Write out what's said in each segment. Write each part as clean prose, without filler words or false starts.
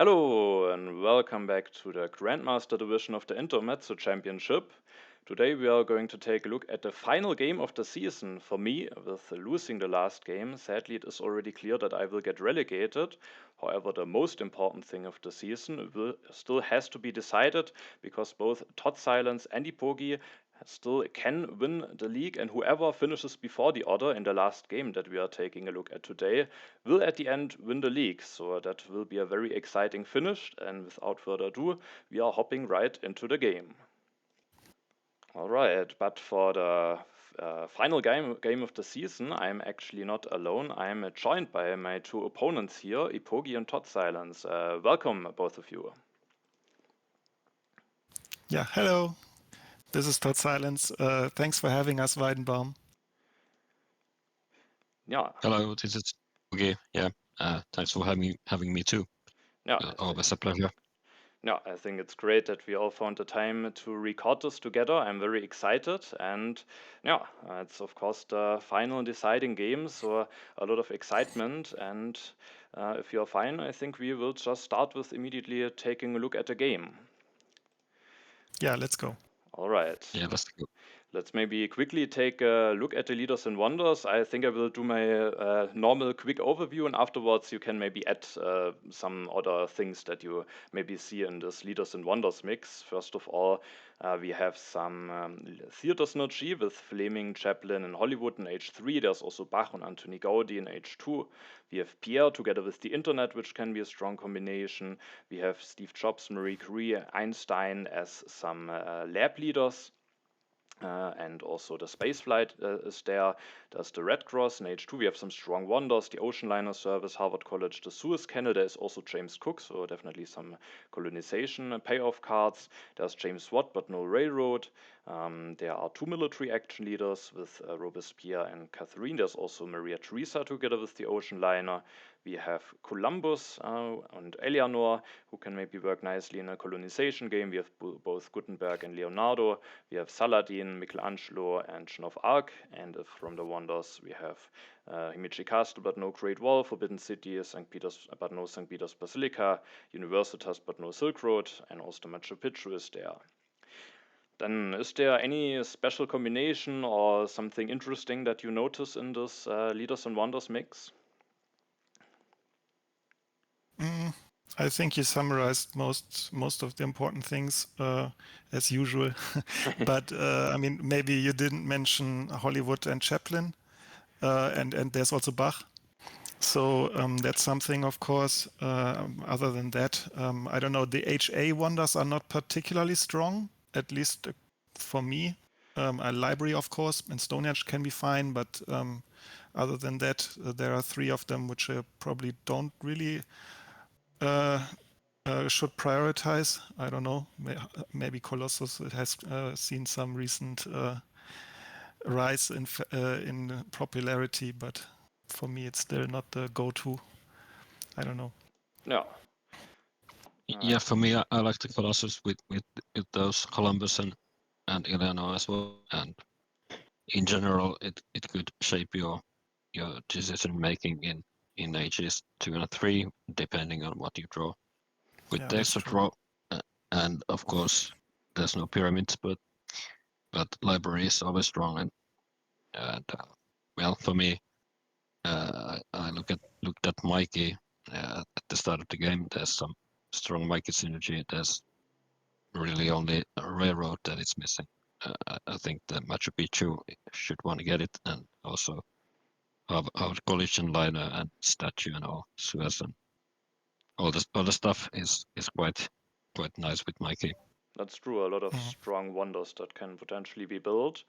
Hello and welcome back to the Grandmaster division of the Intermezzo Championship. Today we are going to take a look at the final game of the season. For me, with losing the last game, sadly it is already clear that I will get relegated. However, the most important thing of the season still has to be decided because both totsilence and Eepogi still can win the league, and whoever finishes before the other in the last game that we are taking a look at today will at the end win the league. So that will be a very exciting finish. And without further ado, we are hopping right into the game. All right, but for the final game of the season, I'm actually not alone. I'm joined by my two opponents here, Eepogi and totsilence. Welcome, both of you. Yeah, hello. This is totsilence. Thanks for having us, Weidenbaum. Yeah. Hello, this is Eepogi. Yeah, thanks for having me too. Yeah, Always a pleasure. Yeah, I think it's great that we all found the time to record this together. I'm very excited, and yeah, it's of course the final deciding game, so a lot of excitement. And if you're fine, I think we will just start with immediately taking a look at the game. Yeah, let's go. All right. Yeah, let's go. Let's maybe quickly take a look at the leaders and wonders. I think I will do my normal quick overview, and afterwards you can maybe add some other things that you maybe see in this leaders and wonders mix. First of all, we have some theater synergy with Fleming, Chaplin, and Hollywood in H3. There's also Bach and Antoni Gaudi in H2. We have Pierre together with the internet, which can be a strong combination. We have Steve Jobs, Marie Curie, Einstein as some lab leaders. And also the spaceflight is there. There's the Red Cross in H2. We have some strong wonders, the Ocean Liner Service, Harvard College, the Suez Canal. There is also James Cook, so definitely some colonization payoff cards. There's James Watt, but no railroad. There are two military action leaders with Robespierre and Catherine. There's also Maria Theresa together with the Ocean Liner. We have Columbus and Eleanor, who can maybe work nicely in a colonization game. We have both Gutenberg and Leonardo. We have Saladin, Michelangelo, and Joan of Arc. And from the wonders, we have Himeji Castle, but no Great Wall, Forbidden City, St. Peter's, but no St. Peter's Basilica, Universitas, but no Silk Road, and also Machu Picchu is there. Then, is there any special combination or something interesting that you notice in this Leaders and Wonders mix? I think you summarized most of the important things as usual. But I mean, maybe you didn't mention Hollywood and Chaplin, and there's also Bach. So that's something, of course. Other than that, I don't know. The HA wonders are not particularly strong, at least for me. A library, of course, and Stonehenge can be fine, but other than that, there are three of them which probably don't really should prioritize. I don't know. Maybe Colossus has seen some recent rise in popularity, but for me, it's still not the go-to. I don't know. Yeah. Yeah, for me, I like the Colossus with those Columbus and Eleanor as well. And in general, it could shape your decision making in ages 2 and 3, depending on what you draw. With the extra draw, and of course, there's no pyramids, but library is always strong. And well, for me, I looked at Mikey at the start of the game. There's some strong Mikey synergy. There's really only a railroad that is missing. I think the Machu Picchu should want to get it, and also our collision liner and statue and all Suez and all the stuff is quite nice with Mikey. That's true. A lot of strong wonders that can potentially be built.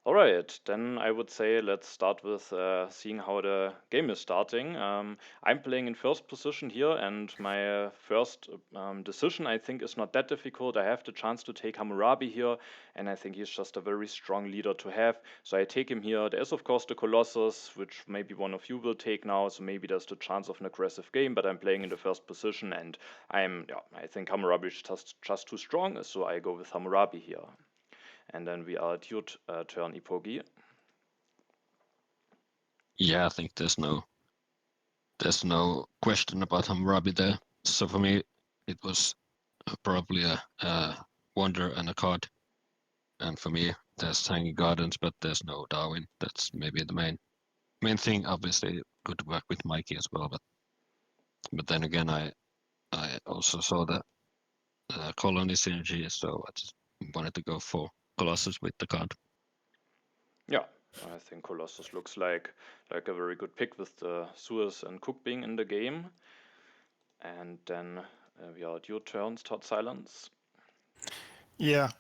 All right, then I would say let's start with seeing how the game is starting. I'm playing in first position here, and my first decision I think is not that difficult. I have the chance to take Hammurabi here, and I think he's just a very strong leader to have. So I take him here. There is of course the Colossus, which maybe one of you will take now. So maybe there's the chance of an aggressive game, but I'm playing in the first position, and I think Hammurabi is just too strong, so I go with Hammurabi here. And then we are at your turn, Eepogi. Yeah, I think there's no question about Hammurabi there. So for me, it was probably a wonder and a card. And for me, there's Hanging Gardens, but there's no Darwin. That's maybe the main thing. Obviously, could work with Mikey as well, but then again, I also saw the colony synergy, so I just wanted to go for Colossus with the card. Yeah, I think Colossus looks like a very good pick with the Sewers and Cook being in the game. And then we are at your turns, totsilence. Yeah,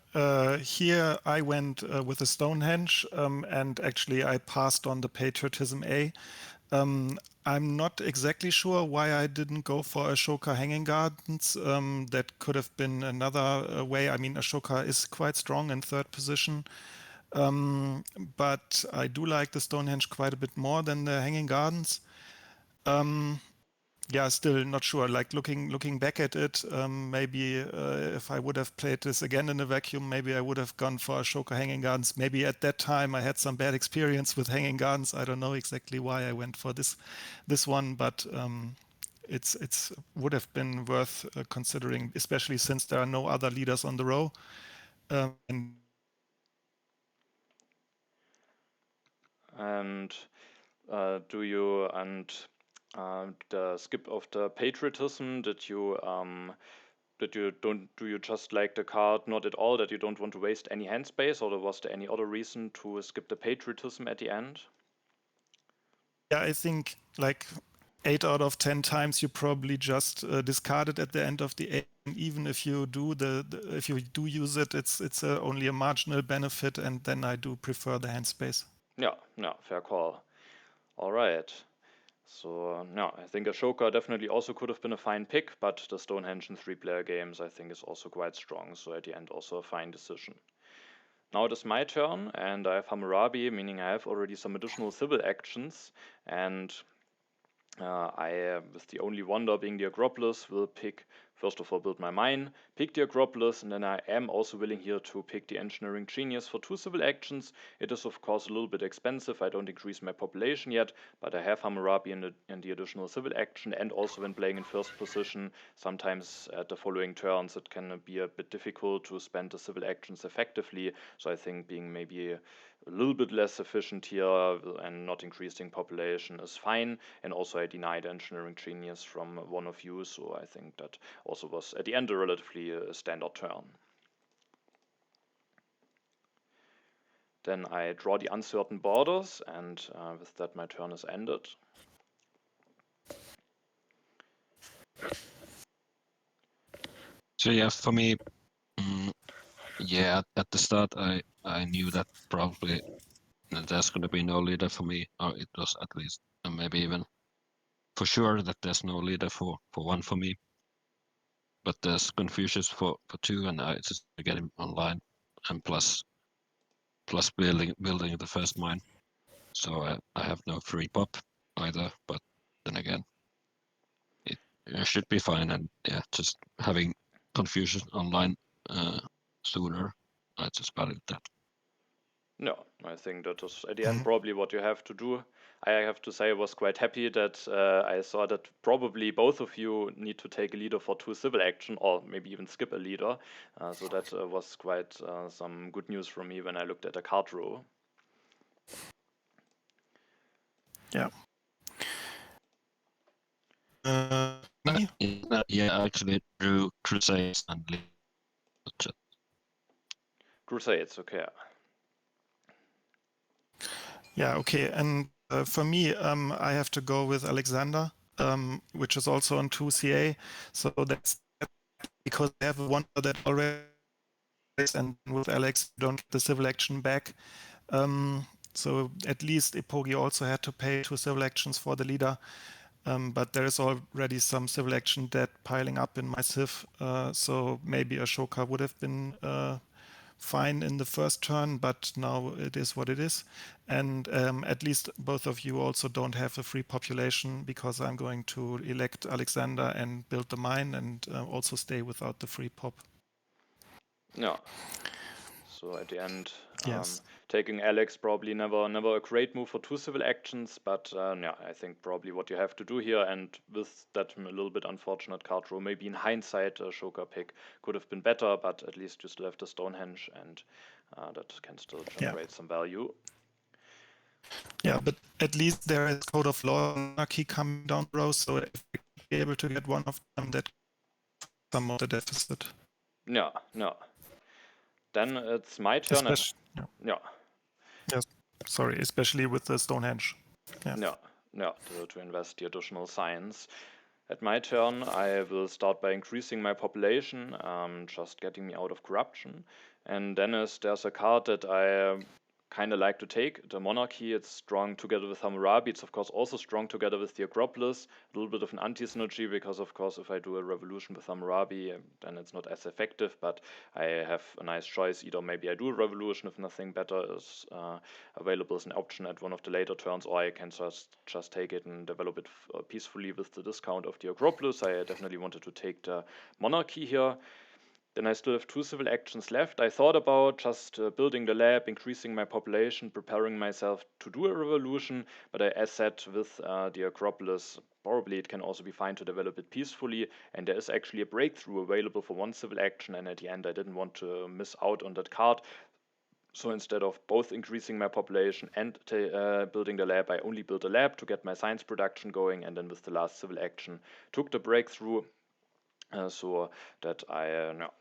here I went with a Stonehenge, and actually I passed on the Patriotism A. I'm not exactly sure why I didn't go for Ashoka Hanging Gardens. That could have been another way. I mean, Ashoka is quite strong in third position, but I do like the Stonehenge quite a bit more than the Hanging Gardens. Yeah, still not sure. Like looking back at it, maybe if I would have played this again in a vacuum, maybe I would have gone for Ashoka Hanging Gardens. Maybe at that time I had some bad experience with Hanging Gardens. I don't know exactly why I went for this one, but it's would have been worth considering, especially since there are no other leaders on the row. And do you the skip of the patriotism? Did you do you just like the card not at all, that you don't want to waste any hand space, or was there any other reason to skip the patriotism at the end? Yeah, I think like 8 out of 10 times you probably just discard it at the end of the A. Even if you do if you do use it, it's only a marginal benefit, and then I do prefer the hand space. Yeah, fair call. All right. So no, I think Ashoka definitely also could have been a fine pick, but the Stonehenge in 3-player games I think is also quite strong. So at the end, also a fine decision. Now it is my turn, and I have Hammurabi, meaning I have already some additional civil actions, and with the only wonder being the Acropolis, will pick, first of all, build my mine, pick the Acropolis, and then I am also willing here to pick the Engineering Genius for 2 civil actions. It is, of course, a little bit expensive. I don't increase my population yet, but I have Hammurabi in the additional civil action, and also when playing in first position, sometimes at the following turns, it can be a bit difficult to spend the civil actions effectively. So I think being maybe a little bit less efficient here and not increasing population is fine. And also I denied Engineering Genius from one of you, so I think that also was at the end a relatively standard turn. Then I draw the Uncertain Borders, and with that my turn is ended. So yeah, for me, yeah, at the start I knew that probably there's going to be no leader for me, or it was at least maybe even for sure that there's no leader for one for me. But there's Confucius for 2, and I just get him online, and plus building the first mine. So I have no free pop either, but then again, it should be fine. And yeah, just having Confucius online sooner, I just valued that. No, I think that is at the end probably what you have to do. I have to say I was quite happy that I saw that probably both of you need to take a leader for 2 civil action, or maybe even skip a leader. So that was quite some good news for me when I looked at the card row. Yeah. Me? Yeah, I actually drew Crusades and Crusades, okay. Yeah, okay. And for me, I have to go with Alexander, which is also on 2CA. So that's because I have a wonder that already, and with Alex, you don't get the civil action back. So at least Eepogi also had to pay 2 civil actions for the leader. But there is already some civil action debt piling up in my civ. So maybe Ashoka would have been fine in the first turn, but now it is what it is. And at least both of you also don't have a free population, because I'm going to elect Alexander and build the mine, and also stay without the free pop. Yeah. So at the end, Yes. Taking Alex probably never a great move for 2 civil actions, but yeah, I think probably what you have to do here, and with that a little bit unfortunate card draw, maybe in hindsight a Shoka pick could have been better, but at least you still have the Stonehenge, and that can still generate some value. Yeah, but at least there is Code of Law and Monarchy coming down the road, so if we be able to get one of them, that some of the deficit. Yeah, no. Then it's my turn. Yes, sorry, especially with the Stonehenge. To invest the additional science. At my turn, I will start by increasing my population, just getting me out of corruption. And then there's a card that I kind of like to take, the Monarchy. It's strong together with Hammurabi. It's of course also strong together with the Acropolis. A little bit of an anti-synergy because of course if I do a revolution with Hammurabi, then it's not as effective, but I have a nice choice. Either maybe I do a revolution if nothing better is available as an option at one of the later turns, or I can just take it and develop it peacefully with the discount of the Acropolis. I definitely wanted to take the Monarchy here. Then I still have 2 civil actions left. I thought about just building the lab, increasing my population, preparing myself to do a revolution, but as said, with the Acropolis, probably it can also be fine to develop it peacefully, and there is actually a breakthrough available for 1 civil action, and at the end I didn't want to miss out on that card. So instead of both increasing my population and building the lab, I only built a lab to get my science production going, and then with the last civil action took the breakthrough. So that I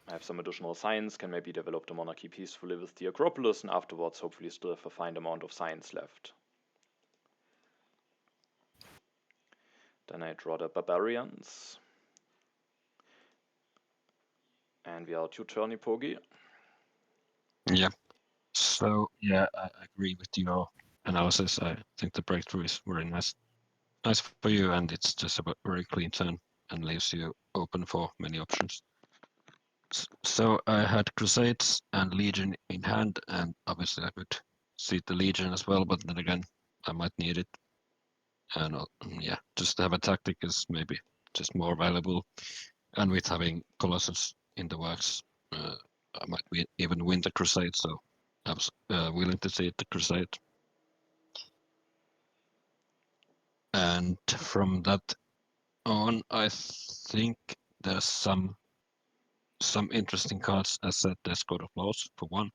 have some additional science, can maybe develop the monarchy peacefully with the Acropolis, and afterwards hopefully still have a fine amount of science left. Then I draw the barbarians. And we are 2-turn Eepogi. Yeah. So yeah, I agree with your analysis. I think the breakthrough is very nice for you, and it's just a very clean turn and leaves you open for many options. So I had Crusades and Legion in hand, and obviously I could see the Legion as well, but then again, I might need it. And yeah, just to have a tactic is maybe just more valuable. And with having Colossus in the works, I might even win the Crusade, so I was willing to see the Crusade. And from that on, I think there's some interesting cards. As said, there's Code of Laws for one.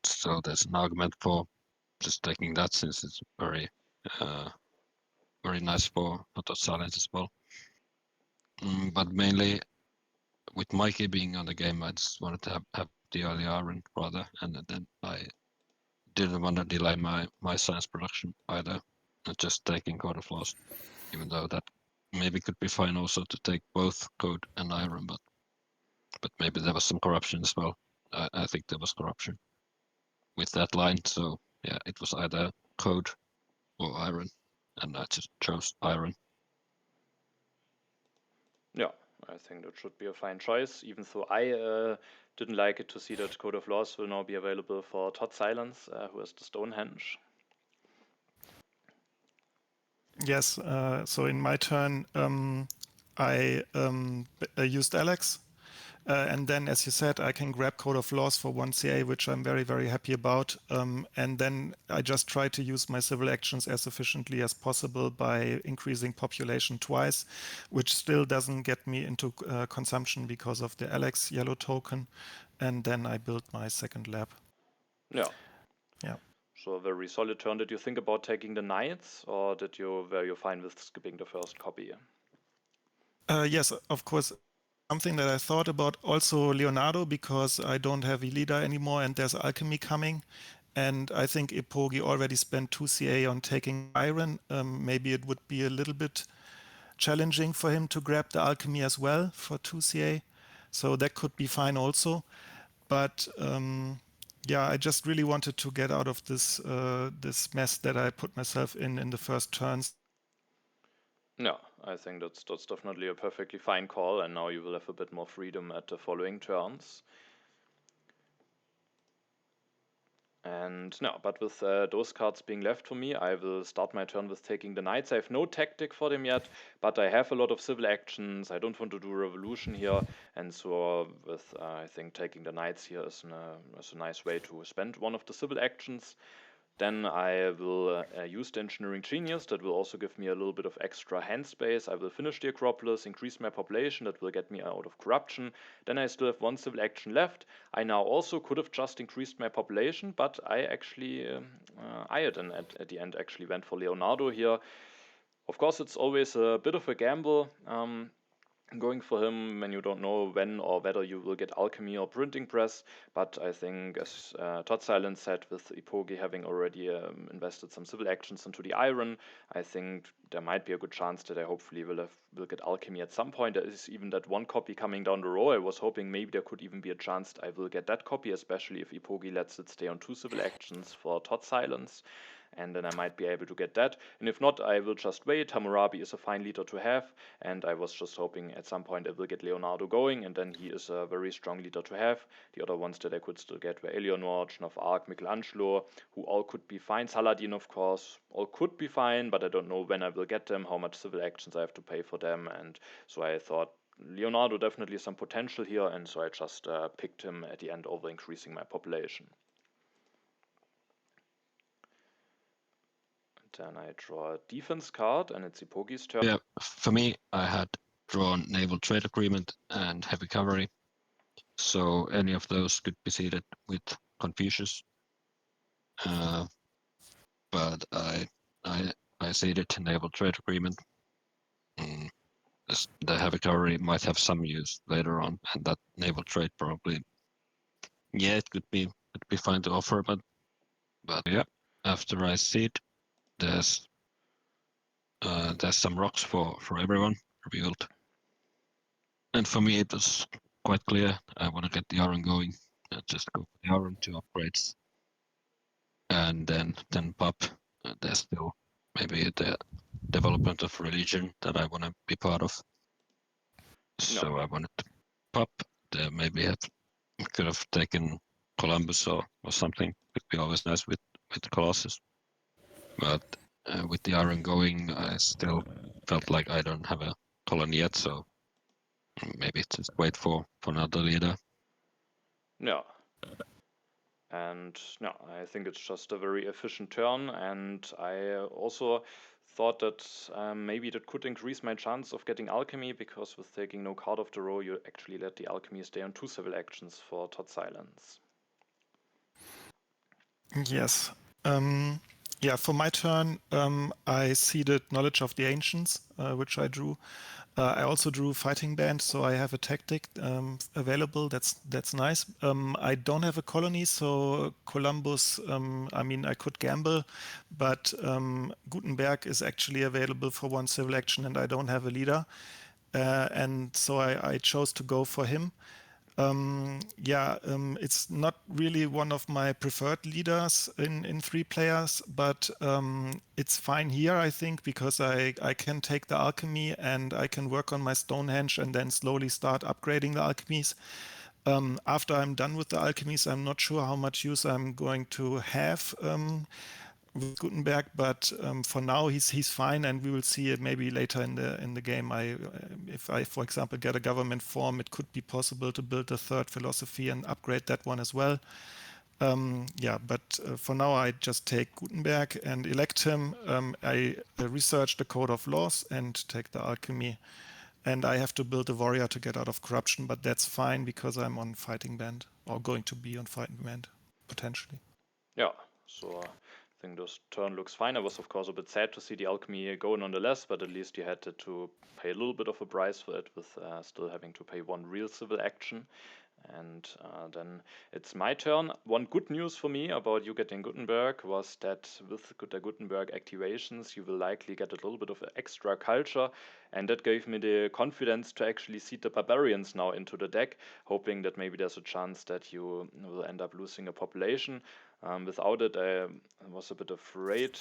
So there's an argument for just taking that, since it's very nice for totsilence as well. But mainly with Mikey being on the game, I just wanted to have the early iron rather, and then I didn't want to delay my science production either, not just taking Code of Laws, even though that maybe could be fine also to take both Code and Iron, but maybe there was some corruption as well. I think there was corruption with that line, so yeah, it was either Code or Iron, and I just chose Iron. Yeah, I think that should be a fine choice, even though I didn't like it to see that Code of Laws will now be available for totsilence, who has the Stonehenge. Yes, so in my turn, I used Alex. And then, as you said, I can grab Code of Laws for 1 CA, which I'm very, very happy about. And then I just try to use my civil actions as efficiently as possible by increasing population twice, which still doesn't get me into consumption because of the Alex yellow token. And then I build my second lab. Yeah. Yeah. So a very solid turn. Did you think about taking the knights, or were you fine with skipping the first copy? Yes, of course. Something that I thought about also Leonardo, because I don't have Elida anymore and there's alchemy coming. And I think Eepogi already spent 2 CA on taking iron. Maybe it would be a little bit challenging for him to grab the alchemy as well for 2 CA. So that could be fine also. But yeah, I just really wanted to get out of this this mess that I put myself in the first turns. Yeah, I think that's definitely a perfectly fine call, and now you will have a bit more freedom at the following turns. And no, but with those cards being left for me, I will start my turn with taking the knights. I have no tactic for them yet, but I have a lot of civil actions. I don't want to do revolution here, and so with I think taking the knights here is a nice way to spend one of the civil actions. Then I will use the Engineering Genius. That will also give me a little bit of extra hand space. I will finish the Acropolis, increase my population. That will get me out of corruption. Then I still have one civil action left. I now also could have just increased my population, but I actually, Iodine at the end actually went for Leonardo here. Of course, it's always a bit of a gamble. Going for him when you don't know when or whether you will get alchemy or printing press, but I think as totsilence said, with Eepogi having already invested some civil actions into the iron, I think there might be a good chance that I hopefully will get alchemy at some point. There is even that one copy coming down the road. I was hoping maybe there could even be a chance I will get that copy, especially if Eepogi lets it stay on 2 civil actions for totsilence, and then I might be able to get that. And if not, I will just wait. Hammurabi is a fine leader to have, and I was just hoping at some point I will get Leonardo going, and then he is a very strong leader to have. The other ones that I could still get were Eleanor, Joan of Arc, Michelangelo, who all could be fine. Saladin, of course, all could be fine, but I don't know when I will get them, how much civil actions I have to pay for them, and so I thought Leonardo definitely some potential here, and so I just picked him at the end over increasing my population. Then I draw a defense card, and it's Eepogi's turn. Yeah, for me, I had drawn Naval Trade Agreement and Heavy Cavalry, so any of those could be seeded with Confucius. But I seeded Naval Trade Agreement. The Heavy Cavalry might have some use later on, and that naval trade probably, yeah, it could be fine to offer, but yeah, after I seed, there's some rocks for everyone revealed, and for me it was quite clear. I want to get the iron going. Just go for the iron, 2 upgrades, and then pop. There's still maybe the development of religion that I want to be part of. So I wanted to pop. Maybe could have taken Columbus or something. Could be always nice with Colossus. But with the iron going, I still felt like I don't have a colony yet, so maybe just wait for another leader. Yeah. And no, I think it's just a very efficient turn, and I also thought that maybe that could increase my chance of getting alchemy, because with taking no card off the row, you actually let the alchemy stay on 2 civil actions for totsilence. Yes. Yeah, for my turn, I seeded Knowledge of the Ancients, which I drew. I also drew Fighting Band, so I have a tactic available. That's nice. I don't have a colony, so Columbus, I mean, I could gamble, but Gutenberg is actually available for 1 civil action, and I don't have a leader. And so I chose to go for him. It's not really one of my preferred leaders in 3 players, but it's fine here, I think, because I can take the alchemy and I can work on my Stonehenge and then slowly start upgrading the alchemies. After I'm done with the alchemies, I'm not sure how much use I'm going to have with Gutenberg, but for now he's fine, and we will see it maybe later in the game. If I, for example, get a government form, it could be possible to build a 3rd philosophy and upgrade that one as well. But for now I just take Gutenberg and elect him. I research the Code of Laws and take the alchemy, and I have to build a warrior to get out of corruption, but that's fine because I'm on Fighting Band, or going to be on Fighting Band potentially. Yeah, so I think this turn looks fine. I was of course a bit sad to see the alchemy go nonetheless, but at least you had to pay a little bit of a price for it, with still having to pay 1 real civil action. And then it's my turn. One good news for me about you getting Gutenberg was that with the Gutenberg activations, you will likely get a little bit of extra culture, and that gave me the confidence to actually seed the barbarians now into the deck, hoping that maybe there's a chance that you will end up losing a population. Without it, I was a bit afraid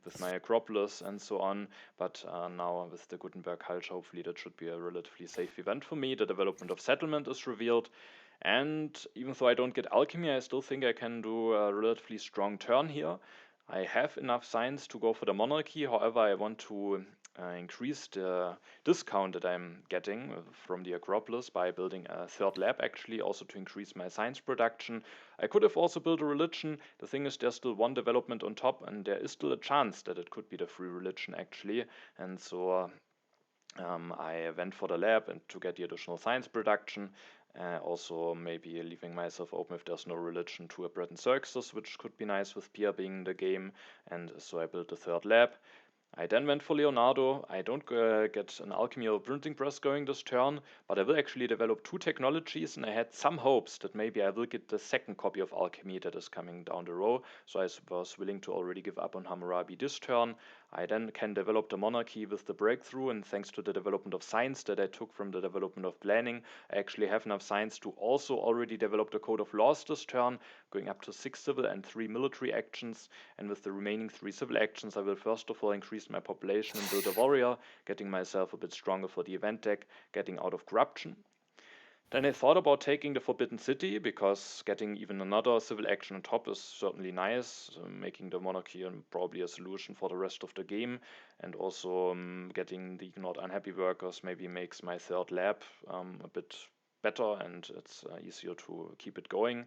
with my Acropolis and so on, but now with the Gutenberg culture, hopefully that should be a relatively safe event for me. The development of settlement is revealed, and even though I don't get alchemy, I still think I can do a relatively strong turn here. I have enough science to go for the monarchy, however, I want to increase the discount that I'm getting from the Acropolis by building a third lab, actually, also to increase my science production. I could have also built a religion. The thing is, there's still one development on top, and there is still a chance that it could be the free religion, actually. And so I went for the lab and to get the additional science production. Also, maybe leaving myself open if there's no religion to a bread and circuses, which could be nice with Pierre being in the game. And so I built a third lab. I then went for Leonardo. I don't get an alchemy or printing press going this turn, but I will actually develop 2 technologies, and I had some hopes that maybe I will get the second copy of alchemy that is coming down the row. So I was willing to already give up on Hammurabi this turn. I then can develop the monarchy with the breakthrough, and thanks to the development of science that I took from the development of planning, I actually have enough science to also already develop the code of laws this turn, going up to 6 civil and 3 military actions. And with the remaining 3 civil actions, I will first of all increase my population and build a warrior, getting myself a bit stronger for the event deck, getting out of corruption. Then I thought about taking the Forbidden City, because getting even another civil action on top is certainly nice, making the monarchy probably a solution for the rest of the game, and also getting the Ignored Unhappy Workers maybe makes my third lab a bit better, and it's easier to keep it going.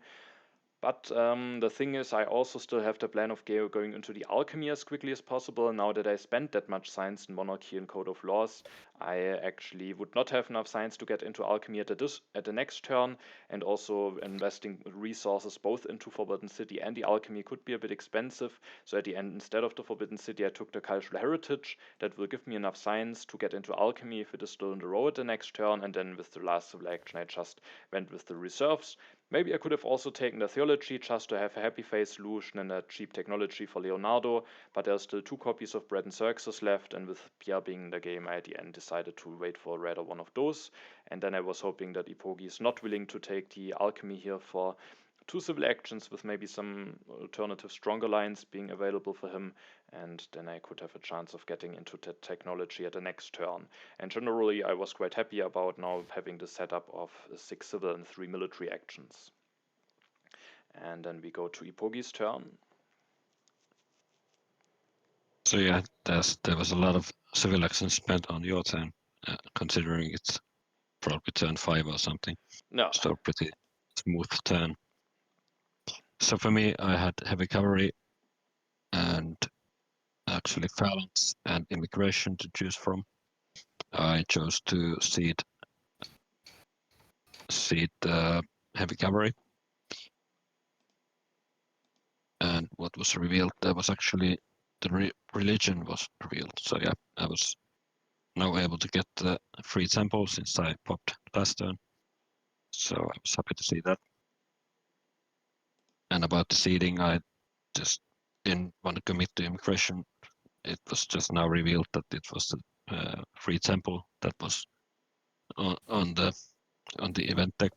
But the thing is, I also still have the plan of going into the alchemy as quickly as possible. Now that I spent that much science in monarchy and code of laws, I actually would not have enough science to get into alchemy at the next turn, and also investing resources both into Forbidden City and the alchemy could be a bit expensive. So at the end, instead of the Forbidden City, I took the cultural heritage. That will give me enough science to get into alchemy if it is still in the row at the next turn, and then with the last civil action, I just went with the reserves. Maybe I could have also taken the theology just to have a happy face solution and a cheap technology for Leonardo, but there are still 2 copies of Bread and Circuses left, and with Pierre being in the game, I at the end decided to wait for rather one of those. And then I was hoping that Eepogi is not willing to take the alchemy here for 2 civil actions, with maybe some alternative stronger lines being available for him, and then I could have a chance of getting into that technology at the next turn. And generally, I was quite happy about now having the setup of 6 civil and 3 military actions. And then we go to Eepogi's turn. So yeah, there was a lot of civil action spent on your turn, considering it's probably turn 5 or something. No. So pretty smooth turn. So for me, I had heavy cavalry and actually phalanx and immigration to choose from. I chose to seed the heavy cavalry. And what was revealed, there was actually the religion was revealed. So yeah, I was now able to get the free temple since I popped last turn. So I was happy to see that. And about the seeding, I just didn't want to commit to immigration. It was just now revealed that it was the free temple that was on the event deck,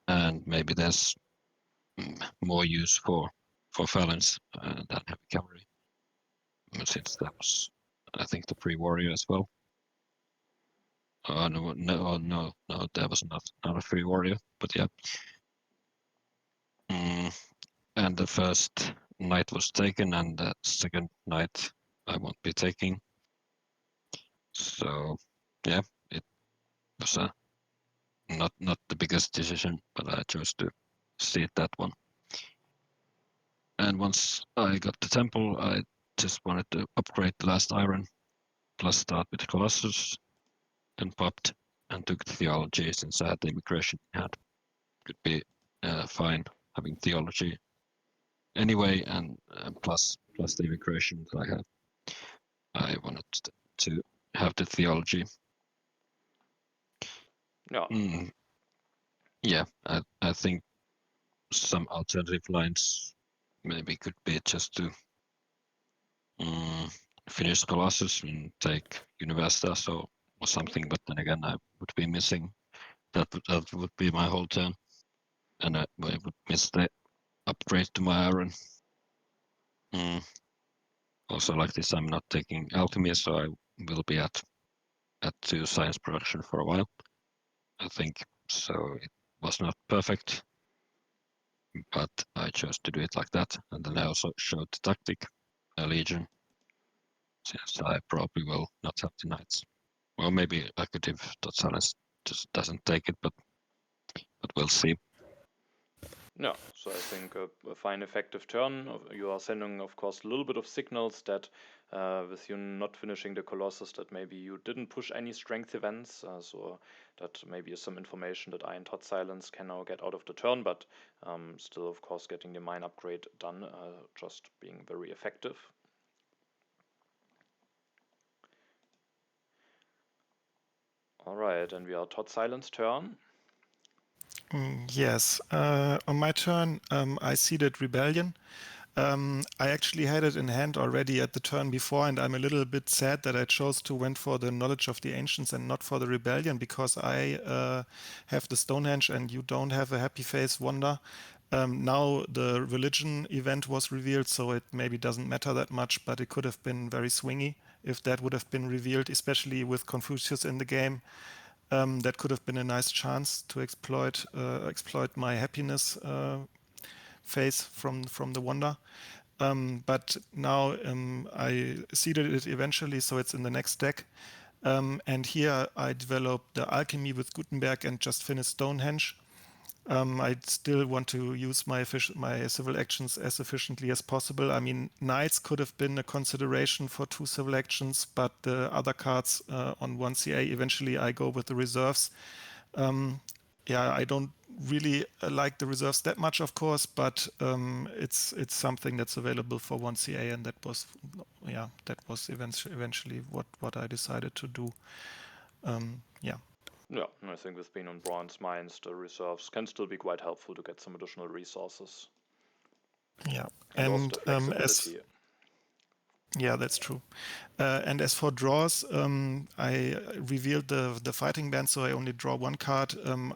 and maybe there's more use for phalanx than heavy cavalry, since that was, I think, the free warrior as well. No, there was not a free warrior, but yeah. And the first knight was taken, and the second knight I won't be taking. So yeah, it was not the biggest decision, but I chose to seed that one. And once I got the temple, I just wanted to upgrade the last iron, plus start with Colossus, and popped and took theology since I had the immigration in hand. Could be fine having theology anyway, and plus the immigration that I have. I wanted to have the theology. Yeah. Yeah, I think some alternative lines maybe could be just to finish Colossus and take Universitas or something, but then again I would be missing that would be my whole turn, and I would miss the upgrade to my iron. Also, like this, I'm not taking alchemy, so I will be at 2 science production for a while, I think. So it was not perfect, but I chose to do it like that. And then I also showed the tactic, Legion, since I probably will not have the knights. Well, maybe I could if totsilence just doesn't take it, but we'll see. Yeah, so I think a fine effective turn. You are sending, of course, a little bit of signals that with you not finishing the Colossus, that maybe you didn't push any strength events, so that maybe is some information that I and totsilence can now get out of the turn, but still, of course, getting the mine upgrade done, just being very effective. Alright, and we are totsilence turn. Yes. On my turn, I seeded Rebellion. I actually had it in hand already at the turn before, and I'm a little bit sad that I chose to went for the Knowledge of the Ancients and not for the Rebellion, because I have the Stonehenge and you don't have a Happy Face Wonder. Now the Religion event was revealed, so it maybe doesn't matter that much, but it could have been very swingy if that would have been revealed, especially with Confucius in the game. That could have been a nice chance to exploit my happiness phase from the wonder. But now I seeded it eventually, so it's in the next deck. And here I developed the alchemy with Gutenberg and just finished Stonehenge. I still want to use my civil actions as efficiently as possible. I mean, knights could have been a consideration for 2 civil actions, but the other cards on 1 CA, eventually I go with the reserves. Yeah, I don't really like the reserves that much, of course, but it's something that's available for 1 CA, and that was eventually what I decided to do. Yeah. Yeah, and I think with being on bronze mines, the reserves can still be quite helpful to get some additional resources. Yeah, and also the flexibility. Yeah, that's true. And as for draws, I revealed the fighting band, so I only draw 1 card.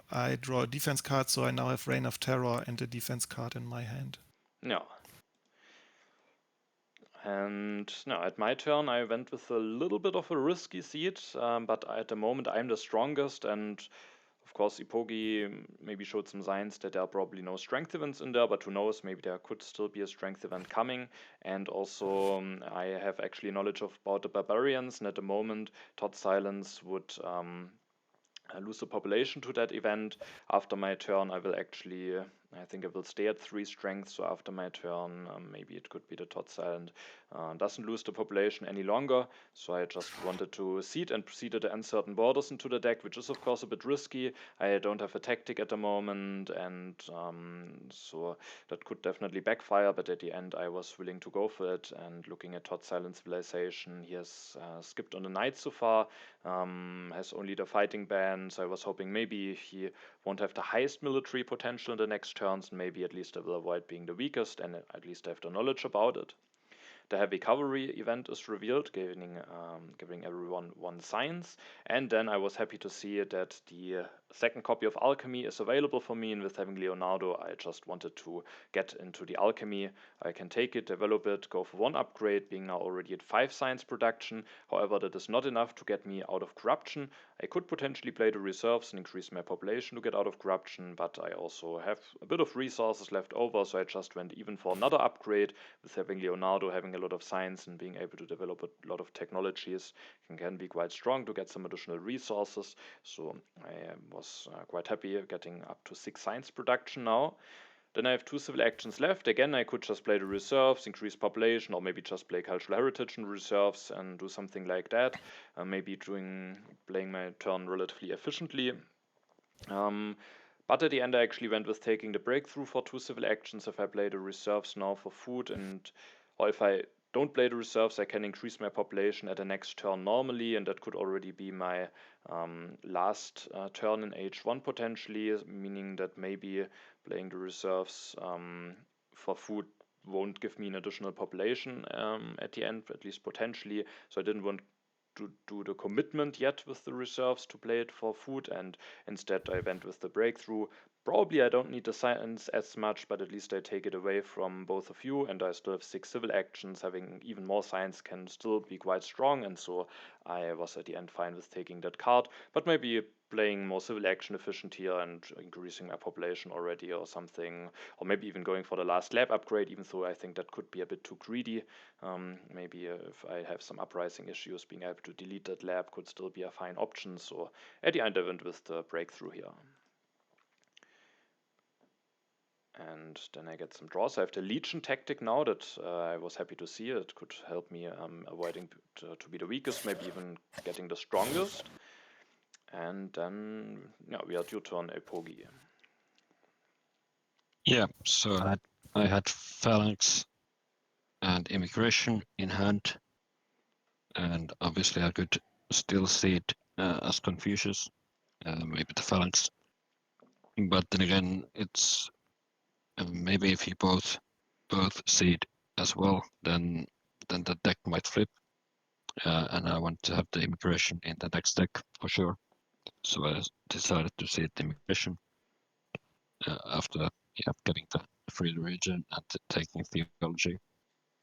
I draw a defense card, so I now have Reign of Terror and a defense card in my hand. Yeah. And now at my turn, I went with a little bit of a risky seed, but at the moment I'm the strongest, and of course Eepogi maybe showed some signs that there are probably no strength events in there, but who knows, maybe there could still be a strength event coming. And also I have actually knowledge about the barbarians, and at the moment totsilence would lose the population to that event. After my turn, I think I will stay at 3 strength. So after my turn, maybe it could be the totsilent doesn't lose the population any longer. So I just wanted to seed and proceeded the uncertain borders into the deck, which is of course a bit risky. I don't have a tactic at the moment, and so that could definitely backfire. But at the end, I was willing to go for it. And looking at totsilent civilization, he has skipped on the knight so far. Has only the fighting band, so I was hoping maybe he won't have the highest military potential in the next turns, and maybe at least I will avoid being the weakest, and at least I have the knowledge about it. The heavy cavalry event is revealed, giving everyone 1 science, and then I was happy to see that the second copy of alchemy is available for me, and with having Leonardo, I just wanted to get into the alchemy. I can take it, develop it, go for 1 upgrade, being now already at 5 science production. However, that is not enough to get me out of corruption. I could potentially play the reserves and increase my population to get out of corruption, but I also have a bit of resources left over, so I just went even for another upgrade. With having Leonardo, having a lot of science and being able to develop a lot of technologies, can be quite strong to get some additional resources. So I was quite happy getting up to 6 science production now. Then I have 2 civil actions left. Again, I could just play the reserves, increase population, or maybe just play cultural heritage and reserves and do something like that. Maybe playing my turn relatively efficiently. But at the end, I actually went with taking the breakthrough for 2 civil actions if I play the reserves now for food, or if I don't play the reserves, I can increase my population at the next turn normally, and that could already be my last turn in H1 potentially, meaning that maybe playing the reserves for food won't give me an additional population at the end, at least potentially. So I didn't want to do the commitment yet with the reserves to play it for food, and instead I went with the breakthrough, Probably I don't need the science as much, but at least I take it away from both of you, and I still have 6 civil actions. Having even more science can still be quite strong, and so I was at the end fine with taking that card. But maybe playing more civil action efficient here and increasing my population already or something, or maybe even going for the last lab upgrade, even though I think that could be a bit too greedy. Maybe if I have some uprising issues, being able to delete that lab could still be a fine option. So at the end I went with the breakthrough here. And then I get some draws. I have the Legion tactic now that I was happy to see. It could help me avoiding to be the weakest, maybe even getting the strongest. And then, yeah, we had your turn, Eepogi. Yeah, so I had Phalanx and Immigration in hand, and obviously I could still see it as Confucius, maybe the Phalanx. But then again, it's maybe if you both seed as well, then the deck might flip, and I want to have the Immigration in the next deck for sure. So I decided to seed the Immigration after getting the free region and taking Theology.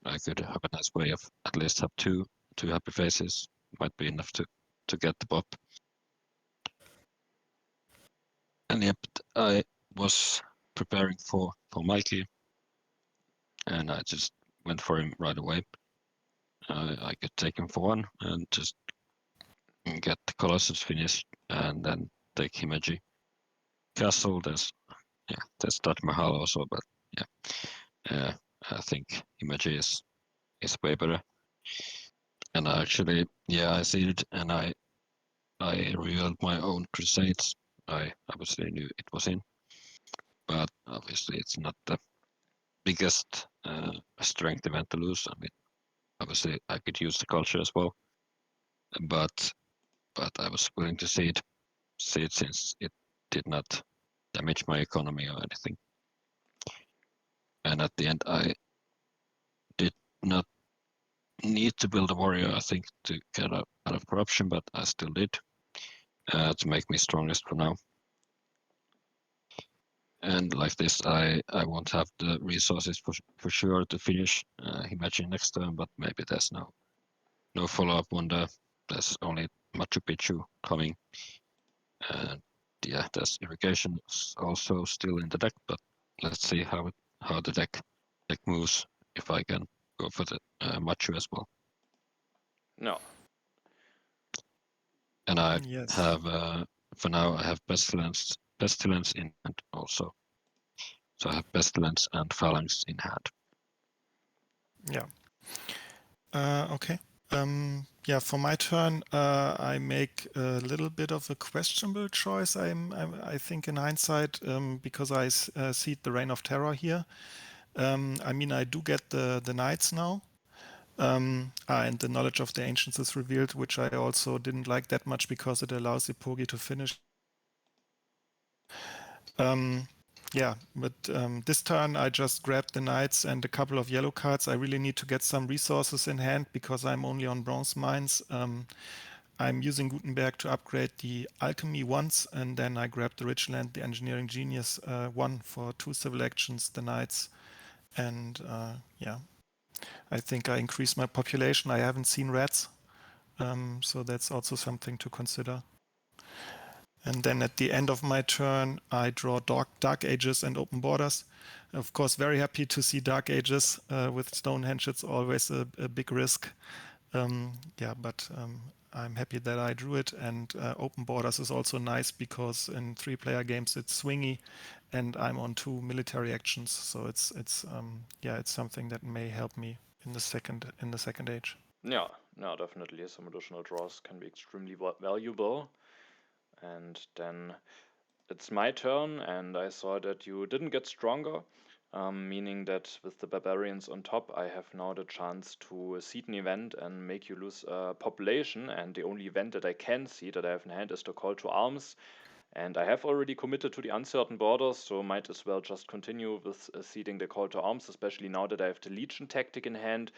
I could have a nice way of at least have two happy faces. Might be enough to get the pop. And yep, I was preparing for Mikey, and I just went for him right away. I could take him for one and just get the Colossus finished, and then take Himeji. Castle, there's Taj Mahal also, but I think Himeji is way better. And I actually, I seeded, and I revealed my own Crusades. I obviously knew it was in, but obviously it's not the biggest strength event to lose. I mean, obviously I could use the culture as well, but I was willing to seed since it did not damage my economy or anything. And at the end, I did not need to build a warrior, I think, to get out of corruption, but I still did to make me strongest for now. And like this, I won't have the resources for sure to finish Himeji next turn, but maybe there's no follow-up wonder. There's only Machu Picchu coming. And there's irrigation also still in the deck, but let's see how the deck moves, if I can go for the Machu as well. No. And I have, for now, I have Pestilence in hand also. So I have Pestilence and Phalanx in hand. Yeah. Okay. For my turn, I make a little bit of a questionable choice. I think in hindsight, because I seed the Reign of Terror here. I mean, I do get the Knights now, and the Knowledge of the Ancients is revealed, which I also didn't like that much because it allows Eepogi to finish. But this turn I just grabbed the Knights and a couple of yellow cards. I really need to get some resources in hand because I'm only on bronze mines. I'm using Gutenberg to upgrade the Alchemy once, and then I grabbed the Rich Land, the Engineering Genius one for 2 civil actions, the Knights, and I think I increased my population. I haven't seen rats, so that's also something to consider. And then at the end of my turn, I draw Dark Ages and Open Borders. Of course, very happy to see Dark Ages with Stonehenge. It's always a big risk. But I'm happy that I drew it. And Open Borders is also nice because in 3-player games it's swingy, and I'm on 2 military actions. So it's something that may help me in the second age. Yeah, no, definitely some additional draws can be extremely valuable. And then it's my turn, and I saw that you didn't get stronger, meaning that with the barbarians on top, I have now the chance to seed an event and make you lose population. And the only event that I can see that I have in hand is the call to arms. And I have already committed to the uncertain borders, so might as well just continue with seeding the call to arms, especially now that I have the Legion tactic in hand.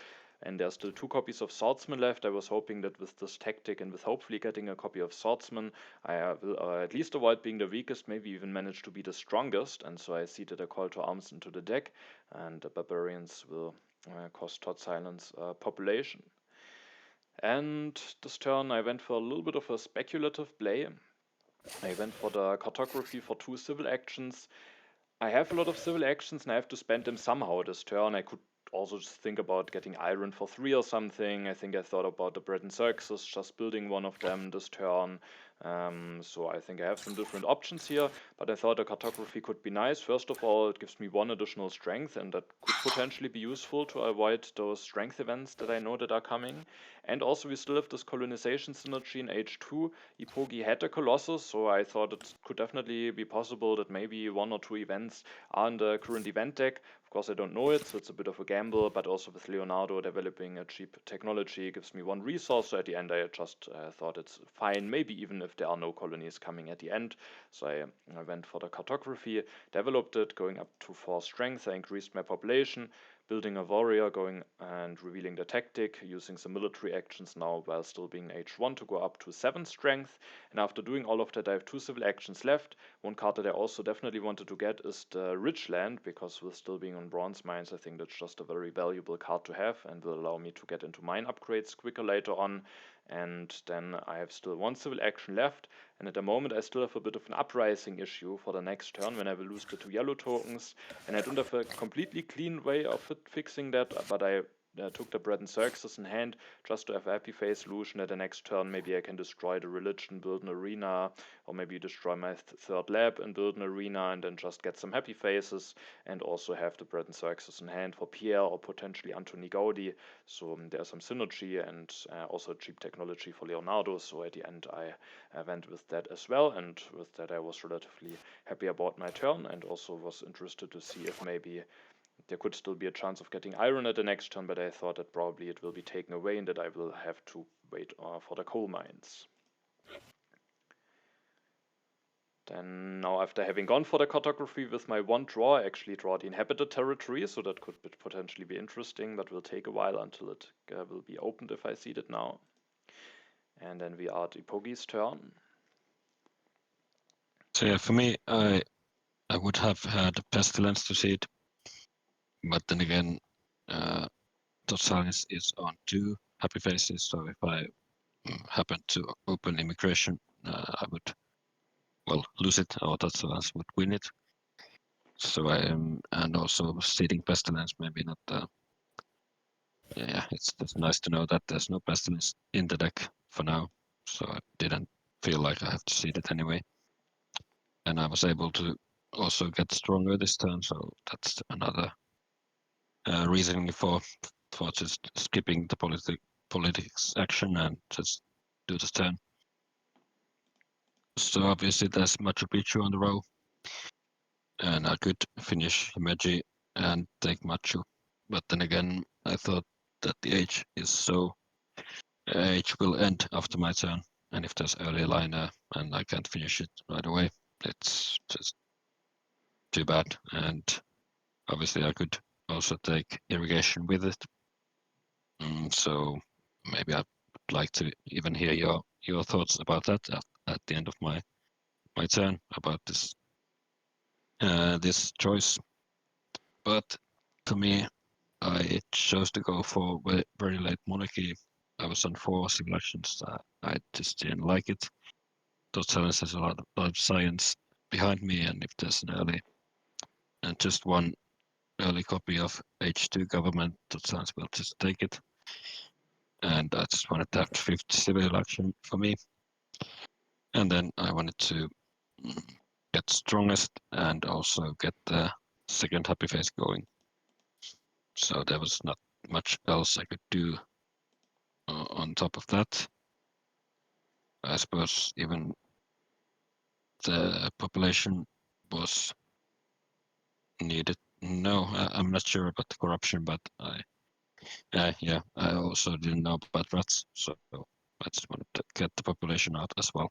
and there's still 2 copies of Swordsman left. I was hoping that with this tactic and with hopefully getting a copy of Swordsman, I will at least avoid being the weakest, maybe even manage to be the strongest, and so I seeded a Call to Arms into the deck, and the Barbarians will cost totsilence population. And this turn I went for a little bit of a speculative play. I went for the cartography for 2 civil actions. I have a lot of civil actions and I have to spend them somehow this turn. I could also just think about getting iron for 3 or something. I think I thought about the bread and circuses, just building one of them this turn. So I think I have some different options here, but I thought the cartography could be nice. First of all, it gives me 1 additional strength, and that could potentially be useful to avoid those strength events that I know that are coming. And also we still have this colonization synergy in H2. Eepogi had a Colossus, so I thought it could definitely be possible that maybe 1 or 2 events are in the current event deck. Of course, I don't know it, so it's a bit of a gamble, but also with Leonardo developing a cheap technology gives me 1 resource, so at the end I just thought it's fine, maybe even if there are no colonies coming at the end. So I went for the cartography, developed it, going up to 4 strength. I increased my population, building a warrior, going and revealing the tactic, using some military actions now while still being H1 to go up to 7 strength. And after doing all of that, I have 2 civil actions left. 1 card that I also definitely wanted to get is the Ridgeland, because with still being on bronze mines, I think that's just a very valuable card to have and will allow me to get into mine upgrades quicker later on. And then I have still 1 civil action left, and at the moment I still have a bit of an uprising issue for the next turn when I will lose the 2 yellow tokens, and I don't have a completely clean way of fixing that, but I took the bread and circuses in hand just to have a happy face solution at the next turn. Maybe I can destroy the religion, build an arena, or maybe destroy my 3rd lab and build an arena and then just get some happy faces, and also have the bread and circuses in hand for Pierre or potentially Anthony Gaudi. So there's some synergy and also cheap technology for Leonardo. So at the end I went with that as well, and with that I was relatively happy about my turn, and also was interested to see if maybe there could still be a chance of getting iron at the next turn, but I thought that probably it will be taken away and that I will have to wait for the coal mines. Then now, after having gone for the cartography with my 1 draw, I actually draw the inhabited territory, so that could potentially be interesting, but will take a while until it will be opened if I seed it now. And then we are at Eepogi's turn. So yeah, for me, I would have had Pestilence to seed, but then again, totsilence is on 2 happy faces, so if I happen to open immigration, I would, well, lose it, or totsilence would win it. So I am, and also seeding Pestilence, maybe not. Yeah, it's just nice to know that there's no Pestilence in the deck for now, so I didn't feel like I have to seed it anyway. And I was able to also get stronger this turn, so that's another reasoning for just skipping the politics action and just do this turn. So obviously there's Machu Picchu on the row, and I could finish Himeji and take Machu, but then again I thought that the H is so H will end after my turn, and if there's early liner and I can't finish it right away, it's just too bad. And obviously I could also take irrigation with it. So maybe I'd like to even hear your thoughts about that at the end of my turn about this this choice. But to me, I chose to go for very late monarchy. I was on 4 civil actions. I just didn't like it. Totsilence has a lot of science behind me, and if there's an early and just 1 early copy of H2 government, Totsilence will just take it. And I just wanted to have 50 civil action for me. And then I wanted to get strongest and also get the 2nd happy face going. So there was not much else I could do on top of that. I suppose even the population was needed. No, I'm not sure about the corruption, but I also didn't know about rats, so I just wanted to get the population out as well.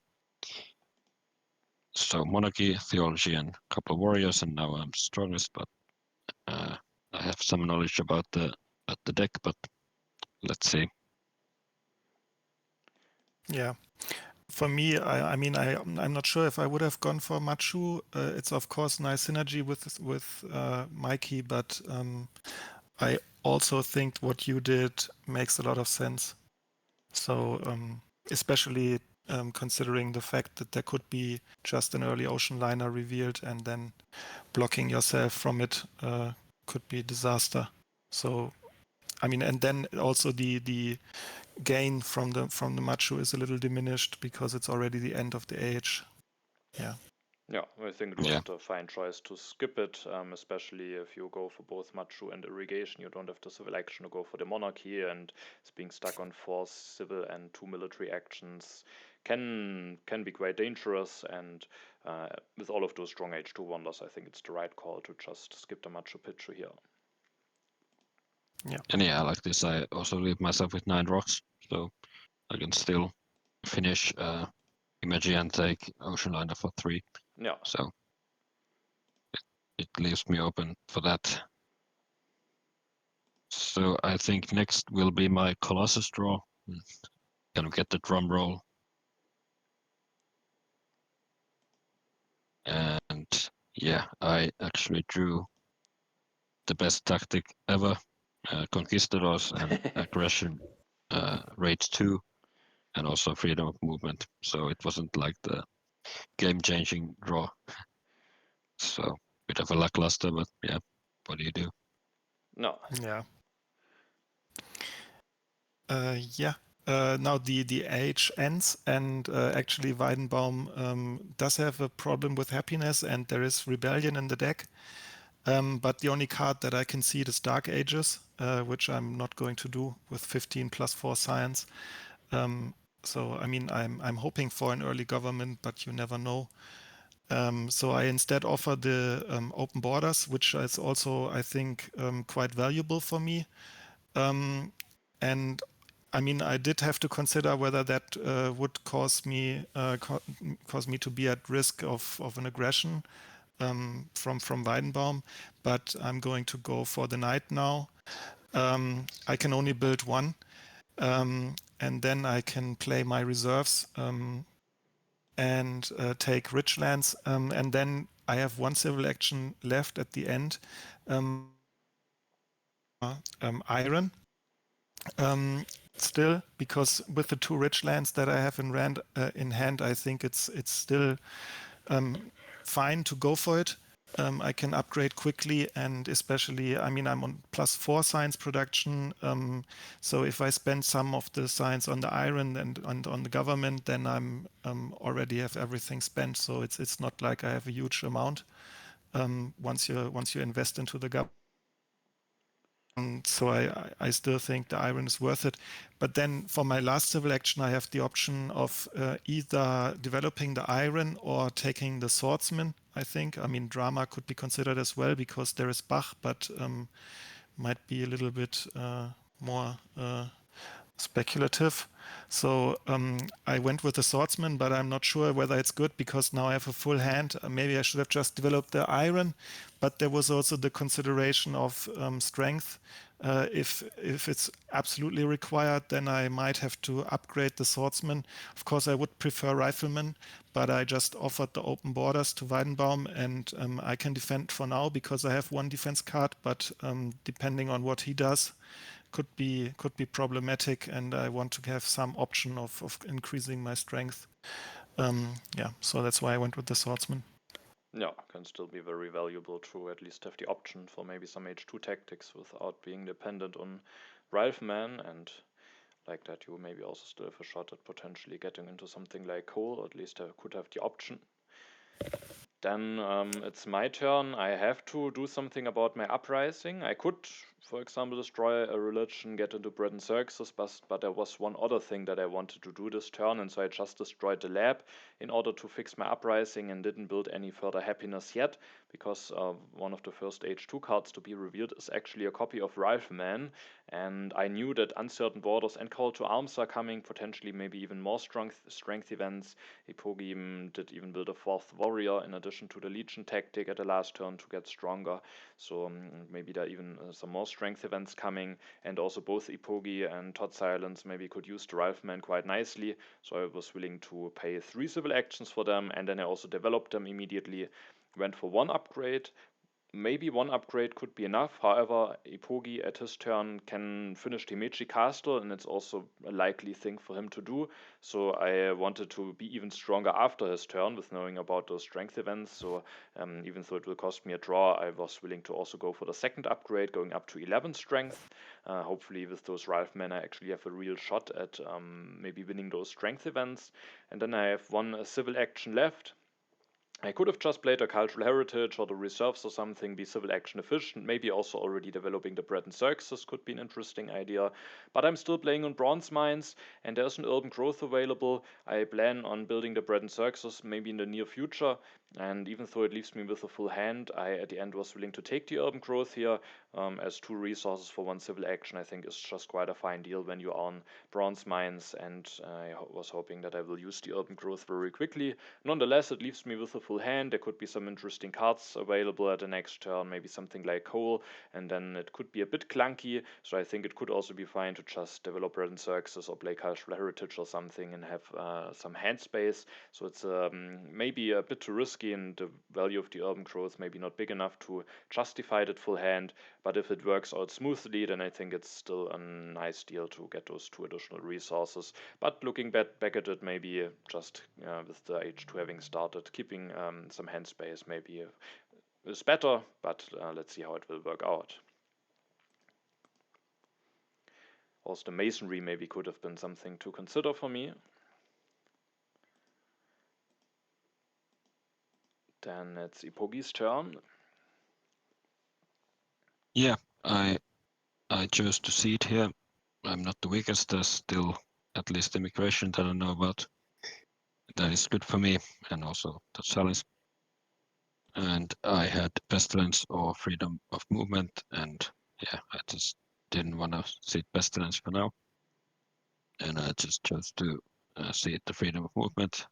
So monarchy, theology, and a couple of warriors, and now I'm strongest, but I have some knowledge about the deck, but let's see. Yeah. For me, I'm not sure if I would have gone for Machu. It's of course nice synergy with Mikey, but I also think what you did makes a lot of sense. So especially considering the fact that there could be just an early ocean liner revealed, and then blocking yourself from it could be a disaster. So I mean, and then also the gain from the Machu is a little diminished because it's already the end of the age. Yeah. Yeah, I think it was the fine choice to skip it, especially if you go for both Machu and irrigation. You don't have the civil action to go for the monarchy, and it's being stuck on 4 civil and 2 military actions can be quite dangerous. And with all of those strong H2 wonders, I think it's the right call to just skip the Machu Picchu here. Yeah. And yeah, like this, I also leave myself with 9 rocks, so I can still finish Eepogi and take Ocean Liner for 3. Yeah. So it leaves me open for that. So I think next will be my Colossus draw. Can we get the drum roll? And yeah, I actually drew the best tactic ever, Conquistadors and Aggression, Rage 2, and also Freedom of Movement. So it wasn't like the game-changing draw. So bit of a lackluster, but yeah, what do you do? No. Yeah. Yeah. Now the age ends, and actually Weidenbaum does have a problem with happiness, and there is rebellion in the deck. But the only card that I can see is Dark Ages, which I'm not going to do with 15 plus 4 science. So I mean, I'm hoping for an early government, but you never know. So I instead offer the open borders, which is also, I think, quite valuable for me. And I mean, I did have to consider whether that would cause me to be at risk of an aggression from Weidenbaum, but I'm going to go for the knight now. I can only build one, and then I can play my reserves and take rich lands, and then I have one civil action left at the end. Iron. Still, because with the 2 rich lands that I have in hand, I think it's still fine to go for it. I can upgrade quickly, and especially, I mean, I'm on +4 science production. So if I spend some of the science on the iron and on the government, then I'm already have everything spent. So it's not like I have a huge amount once you invest into the government. So I still think the iron is worth it. But then for my last civil action, I have the option of either developing the iron or taking the swordsman, I think. I mean, drama could be considered as well because there is Bach, but might be a little bit more speculative. So I went with the swordsman, but I'm not sure whether it's good because now I have a full hand. Maybe I should have just developed the iron, but there was also the consideration of strength. If it's absolutely required, then I might have to upgrade the swordsman. Of course, I would prefer rifleman, but I just offered the open borders to Weidenbaum, and I can defend for now because I have one defense card. But depending on what he does, could be problematic, and I want to have some option of increasing my strength. Yeah, so that's why I went with the swordsman. Yeah, can still be very valuable to at least have the option for maybe some H2 tactics without being dependent on Rifleman, and like that you maybe also still have a shot at potentially getting into something like Cole, or at least could have the option. Then it's my turn. I have to do something about my uprising. I could, for example, destroy a religion, get into bread and circuses, but there was one other thing that I wanted to do this turn, and so I just destroyed the lab in order to fix my uprising and didn't build any further happiness yet, because one of the first H2 cards to be revealed is actually a copy of Rifleman, and I knew that uncertain borders and call to arms are coming, potentially maybe even more strength events. Eepogi did even build a 4th warrior in addition to the legion tactic at the last turn to get stronger, so maybe there even some more strength events coming, and also both Eepogi and totsilence maybe could use the rifleman quite nicely, so I was willing to pay 3 civil actions for them, and then I also developed them immediately, went for 1 upgrade. Maybe 1 upgrade could be enough. However, Eepogi at his turn can finish Himeji Castle, and it's also a likely thing for him to do. So I wanted to be even stronger after his turn with knowing about those strength events. So even though it will cost me a draw, I was willing to also go for the 2nd upgrade, going up to 11 strength. Hopefully with those Riflemen I actually have a real shot at maybe winning those strength events. And then I have 1 civil action left. I could have just played a cultural heritage or the reserves or something, be civil action efficient, maybe also already developing the bread and circuses could be an interesting idea. But I'm still playing on bronze mines, and there's an urban growth available. I plan on building the bread and circuses maybe in the near future, and even though it leaves me with a full hand, I at the end was willing to take the urban growth here, as 2 resources for 1 civil action. I think is just quite a fine deal when you are on bronze mines, and I was hoping that I will use the urban growth very quickly. Nonetheless, it leaves me with a full hand. There could be some interesting cards available at the next turn, maybe something like coal, and then it could be a bit clunky, so I think it could also be fine to just develop bread and circuses or play cultural heritage or something and have some hand space. So it's maybe a bit too risky, and the value of the urban growth maybe not big enough to justify that full hand, but if it works out smoothly, then I think it's still a nice deal to get those 2 additional resources. But looking back at it, maybe just with the H2 having started, keeping some hand space maybe is better, but let's see how it will work out. Also, the masonry maybe could have been something to consider for me. Then it's Eepogi's turn. Yeah, I chose to seed here. I'm not the weakest. There's still at least immigration that I know about. That is good for me, and also the challenge. And I had pestilence or freedom of movement, and yeah, I just didn't want to seed pestilence for now, and I just chose to seed the freedom of movement.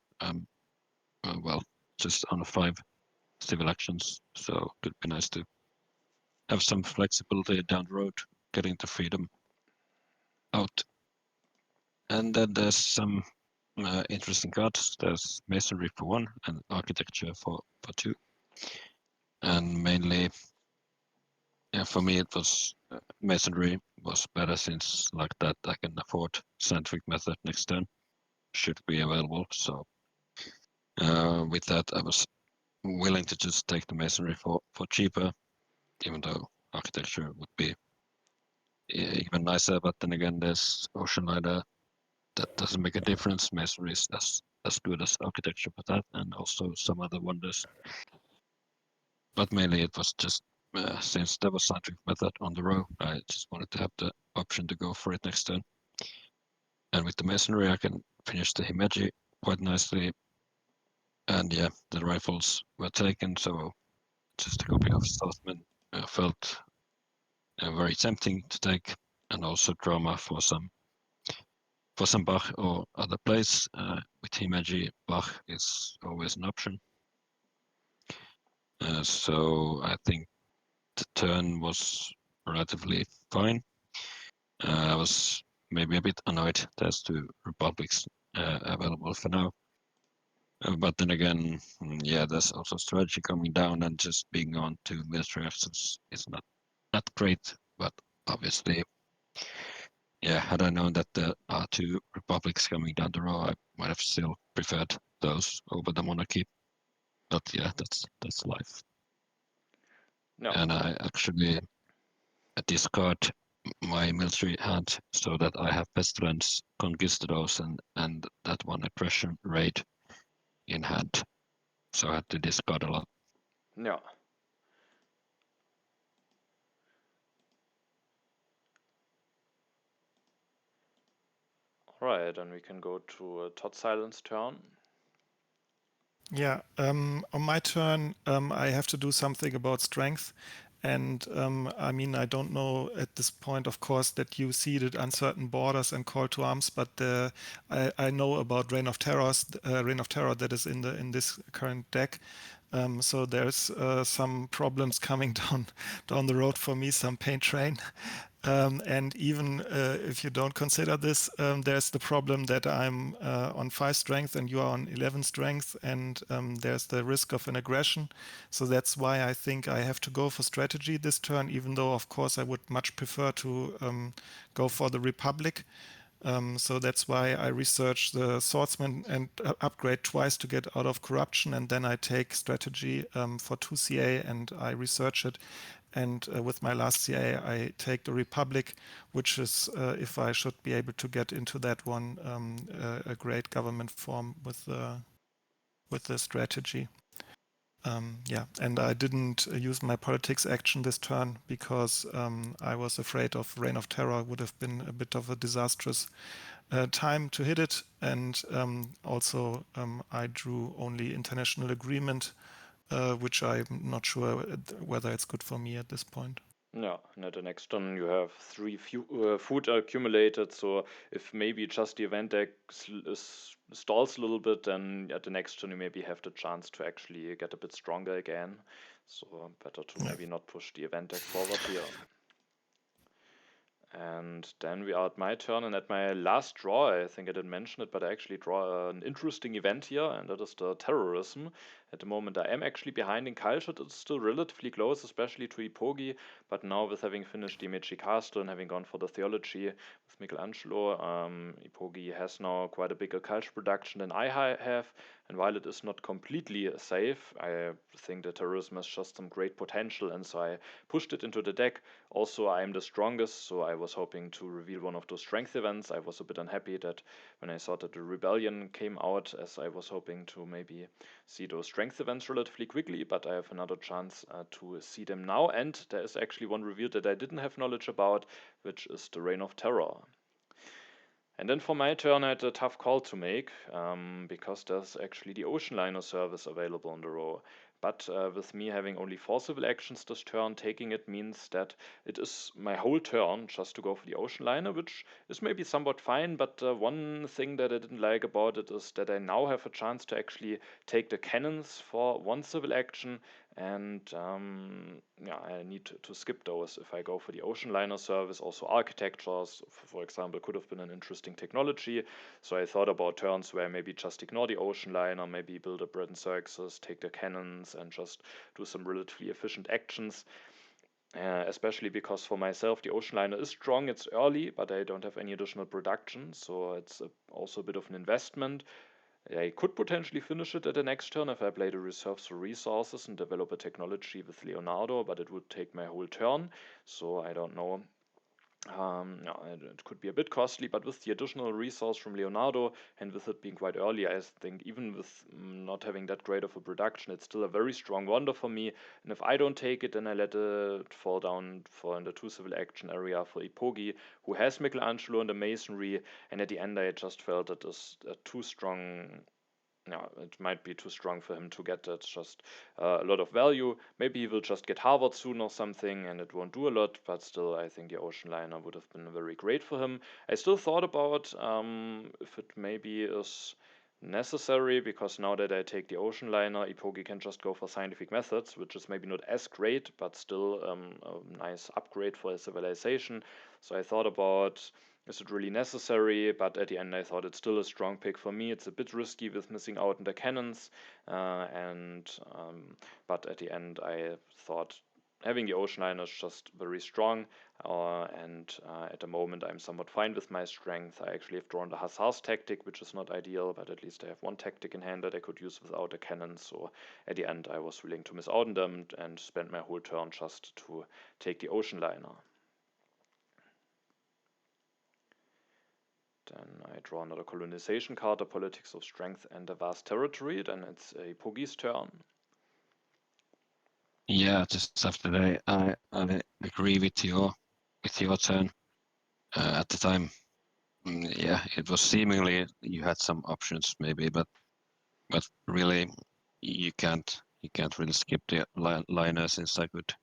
Well, just on 5 civil actions, so it could be nice to have some flexibility down the road, getting the freedom out. And then there's some interesting cards. There's masonry for 1 and architecture for 2. And mainly, yeah, for me it was masonry was better, since like that I can afford scientific method next turn, should be available. So with that I was willing to just take the masonry for cheaper, even though architecture would be even nicer. But then again, there's Ocean Rider. That doesn't make a difference. Masonry is as good as architecture for that, and also some other wonders. But mainly it was just since there was scientific method on the row, I just wanted to have the option to go for it next turn. And with the masonry, I can finish the Himeji quite nicely. And yeah, the rifles were taken, so just a copy of Southman felt very tempting to take, and also drama for some Bach or other plays. With Himeji, Bach is always an option. So I think the turn was relatively fine. I was maybe a bit annoyed there's 2 republics available for now. But then again, yeah, there's also strategy coming down, and just being on 2 military actions is not great. But obviously, yeah, had I known that there are 2 republics coming down the road, I might have still preferred those over the monarchy. But yeah, that's life. No. And I actually discard my military hand so that I have pestilence, conquistadors, and that 1 aggression raid in hand. So I had to discard a lot. Yeah. Alright, then we can go to totsilence turn. Yeah, on my turn, I have to do something about strength, And I mean, I don't know at this point, of course, that you ceded uncertain borders and call to arms, but I know about Reign of Terror that is in this current deck. So there's some problems coming down the road for me, some pain train. And even if you don't consider this, there's the problem that I'm on 5 strength and you are on 11 strength, and there's the risk of an aggression. So that's why I think I have to go for strategy this turn, even though, of course, I would much prefer to go for the Republic. So that's why I research the swordsman and upgrade twice to get out of corruption, and then I take strategy for 2 CA and I research it. And with my last CA, I take the Republic, which is, if I should be able to get into that one, a great government form with the strategy. Yeah, and I didn't use my politics action this turn because I was afraid of Reign of Terror would have been a bit of a disastrous time to hit it. And also I drew only international agreement, which I'm not sure whether it's good for me at this point. Yeah, and at the next turn you have 3 food accumulated, so if maybe just the event deck stalls a little bit, then at the next turn you maybe have the chance to actually get a bit stronger again. So better to maybe not push the event deck forward here. And then we are at my turn, and at my last draw, I think I didn't mention it, but I actually draw an interesting event here, and that is the terrorism. At the moment, I am actually behind in culture. It's still relatively close, especially to Eepogi, but now with having finished the Meiji Castle and having gone for the theology with Michelangelo, Eepogi has now quite a bigger culture production than I have, and while it is not completely safe, I think that terrorism has just some great potential, and so I pushed it into the deck. Also, I am the strongest, so I was hoping to reveal one of those strength events. I was a bit unhappy that when I saw that the rebellion came out, as I was hoping to maybe see those strength events relatively quickly, but I have another chance to see them now, and there is actually one reveal that I didn't have knowledge about, which is the Reign of Terror. And then for my turn, I had a tough call to make, because there's actually the Ocean Liner service available on the row. But with me having only 4 civil actions this turn, taking it means that it is my whole turn just to go for the Ocean Liner, which is maybe somewhat fine, but one thing that I didn't like about it is that I now have a chance to actually take the cannons for 1 civil action, and yeah, I need to skip those if I go for the Ocean Liner service. Also architectures, for example, could have been an interesting technology, so I thought about turns where I maybe just ignore the Ocean Liner, maybe build a Breton Circus, take the cannons, and just do some relatively efficient actions. Especially because for myself the Ocean Liner is strong, it's early, but I don't have any additional production, so it's also a bit of an investment. I could potentially finish it at the next turn if I play the reserves for resources and develop a technology with Leonardo, but it would take my whole turn, so I don't know. No, it could be a bit costly, but with the additional resource from Leonardo and with it being quite early, I think even with not having that great of a production, it's still a very strong wonder for me. And if I don't take it, then I let it fall down for in the 2 civil action area for Eepogi, who has Michelangelo in the masonry. And at the end, I just felt that is too strong. No, it might be too strong for him to get that just a lot of value. Maybe he will just get Harvard soon or something and it won't do a lot, but still I think the Ocean Liner would have been very great for him. I still thought about if it maybe is necessary, because now that I take the Ocean Liner, Eepogi can just go for scientific methods, which is maybe not as great, but still a nice upgrade for his civilization. So I thought about, is it really necessary? But at the end, I thought it's still a strong pick for me. It's a bit risky with missing out on the cannons, but at the end, I thought having the Ocean Liner is just very strong. And at the moment, I'm somewhat fine with my strength. I actually have drawn the Hussars tactic, which is not ideal, but at least I have one tactic in hand that I could use without a cannon. So at the end, I was willing to miss out on them and spend my whole turn just to take the Ocean Liner. Then I draw another colonization card, the Politics of Strength and the Vast Territory. Then it's Eepogi's turn. Yeah, just after that, I agree with your turn. At the time, yeah, it was seemingly you had some options maybe, but really you can't really skip the liner, since I could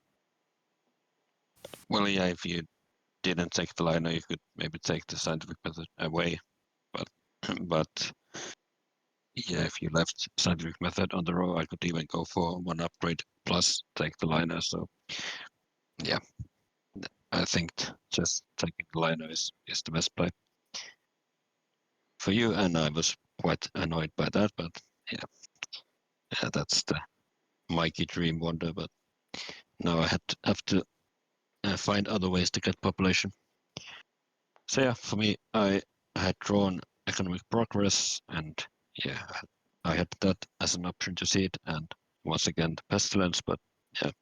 Well, yeah, if you didn't take the liner, you could maybe take the scientific method away. But but yeah, if you left scientific method on the row, I could even go for one upgrade plus take the liner. So yeah, I think just taking the liner is the best play for you. And I was quite annoyed by that, but yeah, that's the Mikey dream wonder. But now I have to find other ways to get population. So yeah, for me, I had drawn economic progress, and yeah, I had that as an option to seed, and once again the pestilence. But yeah,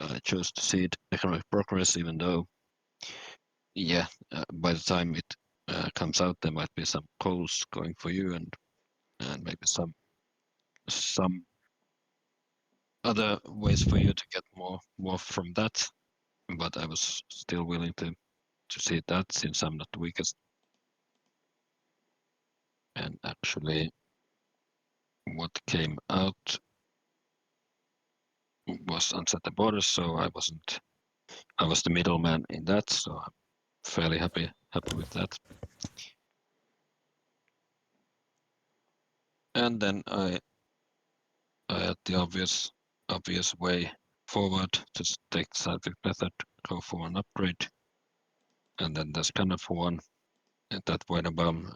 I chose to seed economic progress, even though yeah, by the time it comes out, there might be some calls going for you, and maybe some other ways for you to get more from that. But I was still willing to see that since I'm not the weakest. And actually, what came out was unset the borders, so I was the middleman in that, so I'm fairly happy with that. And then I had the obvious way forward, just take the scientific method, go for an upgrade, and then there's kind of one that Weidenbaum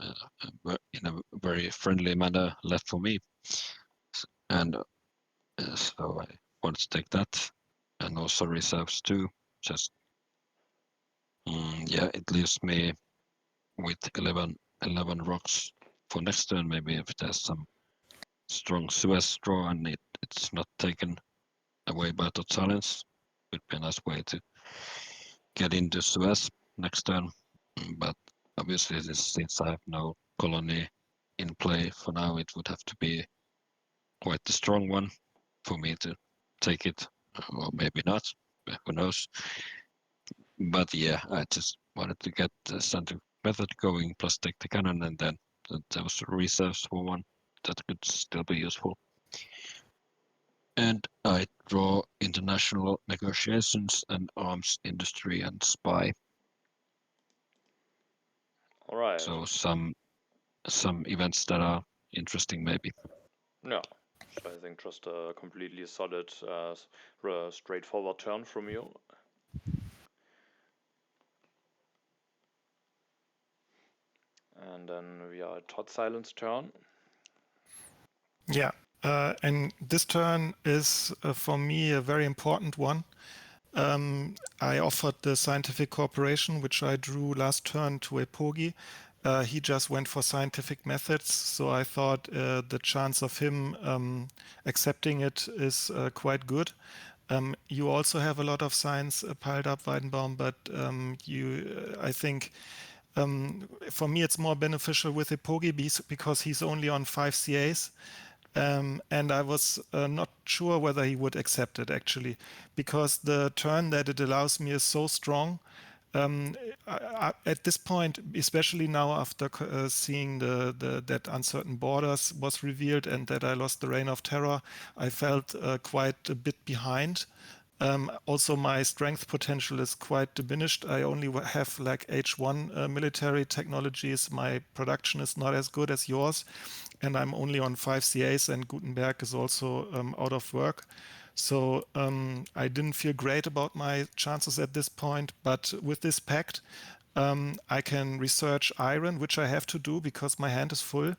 in a very friendly manner left for me, and so I wanted to take that, and also reserves too. Just yeah, it leaves me with 11 rocks for next turn. Maybe if there's some strong Suez draw and it's not taken away by totsilence, would be a nice way to get into Suez next turn. But obviously, since I have no colony in play for now, it would have to be quite a strong one for me to take it, or maybe not. Who knows? But yeah, I just wanted to get the scientific method going, plus take the cannon, and then there was reserves for one that could still be useful. And I draw international negotiations and arms industry and spy. All right. So some events that are interesting, maybe. Yeah. So I think just a completely solid, straightforward turn from you. And then we are at totsilence turn. Yeah, and this turn is for me a very important one. I offered the scientific cooperation, which I drew last turn to Eepogi. He just went for scientific methods, so I thought the chance of him accepting it is quite good. You also have a lot of science piled up, Weidenbaum, but I think for me it's more beneficial with Eepogi because he's only on 5 CAs. And I was not sure whether he would accept it actually, because the turn that it allows me is so strong. At this point, especially now after seeing that uncertain borders was revealed and that I lost the Reign of Terror, I felt quite a bit behind. Also, my strength potential is quite diminished. I only have like H1 military technologies. My production is not as good as yours, and I'm only on 5 CAs, and Gutenberg is also out of work. So I didn't feel great about my chances at this point, but with this pact, I can research iron, which I have to do because my hand is full.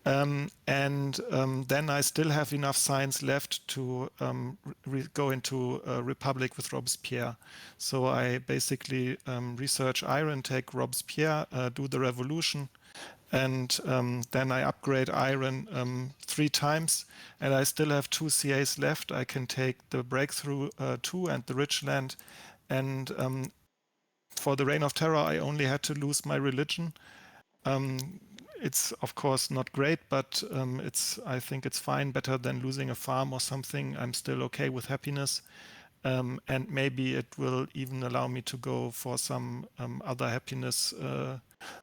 Then I still have enough science left to go into Republic with Robespierre. So I basically research iron, take Robespierre, do the revolution, and then I upgrade iron 3 times, and I still have 2 CAs left. I can take the breakthrough 2 and the Richland, and for the Reign of Terror, I only had to lose my religion. It's of course not great, but I think it's fine, better than losing a farm or something. I'm still okay with happiness. And maybe it will even allow me to go for some other happiness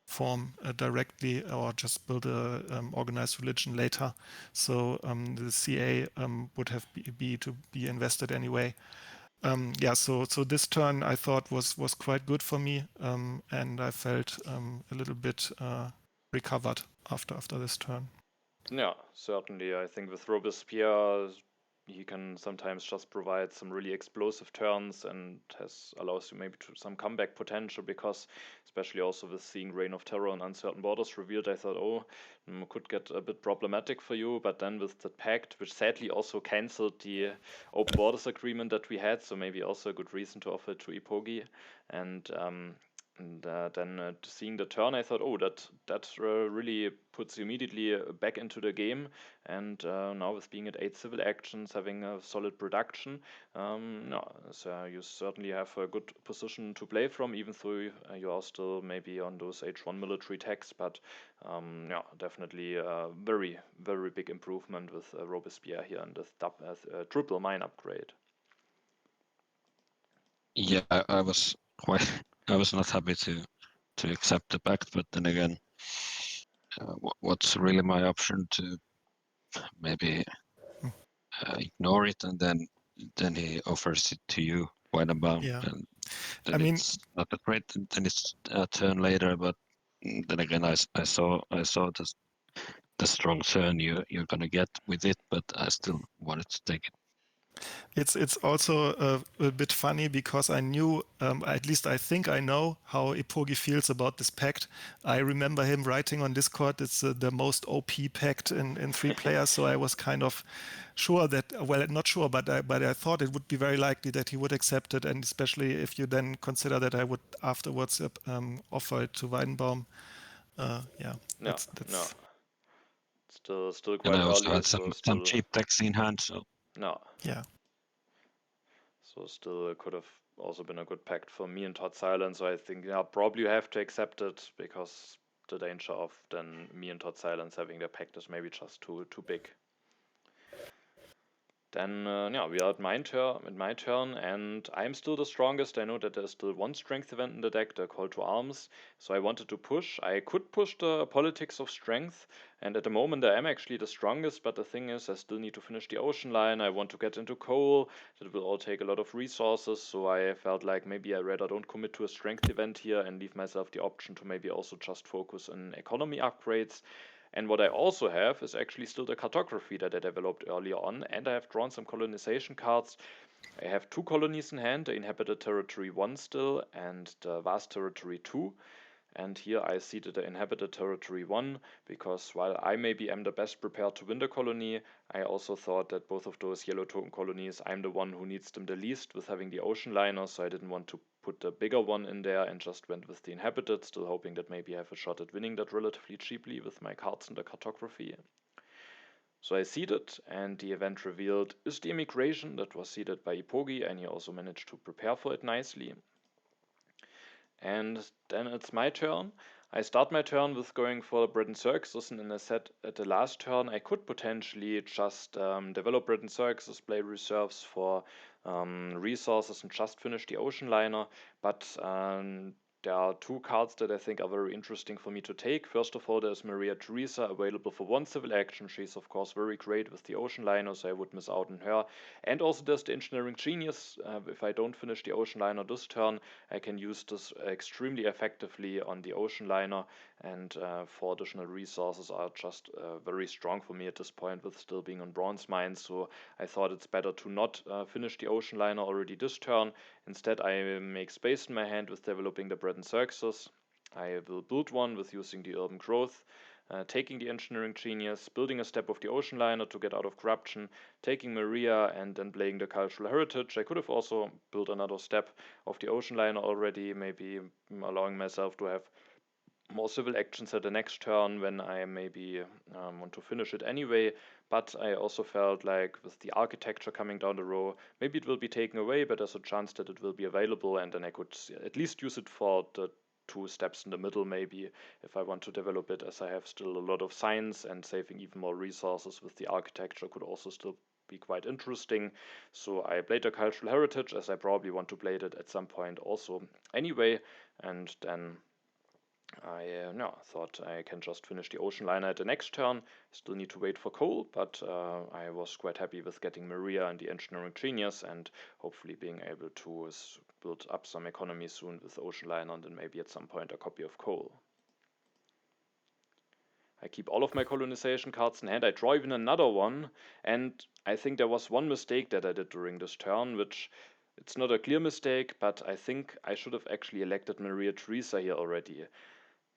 form directly, or just build a organized religion later. So the CA would have to be invested anyway. Yeah, so this turn I thought was quite good for me, and I felt a little bit recovered after this turn. Yeah, certainly. I think with Robespierre, he can sometimes just provide some really explosive turns and allows you maybe to some comeback potential because, especially also with seeing Reign of Terror and Uncertain Borders revealed, I thought, oh, could get a bit problematic for you. But then with the pact, which sadly also cancelled the open borders agreement that we had, so maybe also a good reason to offer it to Eepogi. And then seeing the turn, I thought, oh, that really puts you immediately back into the game. And now with being at 8 civil actions, having a solid production, no, so you certainly have a good position to play from, even though you are still maybe on those H1 military techs. But yeah, definitely a very, very big improvement with Robespierre here and this triple mine upgrade. Yeah, I was quite. I was not happy to accept the pact, but then again, what's really my option to maybe ignore it, and then he offers it to you white and bound, Yeah, and I then mean, it's not that great. And then it's a turn later, but then again, I saw the strong turn you're gonna get with it, but I still wanted to take it. it's also a bit funny because I knew, at least I think I know how Eepogi feels about this pact. I remember him writing on Discord, it's the most OP pact in 3 players. So I was kind of sure that, well, not sure, but I thought it would be very likely that he would accept it, and especially if you then consider that I would afterwards offer it to Weidenbaum. Yeah, No, no, that's still And I quite also early, had so some still cheap decks in hand, so no. yeah. So still could have also been a good pact for me and totsilence. So I think yeah, probably you have to accept it because the danger of then me and totsilence having the pact is maybe just too big. Then yeah, we are at my turn, and I'm still the strongest. I know that there's still one strength event in the deck, the Call to Arms. So I wanted to push. I could push the Politics of Strength, and at the moment I am actually the strongest. But the thing is, I still need to finish the Ocean Line. I want to get into coal. That will all take a lot of resources. So I felt like maybe I rather don't commit to a strength event here and leave myself the option to maybe also just focus on economy upgrades. And what I also have is actually still the cartography that I developed earlier on, and I have drawn some colonization cards. I have 2 colonies in hand, the Inhabited Territory 1 still, and the Vast Territory 2. And here I see the Inhabited Territory 1, because while I maybe am the best prepared to win the colony, I also thought that both of those yellow token colonies, I'm the one who needs them the least with having the ocean liner, so I didn't want to put the bigger one in there and just went with the Inhabited, still hoping that maybe I have a shot at winning that relatively cheaply with my cards in the cartography. So I seeded, and the event revealed is the immigration that was seeded by Eepogi, and he also managed to prepare for it nicely. And then it's my turn. I start my turn with going for bread and circuses, and then I said at the last turn I could potentially just develop bread and circuses, play reserves for resources, and just finish the ocean liner. But there are 2 cards that I think are very interesting for me to take. First of all, there's Maria Theresa available for 1 civil action. She's of course very great with the ocean liner, so I would miss out on her. And also there's the engineering genius. If I don't finish the ocean liner this turn, I can use this extremely effectively on the ocean liner, and 4 additional resources are just very strong for me at this point with still being on bronze mines. So I thought it's better to not finish the ocean liner already this turn. Instead, I make space in my hand with developing the bread and circuses. I will build one with using the urban growth, taking the engineering genius, building a step of the ocean liner to get out of corruption, taking Maria, and then playing the cultural heritage. I could have also built another step of the ocean liner already, maybe allowing myself to have more civil actions at the next turn when I maybe want to finish it anyway. But I also felt like with the architecture coming down the row, maybe it will be taken away, but there's a chance that it will be available, and then I could at least use it for the 2 steps in the middle, maybe if I want to develop it, as I have still a lot of science, and saving even more resources with the architecture could also still be quite interesting. So I played the cultural heritage, as I probably want to play it at some point also anyway, and then I thought I can just finish the Ocean Liner at the next turn. Still need to wait for coal, but I was quite happy with getting Maria and the Engineering Genius, and hopefully being able to build up some economy soon with Ocean Liner, and then maybe at some point a copy of coal. I keep all of my colonization cards in hand. I draw even another one, and I think there was one mistake that I did during this turn, which it's not a clear mistake, but I think I should have actually elected Maria Theresa here already.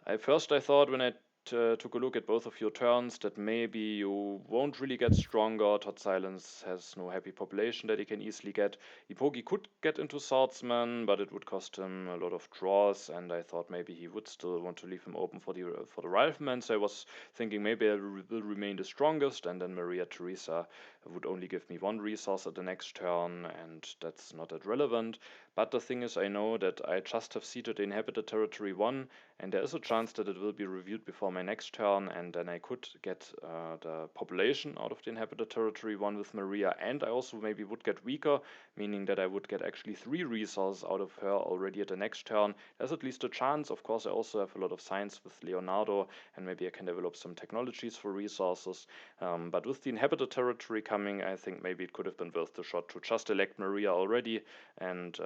I thought when I took a look at both of your turns that maybe you won't really get stronger. totsilence has no happy population that he can easily get. Eepogi could get into Swordsman, but it would cost him a lot of draws, and I thought maybe he would still want to leave him open for the Rifleman. So I was thinking maybe I will remain the strongest, and then Maria Theresa would only give me one resource at the next turn, and that's not that relevant. But the thing is, I know that I just have seeded the Inhabited Territory 1, and there is a chance that it will be reviewed before my next turn, and then I could get the population out of the Inhabited Territory 1 with Maria, and I also maybe would get weaker, meaning that I would get actually 3 resources out of her already at the next turn. There's at least a chance. Of course, I also have a lot of science with Leonardo, and maybe I can develop some technologies for resources. But with the Inhabited Territory coming, I think maybe it could have been worth the shot to just elect Maria already, and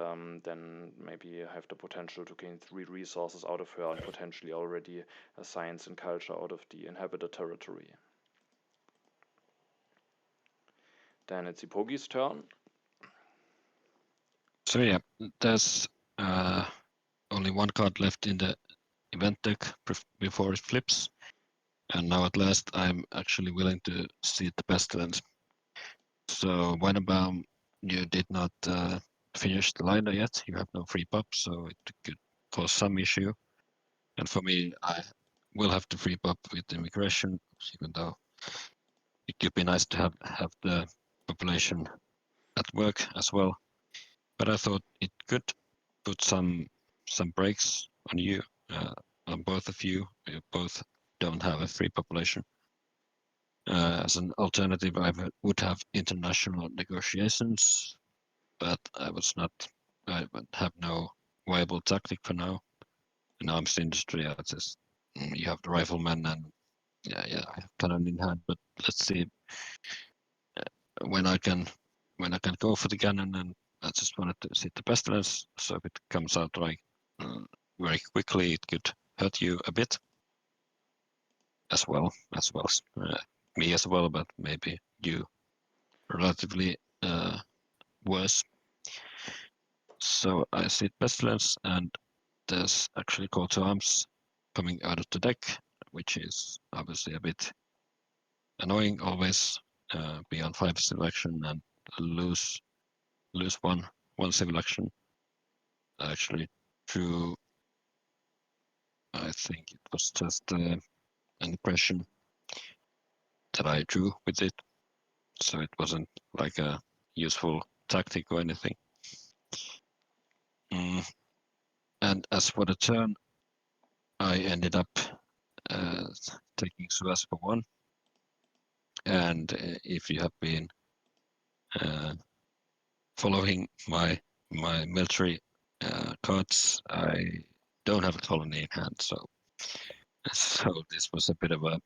then maybe have the potential to gain 3 resources out of her, and potentially already a science and culture out of the Inhabited Territory. Then it's Eepogi's turn. So yeah, there's only one card left in the event deck before it flips, and now at last I'm actually willing to see the pestilence. So Weidenbaum, you did not finish the liner yet. You have no free pop, so it could cause some issue. And for me, I will have to free pop with immigration, even though it could be nice to have the population at work as well. But I thought it could put some brakes on you, on both of you. You both don't have a free population. As an alternative, I would have international negotiations, but I would have no viable tactic for now. In arms industry, you have the rifleman, and I have cannon in hand. But let's see when I can go for the cannon, and I just wanted to see the pestilence. So if it comes out like very quickly, it could hurt you a bit as well as me as well, but maybe you relatively worse. So I see pestilence, and there's actually call to arms coming out of the deck, which is obviously a bit annoying always. Be on 5 selection and lose one civil action. I actually drew, I think it was just an impression that I drew with it, so it wasn't like a useful tactic or anything. And as for the turn, I ended up taking Suez for 1. And if you have been following my military cards, I don't have a colony in hand, so this was a bit of a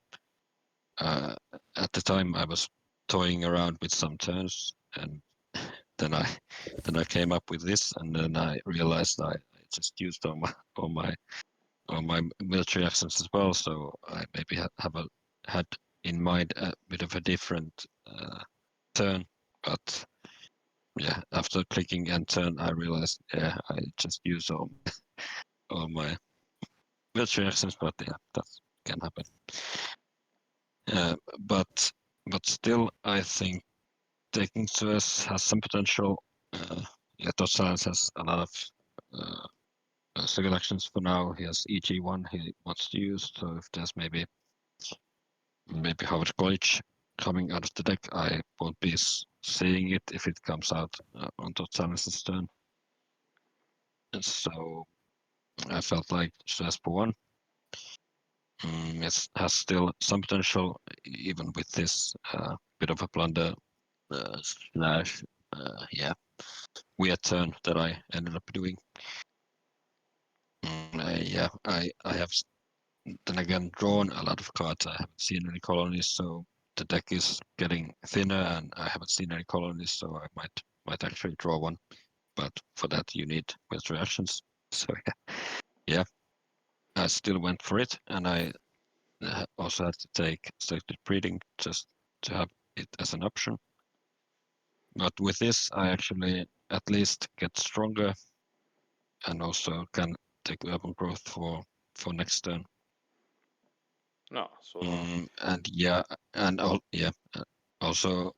at the time I was toying around with some turns, and then I came up with this, and then I realized I just used all my military actions as well, so I maybe had in mind a bit of a different turn, but yeah, after clicking end turn, I realized I just used all my military actions, but yeah, that can happen. But still, I think taking Suez has some potential. totsilence has a lot of civil actions for now. He has EG1 he wants to use, so if there's maybe Howard College coming out of the deck, I won't be seeing it if it comes out on totsilence's turn. And so I felt like Suez for 1. It has still some potential, even with this bit of a blunder slash weird turn that I ended up doing. I have then again drawn a lot of cards. I haven't seen any colonies, so the deck is getting thinner, and I haven't seen any colonies, so I might actually draw one. But for that, you need with reactions. So yeah, I still went for it, and I also had to take selected breeding just to have it as an option. But with this, I actually at least get stronger, and also can take urban growth for next turn. No, so And also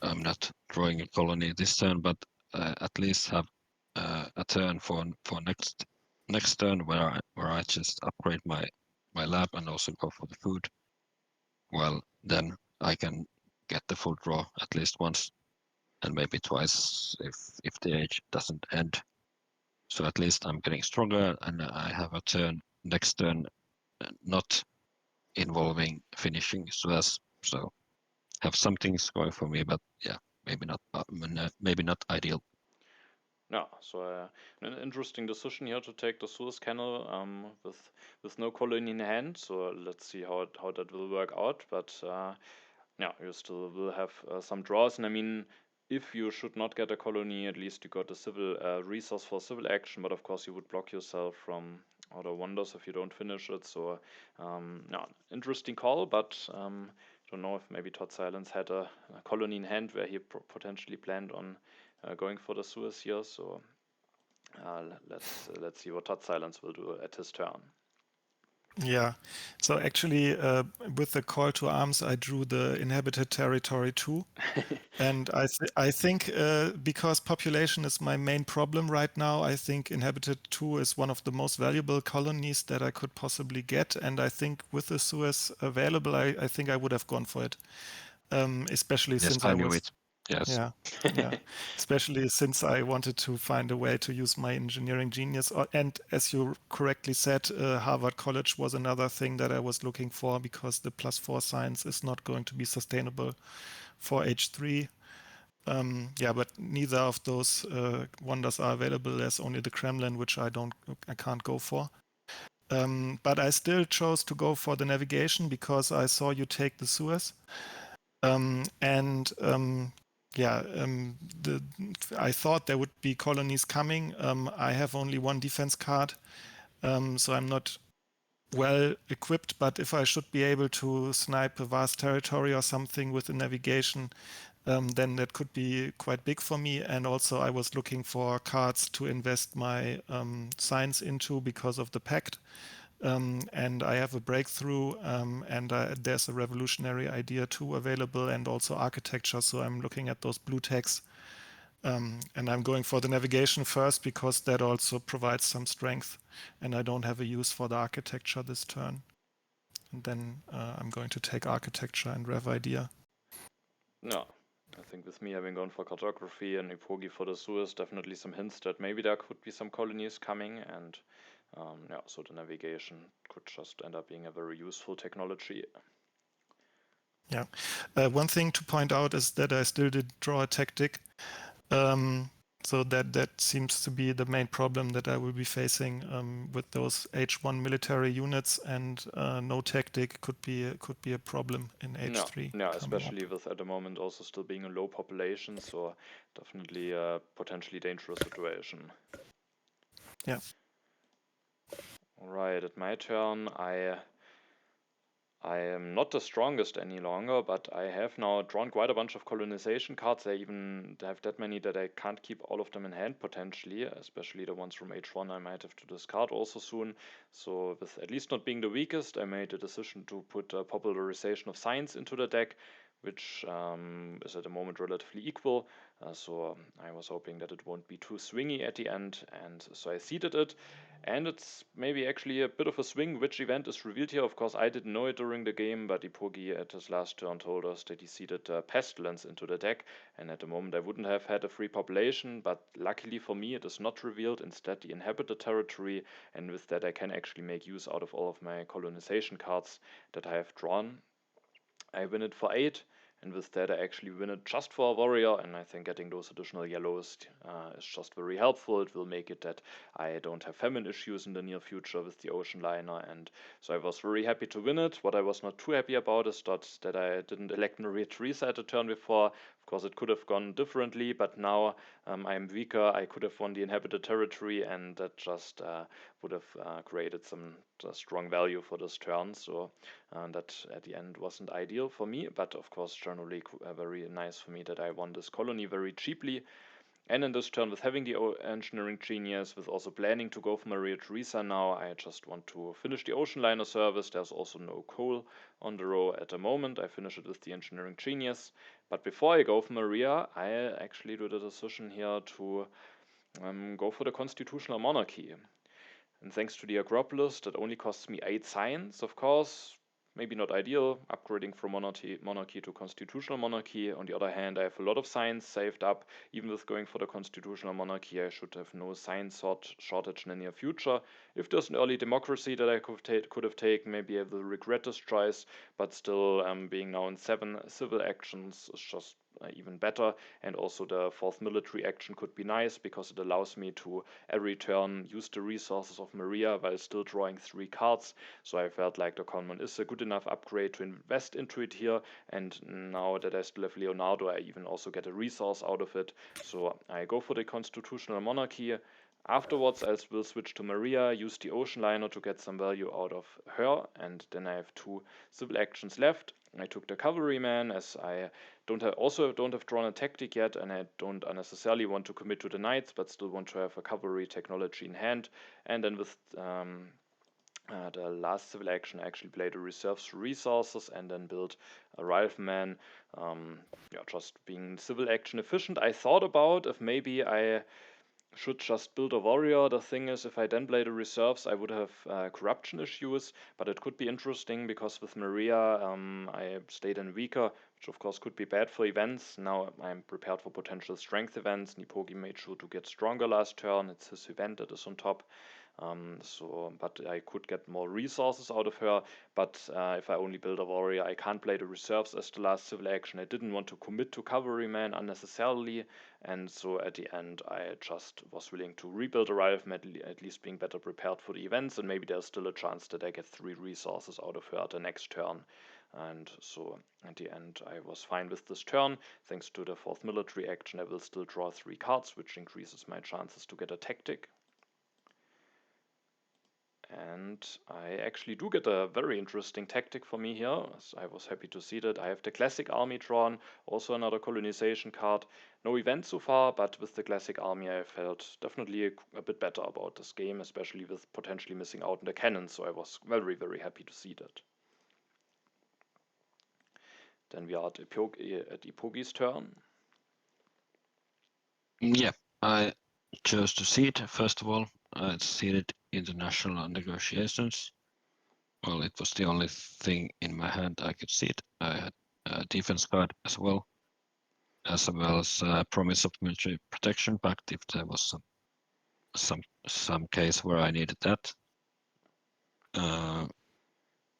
I'm not drawing a colony this turn, but at least have a turn for next turn where I just upgrade my lab and also go for the food. Well, then I can get the full draw at least once, and maybe twice if the age doesn't end. So at least I'm getting stronger, and I have a turn next turn not involving finishing Suez. So have some things going for me, but yeah, maybe not ideal. no, so an interesting decision here to take the Suez Canal with no colony in hand. So let's see how that will work out. But yeah, you still will have some draws, and I mean, if you should not get a colony, at least you got a civil resource for civil action. But of course, you would block yourself from other wonders if you don't finish it. So yeah, interesting call, but don't know if maybe totsilence had a colony in hand where he potentially planned on going for the Suez here. So let's see what totsilence will do at his turn. Yeah. So actually, with the call to arms, I drew the inhabited territory too. And I think because population is my main problem right now, I think inhabited 2 is one of the most valuable colonies that I could possibly get. And I think with the Suez available, I think I would have gone for it. Especially Yes, since I I knew was, it. Yes. yeah, yeah. Especially since I wanted to find a way to use my engineering genius. And as you correctly said, Harvard College was another thing that I was looking for because the +4 science is not going to be sustainable for H3. Yeah, but neither of those wonders are available. There's only the Kremlin, which I can't go for. But I still chose to go for the navigation because I saw you take the Suez. Yeah, I thought there would be colonies coming. I have only one defense card, so I'm not well equipped. But if I should be able to snipe a vast territory or something with the navigation, then that could be quite big for me. And also, I was looking for cards to invest my science into because of the pact. And I have a breakthrough, and there's a revolutionary idea too available, and also architecture. So I'm looking at those blue tags, and I'm going for the navigation first because that also provides some strength, and I don't have a use for the architecture this turn. And then I'm going to take architecture and rev idea. No, I think with me having gone for cartography and Eepogi for the Suez, definitely some hints that maybe there could be some colonies coming, and yeah, so the navigation could just end up being a very useful technology. Yeah. One thing to point out is that I still did draw a tactic. So that seems to be the main problem that I will be facing with those H1 military units, and no tactic could be a problem in H3. No, coming especially up. with at the moment also still being a low population, so definitely a potentially dangerous situation. Yeah. All right, at my turn, I am not the strongest any longer, but I have now drawn quite a bunch of colonization cards. I even have that many that I can't keep all of them in hand potentially, especially the ones from H1 I might have to discard also soon. So with at least not being the weakest, I made a decision to put a popularization of science into the deck, which is at the moment relatively equal. So I was hoping that it won't be too swingy at the end, and so I seeded it. And it's maybe actually a bit of a swing which event is revealed here. Of course, I didn't know it during the game, but Eepogi at his last turn told us that he seeded Pestilence into the deck. And at the moment, I wouldn't have had a free population, but luckily for me, it is not revealed. Instead, the inhabited territory. And with that, I can actually make use out of all of my colonization cards that I have drawn. I win it for 8. and with that I actually win it just for a warrior, and I think getting those additional yellows is just very helpful. It will make it that I don't have famine issues in the near future with the ocean liner, and so I was very happy to win it. What I was not too happy about is that I didn't elect Maria Theresa at the turn before. Of course it could have gone differently, but now I am weaker. I could have won the inhabited territory, and that just would have created some strong value for this turn. So that at the end wasn't ideal for me, but of course generally very nice for me that I won this colony very cheaply. And in this turn, with having the engineering genius, with also planning to go for Maria Theresa now, I just want to finish the ocean liner service. There's also no coal on the row at the moment. I finish it with the engineering genius. But before I go for Maria, I actually do the decision here to go for the constitutional monarchy. And thanks to the Agropolis, that only costs me 8 science, of course. Maybe not ideal, upgrading from monarchy to constitutional monarchy. On the other hand, I have a lot of science saved up. Even with going for the constitutional monarchy, I should have no science shortage in the near future. If there's an early democracy that I could have taken, maybe I will regret this choice, but still being now in 7 civil actions is just even better. And also the 4th military action could be nice because it allows me to every turn use the resources of Maria while still drawing 3 cards. So I felt like the common is a good enough upgrade to invest into it here, and now that I still have Leonardo, I even also get a resource out of it. So I go for the constitutional monarchy. Afterwards I will switch to Maria, use the ocean liner to get some value out of her, and then I have 2 civil actions left. I took the cavalryman, as I don't have drawn a tactic yet, and I don't unnecessarily want to commit to the knights, but still want to have a cavalry technology in hand. And then with the last civil action, I actually played the reserves resources and then built a rifleman. Just being civil action efficient. I thought about if maybe I should just build a warrior. The thing is, if I then play the reserves, I would have corruption issues, but it could be interesting because with Maria, I stayed in weaker, which of course could be bad for events. Now I'm prepared for potential strength events. Eepogi made sure to get stronger last turn. It's his event that is on top. But I could get more resources out of her. But if I only build a warrior, I can't play the reserves as the last civil action. I didn't want to commit to cavalryman unnecessarily, and so at the end I just was willing to rebuild a rifleman, at least being better prepared for the events, and maybe there's still a chance that I get 3 resources out of her at the next turn. And so at the end I was fine with this turn. Thanks to the 4th military action, I will still draw 3 cards, which increases my chances to get a tactic. And I actually do get a very interesting tactic for me here. As I was happy to see that. I have the classic army drawn, also another colonization card. No event so far, but with the classic army I felt definitely a bit better about this game, especially with potentially missing out on the cannon, so I was very, very happy to see that. Then we are at Eepogi's turn. Yeah, I chose to seed, first of all. I seeded international negotiations. Well, it was the only thing in my hand I could seed. I had a defense card as well as promise of military protection pact if there was some case where I needed that.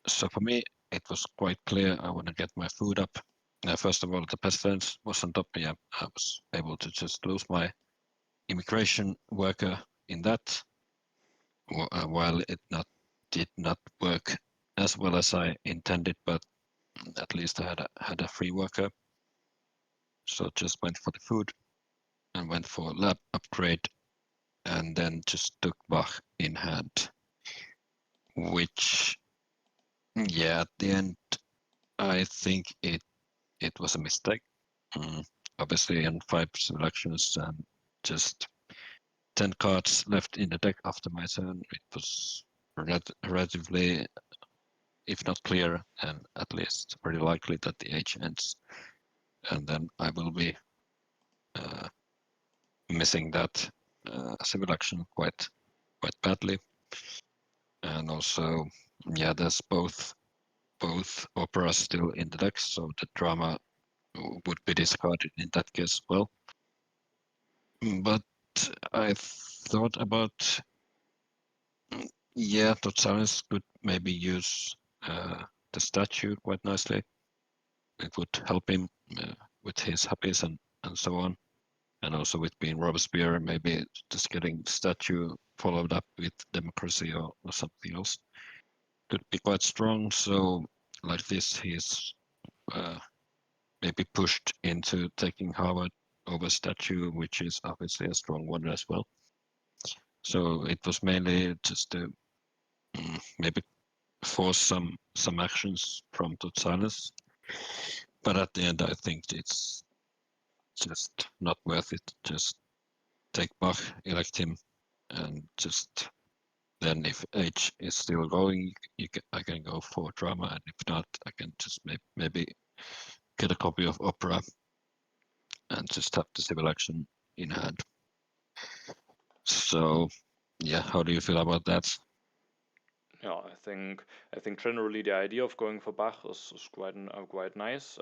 So for me, it was quite clear I want to get my food up. First of all, the pestilence was on top. Yeah, I was able to just lose my immigration worker in that, while it did not work as well as I intended, but at least I had a free worker. So just went for the food and went for lab upgrade, and then just took Bach in hand, which, yeah, at the end, I think it was a mistake. Obviously, in 5 selections and just 10 cards left in the deck after my turn, it was relatively, if not clear, and at least very likely that the age ends, and then I will be missing that civil action quite badly. And also, yeah, there's both operas still in the deck, so the drama would be discarded in that case as well. But I thought about, yeah, totsilence could maybe use the statue quite nicely. it would help him with his hobbies and so on. And also with being Robespierre, maybe just getting statue followed up with democracy or something else could be quite strong. So like this, he's maybe pushed into taking Harvard over statue, which is obviously a strong one as well. So it was mainly just to maybe force some actions from totsilence. But at the end, I think it's just not worth it. Just take Bach, elect him, and just then if H is still going, I can go for drama, and if not, I can just maybe get a copy of opera and just have the civil action in hand. So, yeah, how do you feel about that? Yeah, I think generally the idea of going for Bach is quite nice.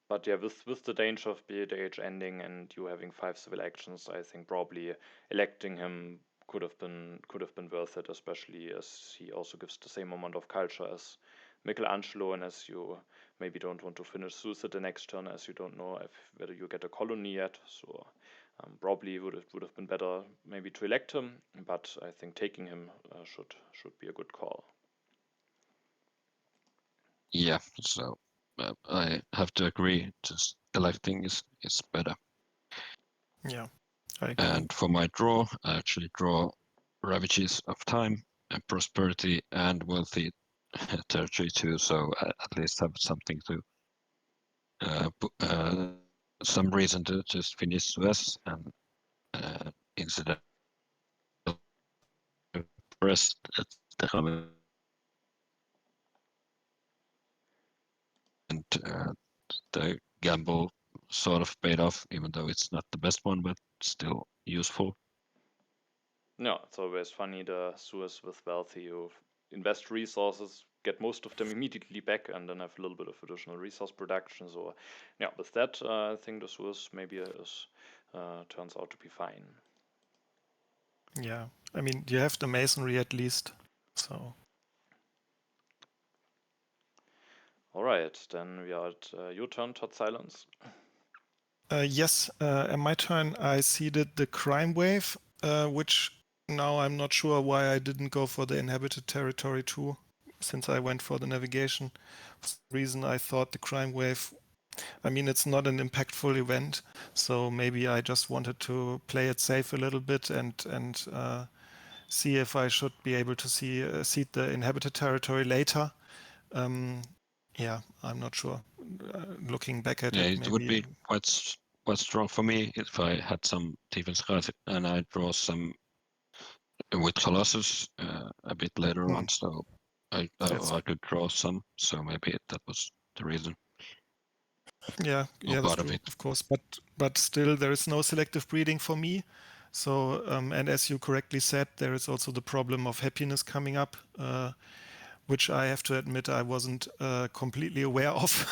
But yeah, with the danger of BH ending and you having 5 civil actions, I think probably electing him could have been worth it, especially as he also gives the same amount of culture as Michelangelo, and as you maybe don't want to finish Suicide the next turn, as you don't know whether you get a colony yet. So probably would have been better maybe to elect him, but I think taking him should be a good call. Yeah, so I have to agree. Just electing is better. Yeah, I agree. And for my draw, I actually draw Ravages of Time and Prosperity and Wealthy Territory too. So I at least have something to some reason to just finish Suez and instead of rest at the moment. And the gamble sort of paid off, even though it's not the best one, but still useful. No, it's always funny the Suez with wealthy. You invest resources, get most of them immediately back, and then have a little bit of additional resource production. So, yeah, with that, I think the Suez maybe turns out to be fine. Yeah, I mean, you have the masonry at least, so. All right, then we are at your turn, totsilence. Yes, at my turn, I seeded the crime wave, which now I'm not sure why I didn't go for the inhabited territory too, since I went for the navigation. For some reason, I thought the crime wave, I mean, it's not an impactful event, so maybe I just wanted to play it safe a little bit and see if I should be able to seed the inhabited territory later. Yeah, I'm not sure. Looking back at Yeah, it, it maybe. would be quite strong for me if I had some defense cards and I draw some with Colossus a bit later on, so I could draw some. So maybe that was the reason. Yeah, that's true, of course. But still, there is no selective breeding for me. So, and as you correctly said, there is also the problem of happiness coming up, which I have to admit I wasn't completely aware of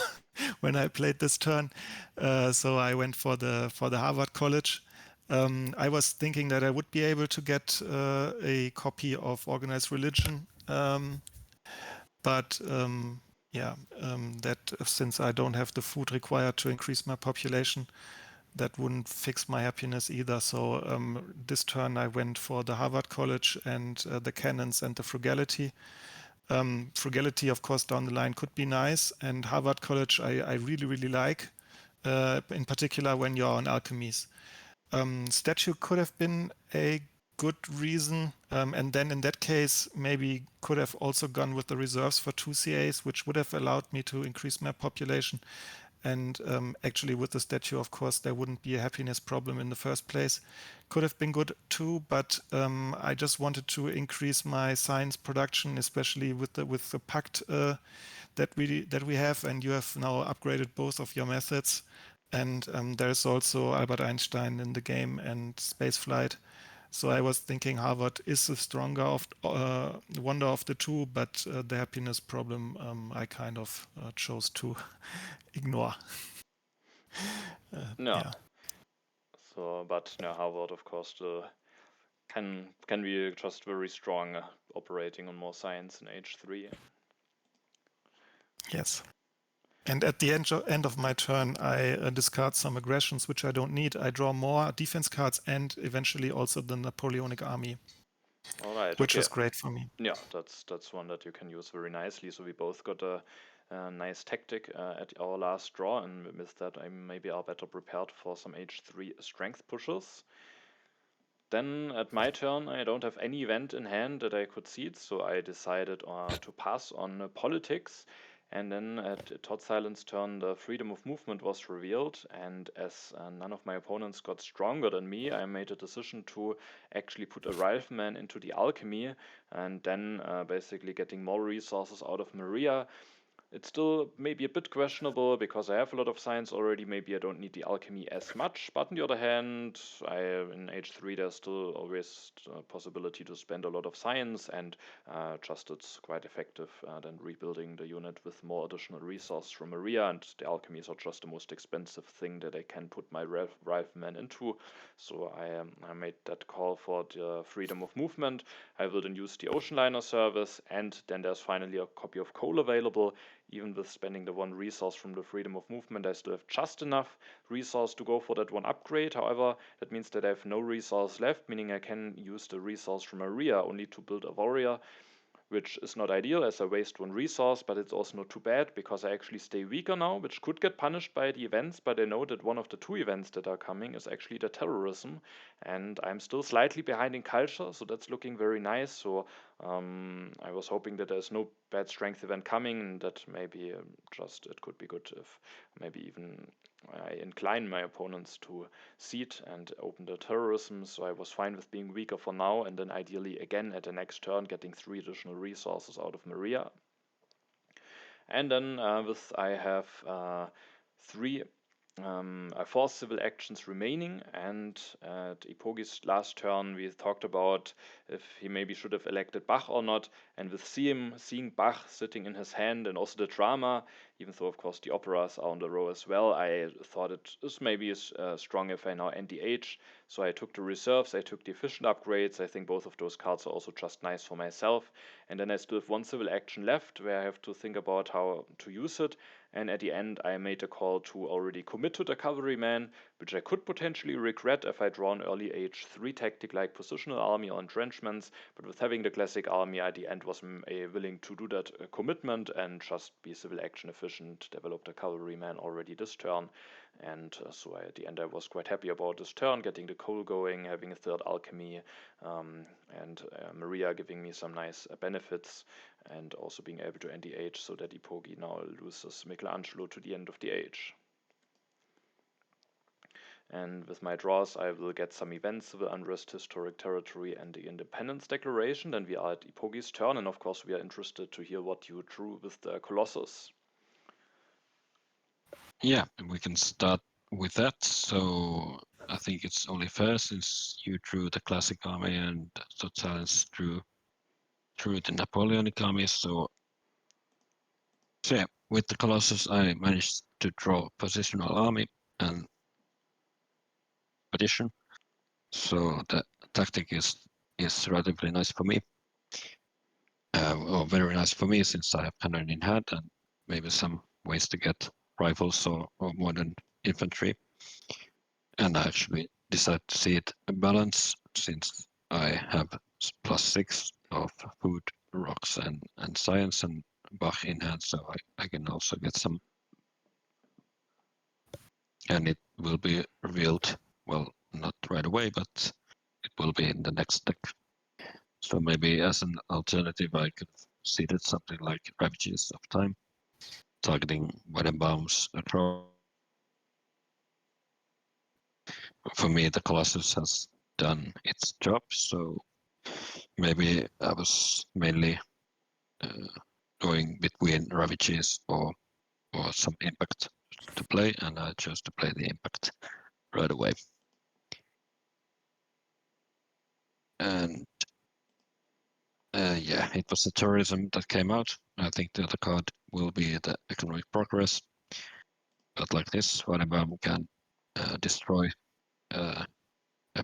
when I played this turn. So I went for the Harvard College. I was thinking that I would be able to get a copy of Organized Religion, but that since I don't have the food required to increase my population, that wouldn't fix my happiness either. So this turn I went for the Harvard College and the cannons and the frugality. Frugality, of course, down the line could be nice, and Harvard College I really, really like, in particular when you're on alchemies. Statue could have been a good reason, and then in that case maybe could have also gone with the reserves for 2 CAs, which would have allowed me to increase my population. And actually with the statue, of course, there wouldn't be a happiness problem in the first place. Could have been good too, but I just wanted to increase my science production, especially with the pact that we have, and you have now upgraded both of your methods. And there's also Albert Einstein in the game and spaceflight. So I was thinking Harvard is the stronger of wonder of the two, but the happiness problem I kind of chose to ignore. No. Yeah. So, but no, Harvard, of course, can be just very strong operating on more science in H3. Yes. And at the end of my turn, I discard some aggressions which I don't need. I draw more defense cards and eventually also the Napoleonic Army. All right. Which okay. is great for me. Yeah, that's one that you can use very nicely. So we both got a nice tactic at our last draw, and with that I maybe are better prepared for some H3 strength pushes. Then at my turn, I don't have any event in hand that I could seed, so I decided to pass on politics. And then at totsilence turn, the freedom of movement was revealed, and as none of my opponents got stronger than me, I made a decision to actually put a rifleman into the alchemy, and then basically getting more resources out of Maria. It's still maybe a bit questionable because I have a lot of science already. Maybe I don't need the alchemy as much. But on the other hand, in H3 there's still always a possibility to spend a lot of science, and just it's quite effective than rebuilding the unit with more additional resources from Maria. And the alchemies are just the most expensive thing that I can put my rifleman into. So I made that call for the freedom of movement. I will then use the ocean liner service, and then there's finally a copy of coal available. Even with spending the one resource from the freedom of movement, I still have just enough resource to go for that one upgrade. However, that means that I have no resource left, meaning I can use the resource from Maria only to build a warrior, which is not ideal as I waste one resource, but it's also not too bad because I actually stay weaker now, which could get punished by the events, but I know that one of the two events that are coming is actually the terrorism, and I'm still slightly behind in culture, so that's looking very nice. So I was hoping that there's no bad strength event coming, and that maybe just it could be good if maybe even I incline my opponents to seed and open the terrorism, so I was fine with being weaker for now, and then ideally again at the next turn getting 3 additional resources out of Maria. And then I have 4 civil actions remaining, and at Eepogi's last turn we talked about if he maybe should have elected Bach or not, and with seeing Bach sitting in his hand and also the drama, even though of course the operas are on the row as well, I thought it is maybe strong if I now end the age. So I took the reserves, I took the efficient upgrades. I think both of those cards are also just nice for myself. And then I still have 1 civil action left where I have to think about how to use it. And at the end, I made a call to already commit to the cavalryman, which I could potentially regret if I draw an early H3 tactic like positional army or entrenchments. But with having the classic army, at the end was willing to do that commitment and just be civil action efficient, develop the cavalryman already this turn. And so at the end I was quite happy about this turn, getting the coal going, having a third alchemy, and Maria giving me some nice benefits, and also being able to end the age so that Eepogi now loses Michelangelo to the end of the age. And with my draws I will get some events, civil unrest, historic territory, and the independence declaration. Then we are at Eepogi's turn, and of course we are interested to hear what you drew with the Colossus. Yeah, we can start with that. So I think it's only fair since you drew the classic army and totsilence drew the Napoleonic army. So yeah, with the Colossus I managed to draw positional army and addition. So the tactic is relatively nice for me. Or very nice for me since I have cannon in hand and maybe some ways to get rifles or modern infantry. And I actually decided to see it balance since I have +6 of food, rocks, and science and Bach in hand, so I can also get some. And it will be revealed, well, not right away, but it will be in the next deck. So maybe as an alternative, I could have seeded something like Ravages of Time, targeting Weidenbaum's across. For me, the Colossus has done its job, so maybe I was mainly going between Ravages or some impact to play, and I chose to play the impact right away. And yeah, it was the tourism that came out. I think the other card will be the economic progress. But like this, Weidenbaum can destroy a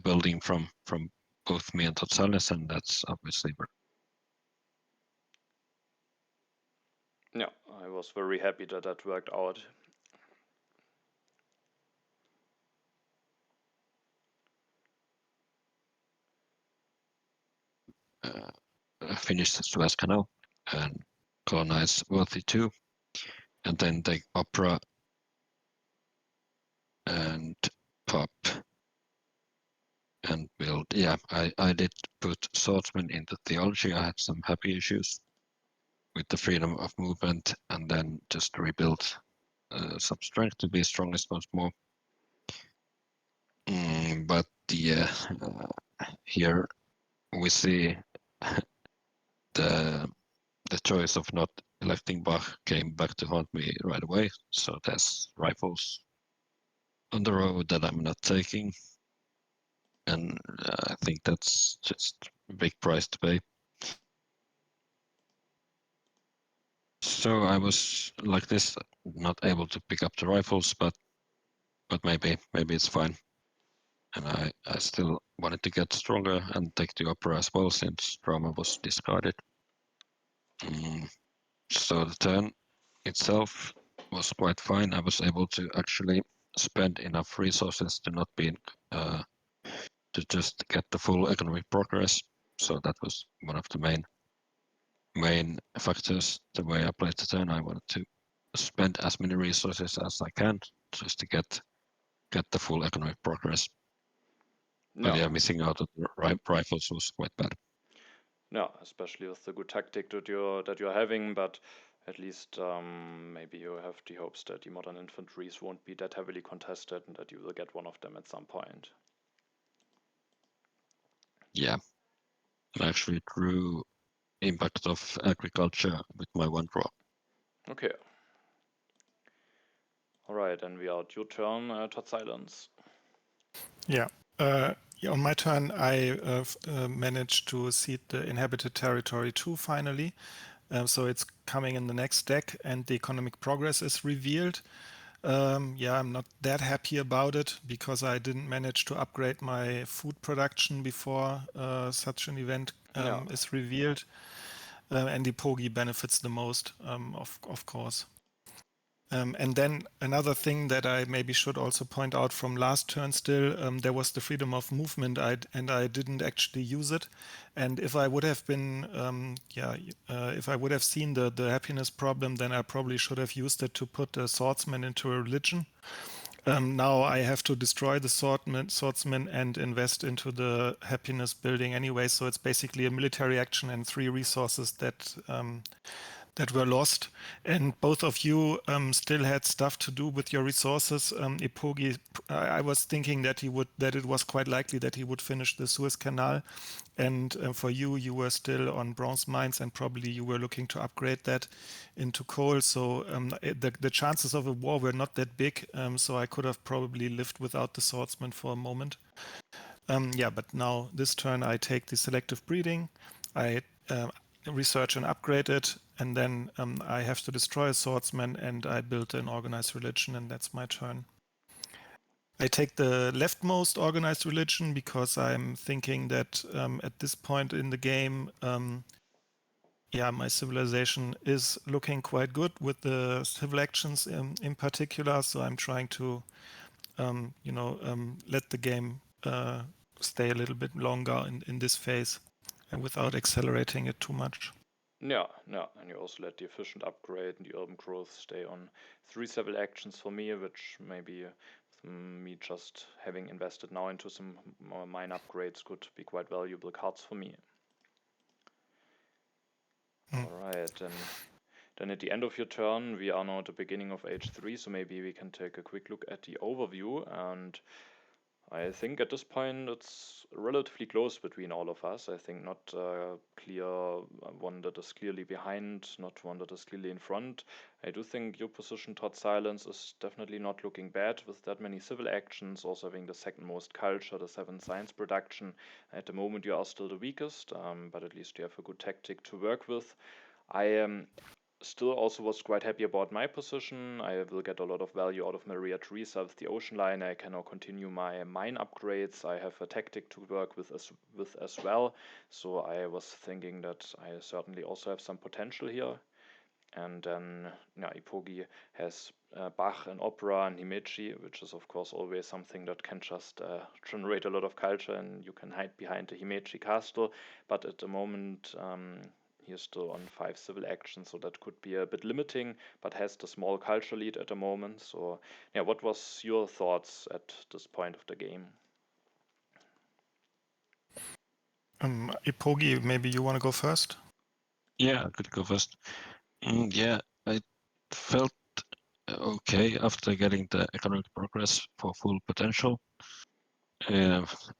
building from both me and totsilence, and that's obviously. Yeah, I was very happy that that worked out. Finish the Suez Canal and colonize Worthy 2, and then take Opera and Pop and build. Yeah, I did put swordsman into theology. I had some happy issues with the freedom of movement, and then just rebuild some strength to be strongest once more. But yeah, here we see the choice of not electing Bach came back to haunt me right away. So there's rifles on the road that I'm not taking, and I think that's just a big price to pay. So I was like this, not able to pick up the rifles, but maybe it's fine. And I still wanted to get stronger and take the opera as well, since Roma was discarded. So the turn itself was quite fine. I was able to actually spend enough resources to not be to just get the full economic progress. So that was one of the main factors. The way I played the turn, I wanted to spend as many resources as I can just to get the full economic progress. But yeah, missing out on the rifles was quite bad. Yeah, especially with the good tactic that you're having, but at least maybe you have the hopes that the modern infantries won't be that heavily contested and that you will get one of them at some point. Yeah, I actually drew impact of agriculture with my one draw. Okay. All right, and we are at your turn, totsilence. Yeah. On my turn, I managed to seed the inhabited territory 2 finally. So it's coming in the next deck, and the economic progress is revealed. Yeah, I'm not that happy about it because I didn't manage to upgrade my food production before such an event is revealed. And Eepogi benefits the most, of course. And then another thing that I maybe should also point out from last turn still, there was the freedom of movement, and I didn't actually use it. And if I would have been, if I would have seen the happiness problem, then I probably should have used it to put a swordsman into a religion. Now I have to destroy the swordsman and invest into the happiness building anyway. So it's basically a military action and 3 resources that were lost, and both of you still had stuff to do with your resources. Eepogi, I was thinking that it was quite likely that he would finish the Suez Canal, and for you were still on bronze mines, and probably you were looking to upgrade that into coal. So the chances of a war were not that big. So I could have probably lived without the swordsman for a moment. But now this turn I take the selective breeding. I research and upgrade it, and then I have to destroy a swordsman, and I build an organized religion, and that's my turn. I take the leftmost organized religion because I'm thinking that at this point in the game, my civilization is looking quite good with the civil actions in particular. So I'm trying to, let the game stay a little bit longer in this phase, and without accelerating it too much. Yeah, and you also let the efficient upgrade and the urban growth stay on 3 civil actions for me, which maybe me just having invested now into some more mine upgrades could be quite valuable cards for me. Alright, then at the end of your turn, we are now at the beginning of H3, so maybe we can take a quick look at the overview, and I think at this point it's relatively close between all of us. I think not clear one that is clearly behind, not one that is clearly in front. I do think your position totsilence is definitely not looking bad with that many civil actions, also having the second most culture, the 7th science production. At the moment you are still the weakest, but at least you have a good tactic to work with. I still also was quite happy about my position. I will get a lot of value out of Maria Theresa with the ocean line. I can now continue my mine upgrades. I have a tactic to work with as well. So I was thinking that I certainly also have some potential here. And then Eepogi has Bach and opera and Himeji, which is of course always something that can just generate a lot of culture, and you can hide behind the Himeji castle. But at the moment, he is still on 5 civil actions, so that could be a bit limiting, but has the small culture lead at the moment. So yeah, what was your thoughts at this point of the game? Eepogi, maybe you want to go first? Yeah, I could go first. Yeah, I felt okay after getting the economic progress for full potential.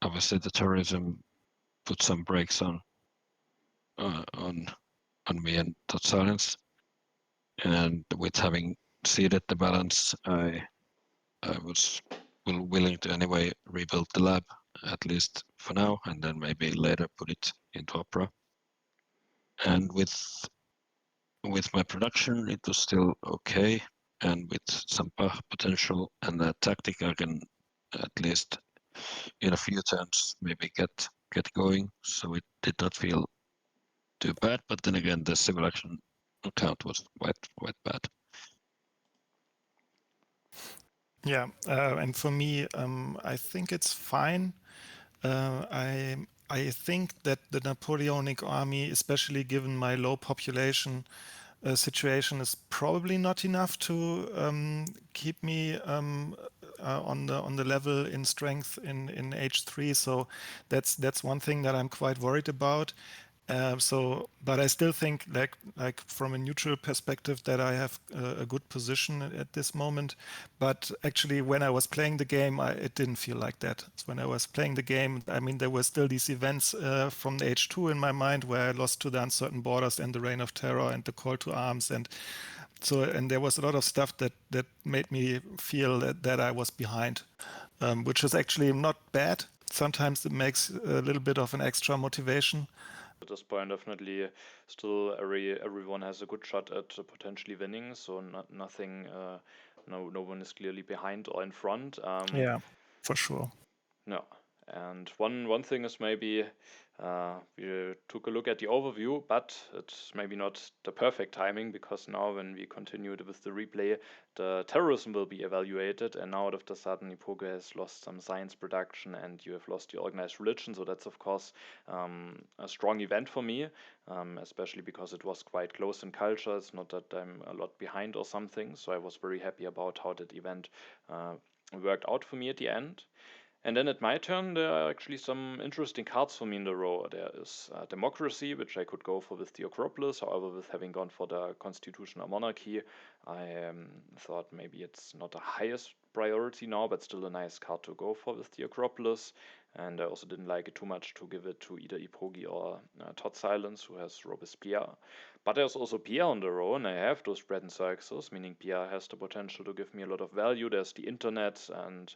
Obviously, the terrorism put some brakes on me and totsilence, and with having seeded the balance, I was willing to anyway rebuild the lab, at least for now, and then maybe later put it into opera. And with my production, it was still okay, and with some potential and a tactic, I can at least in a few turns maybe get going. So it did not feel too bad, but then again, the civil action count was quite bad. Yeah, and for me, I think it's fine. I think that the Napoleonic army, especially given my low population situation, is probably not enough to keep me on the level in strength in H3. So that's one thing that I'm quite worried about. But I still think, like from a neutral perspective, that I have a good position at this moment. But actually, when I was playing the game, it didn't feel like that. So when I was playing the game, I mean, there were still these events from the H2 in my mind where I lost to the Uncertain Borders and the Reign of Terror and the Call to Arms, and there was a lot of stuff that made me feel that I was behind, which is actually not bad. Sometimes it makes a little bit of an extra motivation. At this point, definitely, still everyone has a good shot at potentially winning. So nothing, no one is clearly behind or in front. Yeah, for sure. No. And one thing is maybe we took a look at the overview, but it's maybe not the perfect timing, because now when we continue with the replay, the terrorism will be evaluated, and now all of a sudden Eepogi has lost some science production and you have lost your organized religion. So that's of course a strong event for me, especially because it was quite close in culture. It's not that I'm a lot behind or something. So I was very happy about how that event worked out for me at the end. And then at my turn, there are actually some interesting cards for me in the row. There is democracy, which I could go for with the Acropolis. However, with having gone for the constitutional monarchy, I thought maybe it's not the highest priority now, but still a nice card to go for with the Acropolis. And I also didn't like it too much to give it to either Eepogi or totsilence, who has Robespierre. But there's also Pierre on the row, and I have those bread and circuses, meaning Pierre has the potential to give me a lot of value. There's the internet, and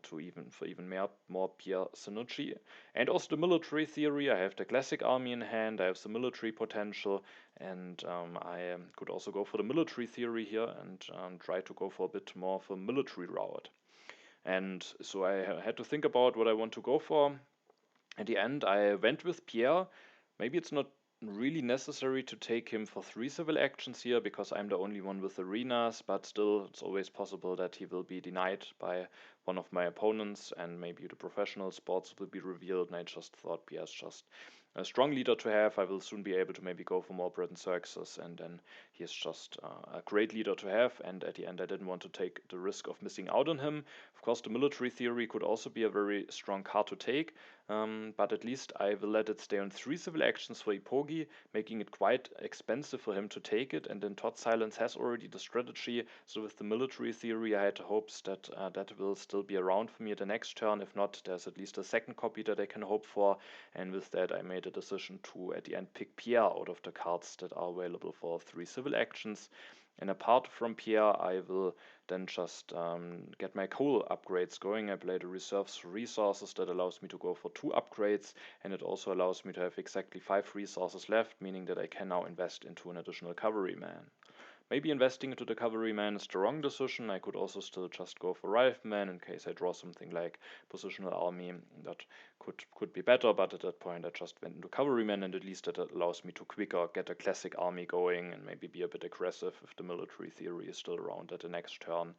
to even more Pierre synergy. And also the military theory. I have the classic army in hand. I have the military potential, and I could also go for the military theory here and try to go for a bit more of a military route. And so I had to think about what I want to go for. At the end, I went with Pierre. Maybe it's not really necessary to take him for 3 civil actions here, because I'm the only one with arenas, but still, it's always possible that he will be denied by one of my opponents, and maybe the professional sports will be revealed. And I just thought Pierre's just a strong leader to have. I will soon be able to maybe go for more bread and circuses, and then he is just a great leader to have. And at the end, I didn't want to take the risk of missing out on him. Of course, the military theory could also be a very strong card to take, but at least I will let it stay on 3 civil actions for Eepogi, making it quite expensive for him to take it. And then totsilence has already the strategy, so with the military theory, I had hopes that that will still be around for me at the next turn. If not, there's at least a second copy that I can hope for. And with that, I made a decision to, at the end, pick Pierre out of the cards that are available for 3 civil actions. And apart from Pierre, I will then just get my coal upgrades going. I play the reserves resources that allows me to go for 2 upgrades, and it also allows me to have exactly 5 resources left, meaning that I can now invest into an additional cavalryman. maybe investing into the cavalryman is the wrong decision. I could also still just go for rifleman in case I draw something like positional army that could be better, but at that point I just went into cavalryman, and at least that allows me to quicker get a classic army going and maybe be a bit aggressive if the military theory is still around at the next turn.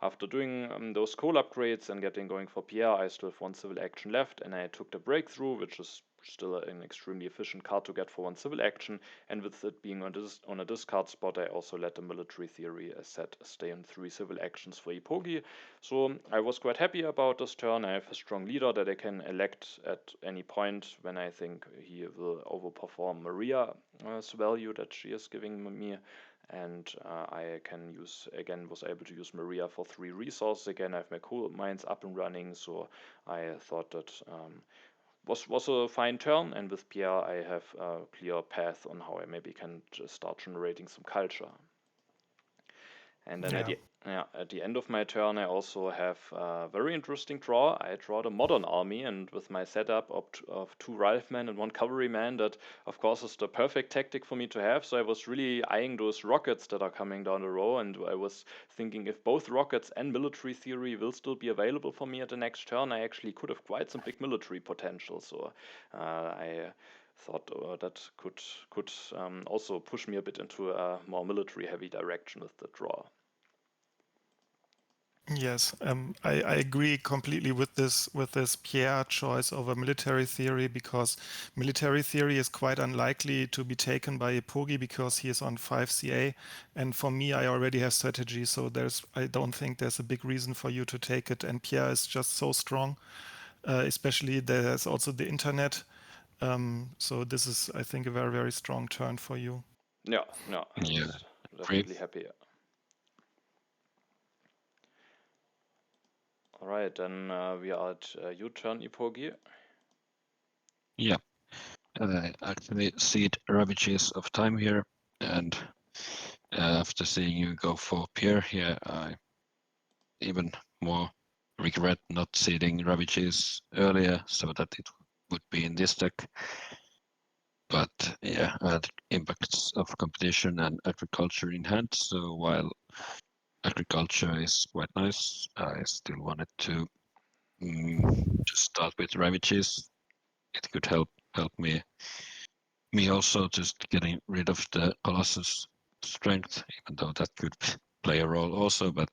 After doing those coal upgrades and getting going for Pierre, I still have one civil action left, and I took the breakthrough, which is still an extremely efficient card to get for one civil action, and with it being on a discard spot, I also let the military theory set stay in 3 civil actions for Eepogi. So I was quite happy about this turn. I have a strong leader that I can elect at any point when I think he will overperform Maria's value that she is giving me, and I can was able to use Maria for 3 resources again. I have my coal mines up and running, so I thought that was a fine turn, and with Pierre I have a clear path on how I maybe can just start generating some culture. And then at the end of my turn, I also have a very interesting draw. I draw the modern army, and with my setup of 2 riflemen and 1 cavalryman, that of course is the perfect tactic for me to have. So I was really eyeing those rockets that are coming down the row, and I was thinking if both rockets and military theory will still be available for me at the next turn, I actually could have quite some big military potential. So I thought that could also push me a bit into a more military heavy direction with the draw. Yes, I agree completely with this Pierre choice over military theory, because military theory is quite unlikely to be taken by Eepogi because he is on 5 CA, and for me I already have strategy, so I don't think there's a big reason for you to take it. And Pierre is just so strong, especially there's also the internet. So this is, I think, a very, very strong turn for you. Yeah, no, I was definitely happy. All right, then we are at your turn, Eepogi. Yeah, I actually see Ravages of Time here, and after seeing you go for Pierre here, I even more regret not seeding Ravages earlier so that it would be in this deck. But yeah, I had impacts of competition and agriculture in hand, so while agriculture is quite nice, I still wanted to just start with Ravages. It could help me also just getting rid of the Colossus strength, even though that could play a role also, but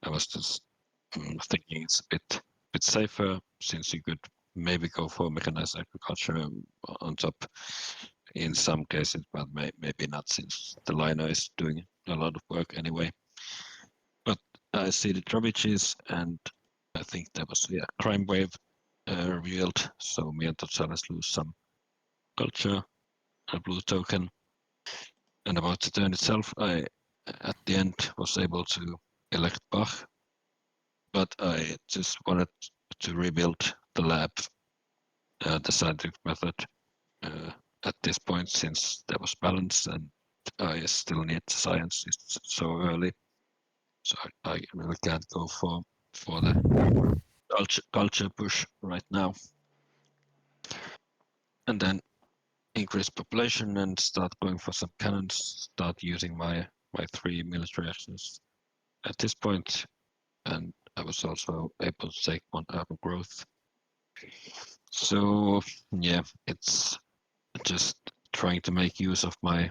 I was just thinking it's a bit safer, since you could maybe go for mechanized agriculture on top in some cases, but maybe not, since the liner is doing a lot of work anyway. But I see the Ravages, and I think there was crime wave revealed, so me and totsilence lose some culture, a blue token. And about the turn itself, I at the end was able to elect Bach, but I just wanted to rebuild the lab, the scientific method at this point, since there was balance and I still need science. It's so early, so I really can't go for the culture push right now. And then increase population and start going for some cannons, start using my 3 military actions at this point, and I was also able to take 1 urban growth. So yeah, it's just trying to make use of my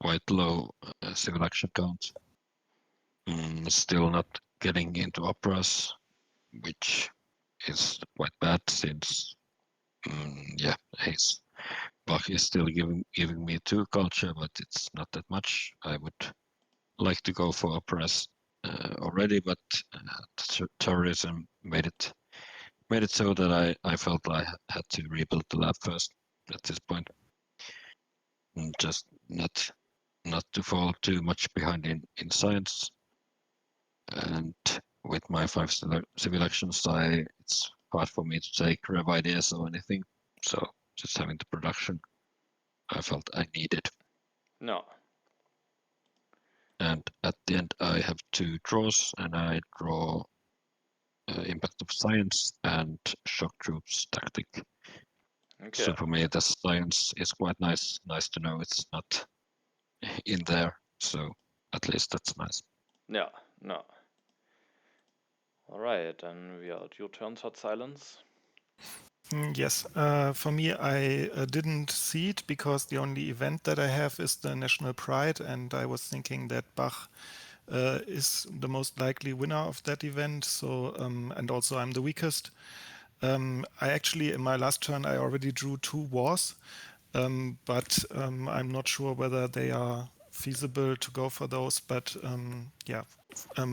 quite low civil action count. Still not getting into operas, which is quite bad, since Bach is still giving me 2 culture, but it's not that much. I would like to go for operas already, but terrorism made it so that I felt I had to rebuild the lab first at this point, and just not to fall too much behind in science. And with my 5 civil actions, it's hard for me to take rev ideas or anything, so just having the production I felt I needed. No. And at the end I have 2 draws, and I draw impact of science and shock troops tactic. Okay. So for me the science is quite nice to know it's not in there. So at least that's nice. Yeah, no. All right, then we are at your turn, totsilence. Yes, for me, I didn't see it because the only event that I have is the National Pride, and I was thinking that Bach is the most likely winner of that event. So, and also I'm the weakest. I actually, in my last turn, I already drew 2 wars, but I'm not sure whether they are feasible to go for those. But yeah,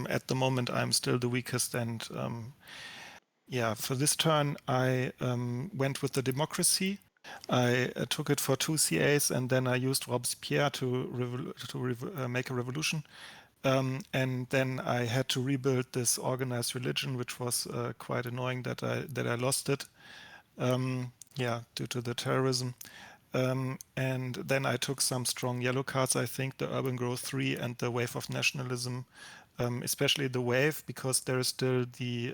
at the moment, I'm still the weakest, and yeah, for this turn, I went with the democracy. I took it for 2 CAs, and then I used Robespierre to make a revolution. And then I had to rebuild this organized religion, which was quite annoying that I lost it. Yeah, due to the terrorism. And then I took some strong yellow cards, I think, the Urban Growth 3 and the Wave of Nationalism, especially the Wave, because there is still the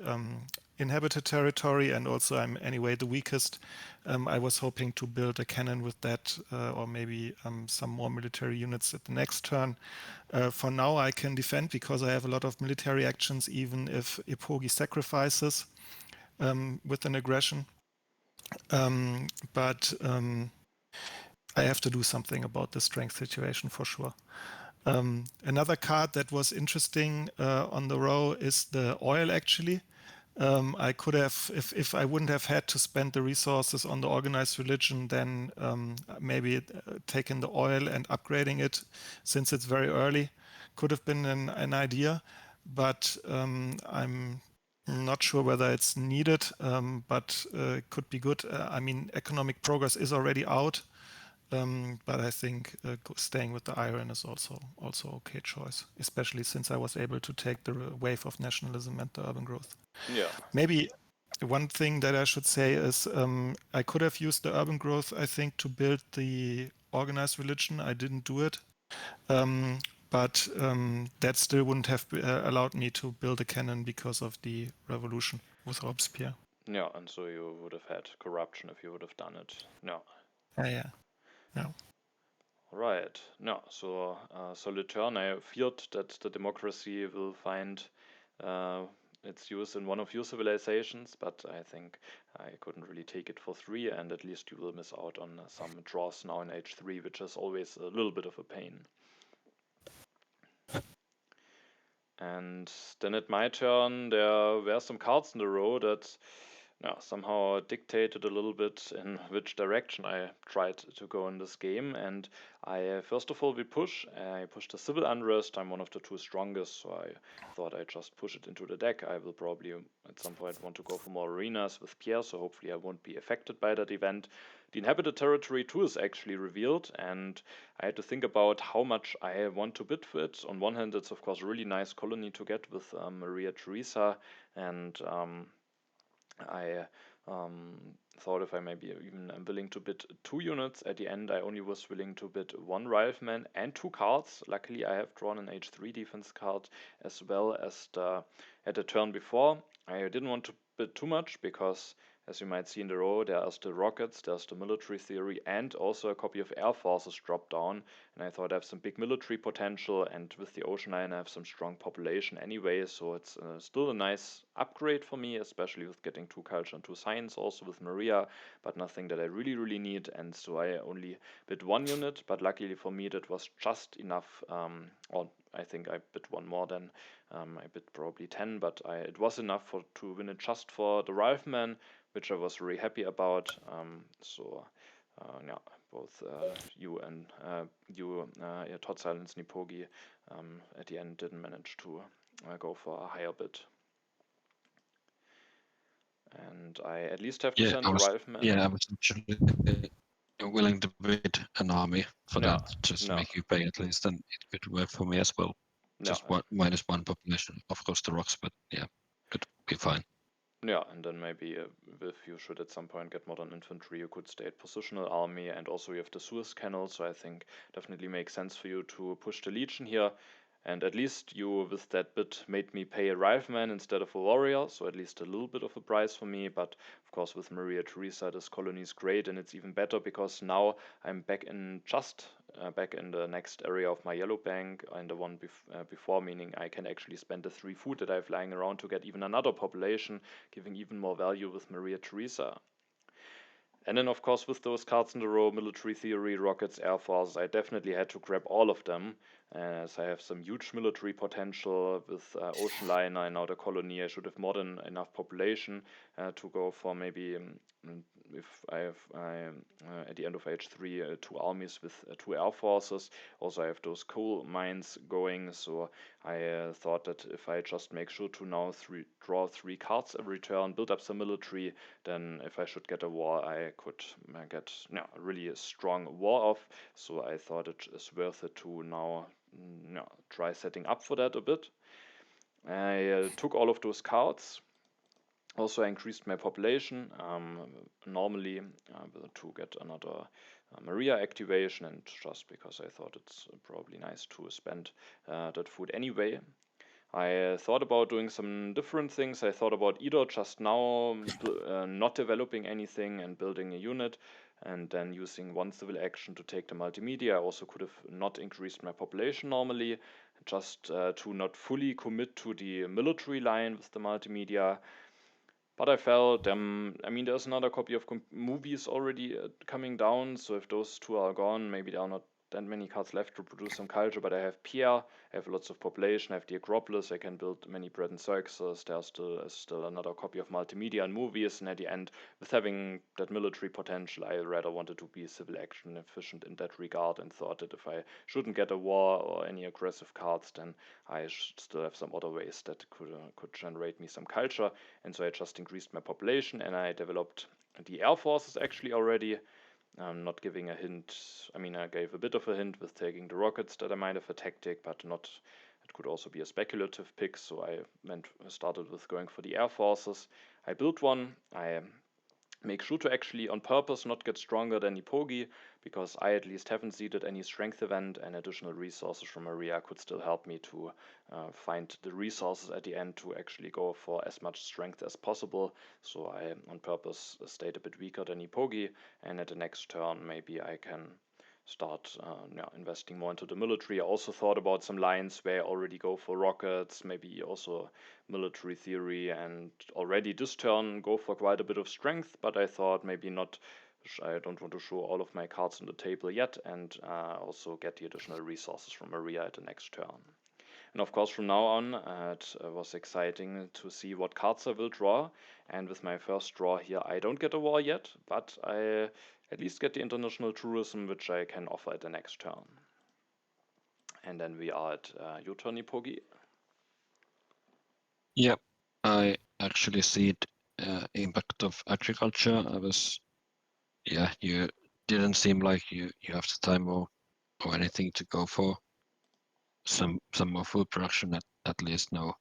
inhabited territory, and also I'm anyway the weakest. I was hoping to build a cannon with that, or maybe some more military units at the next turn. For now, I can defend because I have a lot of military actions, even if Eepogi sacrifices with an aggression. But I have to do something about the strength situation for sure. Another card that was interesting on the row is the oil, actually. I could have, if I wouldn't have had to spend the resources on the organized religion, then maybe taking the oil and upgrading it, since it's very early, could have been an idea. But I'm not sure whether it's needed, but it could be good. I mean, economic progress is already out. But I think staying with the iron is also okay choice, especially since I was able to take the wave of nationalism and the urban growth. Yeah. Maybe one thing that I should say is I could have used the urban growth, I think, to build the organized religion. I didn't do it. But that still wouldn't have allowed me to build a cannon because of the revolution with Robespierre. Yeah, and so you would have had corruption if you would have done it. No. Yeah. No. Right. No. So, solid turn. I feared that the democracy will find its use in one of your civilizations, but I think I couldn't really take it for 3, and at least you will miss out on some draws now in H3, which is always a little bit of a pain. And then at my turn, there were some cards in the row that somehow dictated a little bit in which direction I tried to go in this game. And I, first of all, I pushed the Civil Unrest. I'm one of the 2 strongest, so I thought I'd just push it into the deck. I will probably at some point want to go for more arenas with Pierre, so hopefully I won't be affected by that event. The Inhabited Territory 2 is actually revealed, and I had to think about how much I want to bid for it. On one hand, it's of course a really nice colony to get with Maria Theresa, and I thought if I maybe even am willing to bid 2 units. At the end, I only was willing to bid 1 Rifleman and 2 cards. Luckily, I have drawn an H3 defense card as well as at the turn before. I didn't want to bid too much because, as you might see in the row, there are still rockets, there's the military theory, and also a copy of Air Forces dropped down. And I thought I have some big military potential, and with the Ocean Line, I have some strong population anyway. So it's still a nice upgrade for me, especially with getting 2 culture and 2 science, also with Maria, but nothing that I really, really need. And so I only bid 1 unit, but luckily for me, that was just enough. Or I think I bid 1 more than I bid probably 10, but it was enough to win it just for the Rifleman, which I was very happy about. Yeah, both you and totsilence and Eepogi at the end didn't manage to go for a higher bid. And I at least have to send a Rifleman. Yeah, I was actually willing to bid an army for that, just to make you pay at least, and it could work for me as well. Just -1 population, of course, the rocks, but yeah, could be fine. Yeah, and then maybe if you should at some point get modern infantry, you could stay at positional army, and also you have the Suez Canal, so I think definitely makes sense for you to push the Legion here. And at least you, with that bit, made me pay a rifleman instead of a warrior, so at least a little bit of a price for me. But of course, with Maria Theresa, this colony is great, and it's even better because now I'm back in back in the next area of my yellow bank and the one before, meaning I can actually spend the 3 food that I have lying around to get even another population, giving even more value with Maria Theresa. And then, of course, with those cards in the row, military theory, rockets, air force, I definitely had to grab all of them, as I have some huge military potential with ocean liner and now the colony. I should have more than enough population to go for maybe, if I have at the end of age 3 2 armies with 2 air forces. Also, I have those coal mines going, so I thought that if I just make sure to now draw 3 cards every turn, build up some military, then if I should get a war, I could get really a strong war off. So I thought it is worth it to now try setting up for that a bit. I took all of those cards. Also, I increased my population, normally to get another Maria activation, and just because I thought it's probably nice to spend that food anyway. I thought about doing some different things. I thought about either just now not developing anything and building a unit, and then using 1 civil action to take the multimedia. I also could have not increased my population normally, just to not fully commit to the military line with the multimedia. But I felt, there's another copy of movies already coming down, so if those 2 are gone, maybe there are not that many cards left to produce some culture, but I have Pierre, I have lots of population, I have the Acropolis, I can build many bread and circuses, there's still another copy of multimedia and movies, and at the end, with having that military potential, I rather wanted to be civil action efficient in that regard, and thought that if I shouldn't get a war or any aggressive cards, then I still have some other ways that could generate me some culture, and so I just increased my population, and I developed the air forces actually already. Not giving a hint. I gave a bit of a hint with taking the rockets that I might have a tactic, but not. It could also be a speculative pick, so I started with going for the air forces. I built one. I make sure to actually on purpose not get stronger than Eepogi, because I at least haven't seeded any strength event, and additional resources from Maria could still help me to find the resources at the end to actually go for as much strength as possible. So I on purpose stayed a bit weaker than Eepogi, and at the next turn maybe I can start investing more into the military. I also thought about some lines where I already go for rockets, maybe also military theory, and already this turn go for quite a bit of strength, but I thought maybe not. I don't want to show all of my cards on the table yet, and also get the additional resources from Maria at the next turn. And of course, from now on, it was exciting to see what cards I will draw. And with my first draw here, I don't get a war yet, but I at least get the international tourism, which I can offer at the next turn. And then we are at your turn, Eepogi. Yep, I actually see the impact of agriculture. You didn't seem like you have the time or anything to go for some more food production, at least no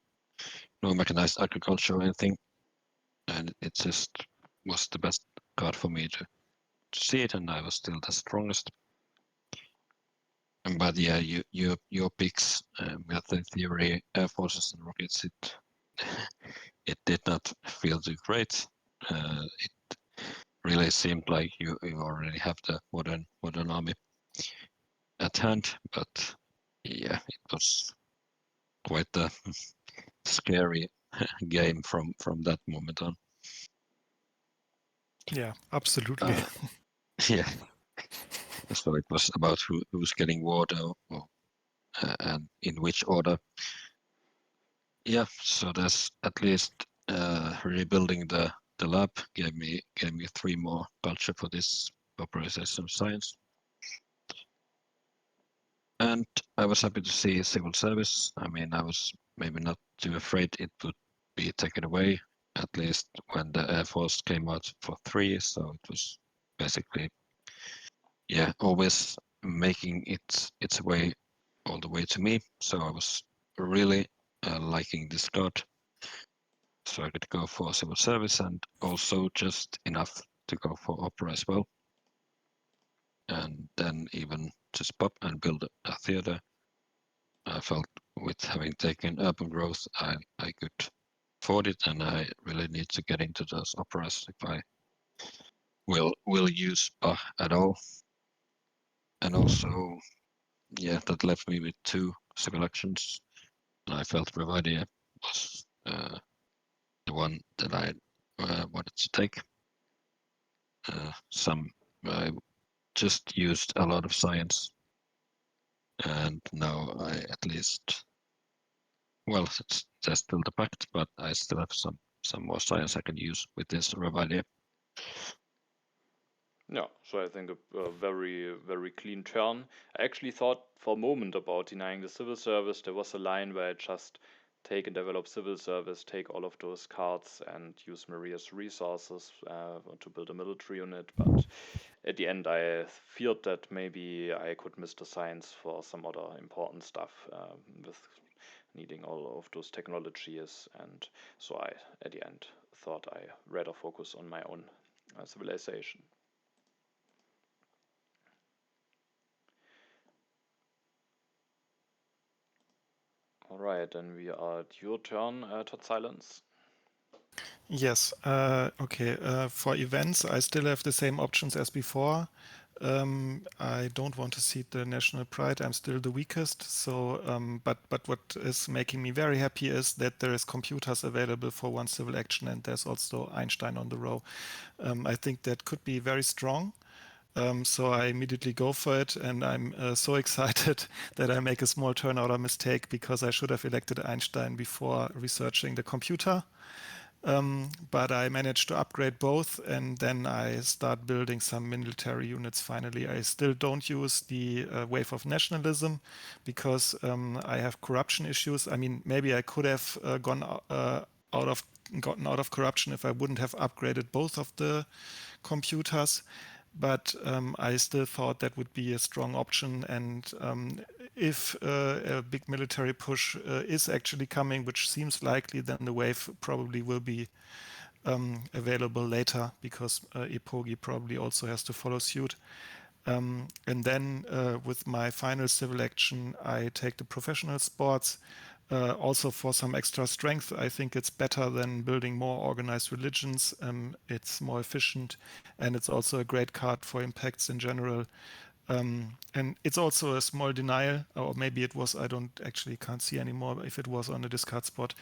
mechanized agriculture or anything, and it just was the best card for me to see it, and I was still the strongest. But yeah, your picks, military theory, air forces, and rockets, it did not feel too great. It really seemed like you already have the modern army at hand, but yeah, it was quite a scary game from that moment on. Yeah, absolutely. Yeah. So it was about who's getting water and in which order. Yeah, so that's at least rebuilding the lab gave me 3 more culture for this popularization of science. And I was happy to see civil service. I was maybe not too afraid it would be taken away, at least when the Air Force came out for 3, so it was basically always making its way all the way to me. So I was really liking this card. So I could go for civil service and also just enough to go for opera as well. And then even just pop and build a theater. I felt with having taken urban growth, I could afford it, and I really need to get into those operas if I will use Bach at all. And also, yeah, that left me with 2 civil actions, and I felt Revadia was the one that I wanted to take. I just used a lot of science, and now I at least, well, there's still the pact, but I still have some more science I can use with this Revalia. Yeah, so I think a very, very clean turn. I actually thought for a moment about denying the civil service. There was a line where I just take and develop civil service, take all of those cards and use Maria's resources to build a military unit. But at the end, I feared that maybe I could miss the science for some other important stuff with needing all of those technologies. And so I, at the end, thought I rather focus on my own civilization. All right, then we are at your turn, totsilence. Yes. Okay. For events, I still have the same options as before. I don't want to cede the national pride. I'm still the weakest. So, but what is making me very happy is that there is computers available for 1 civil action, and there's also Einstein on the row. I think that could be very strong. So I immediately go for it, and I'm so excited that I make a small turnout mistake because I should have elected Einstein before researching the computer. But I managed to upgrade both, and then I start building some military units finally. I still don't use the wave of nationalism because I have corruption issues. I mean, maybe I could have gotten out of corruption if I wouldn't have upgraded both of the computers. But I still thought that would be a strong option. And if a big military push is actually coming, which seems likely, then the wave probably will be available later because Eepogi probably also has to follow suit. And then with my final civil action, I take the professional sports. Also for some extra strength, I think it's better than building more organized religions. It's more efficient, and it's also a great card for impacts in general. And it's also a small denial, or maybe it was, I don't actually can't see anymore if it was on the discard spot.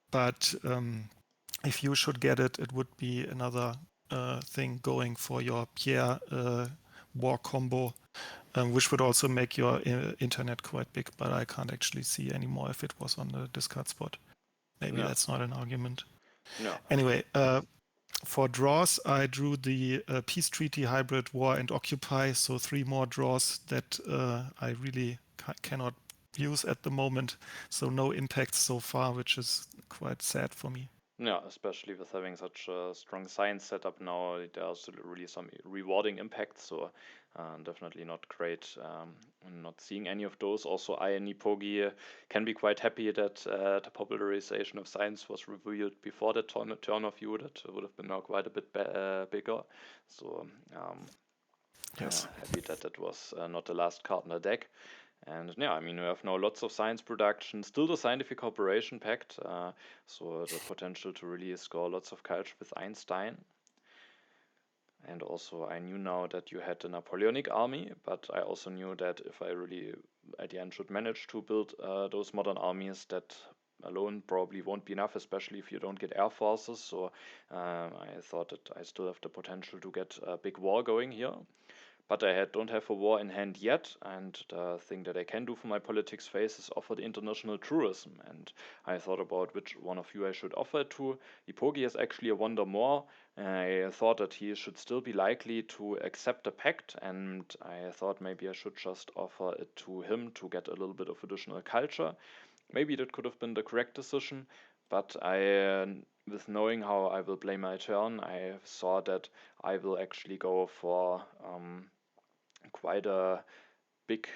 But if you should get it, it would be another thing going for your Pierre war combo, which would also make your internet quite big, but I can't actually see anymore if it was on the discard spot. Maybe No. that's not an argument. No. Anyway, for draws, I drew the peace treaty, hybrid, war, and occupy. So 3 more draws that I really cannot use at the moment. So no impacts so far, which is quite sad for me. Yeah, especially with having such a strong science setup now, there are still really some rewarding impacts. So definitely not great. Not seeing any of those. Also, I and Eepogi can be quite happy that the popularization of science was revealed before the turn of you. That would have been now quite a bit bigger. So Yes. happy that that was not the last card in the deck. And yeah, I mean, we have now lots of science production, still the Scientific Cooperation Pact, so the potential to really score lots of culture with Einstein. And also, I knew now that you had the Napoleonic army, but I also knew that if I really, at the end, should manage to build those modern armies, that alone probably won't be enough, especially if you don't get air forces. So I thought that I still have the potential to get a big war going here. But I don't have a war in hand yet, and the thing that I can do for my politics phase is offer the international tourism. And I thought about which one of you I should offer it to. Eepogi is actually a wonder more. I thought that he should still be likely to accept the pact, and I thought maybe I should just offer it to him to get a little bit of additional culture. Maybe that could have been the correct decision, but with knowing how I will play my turn, I saw that I will actually go for quite a big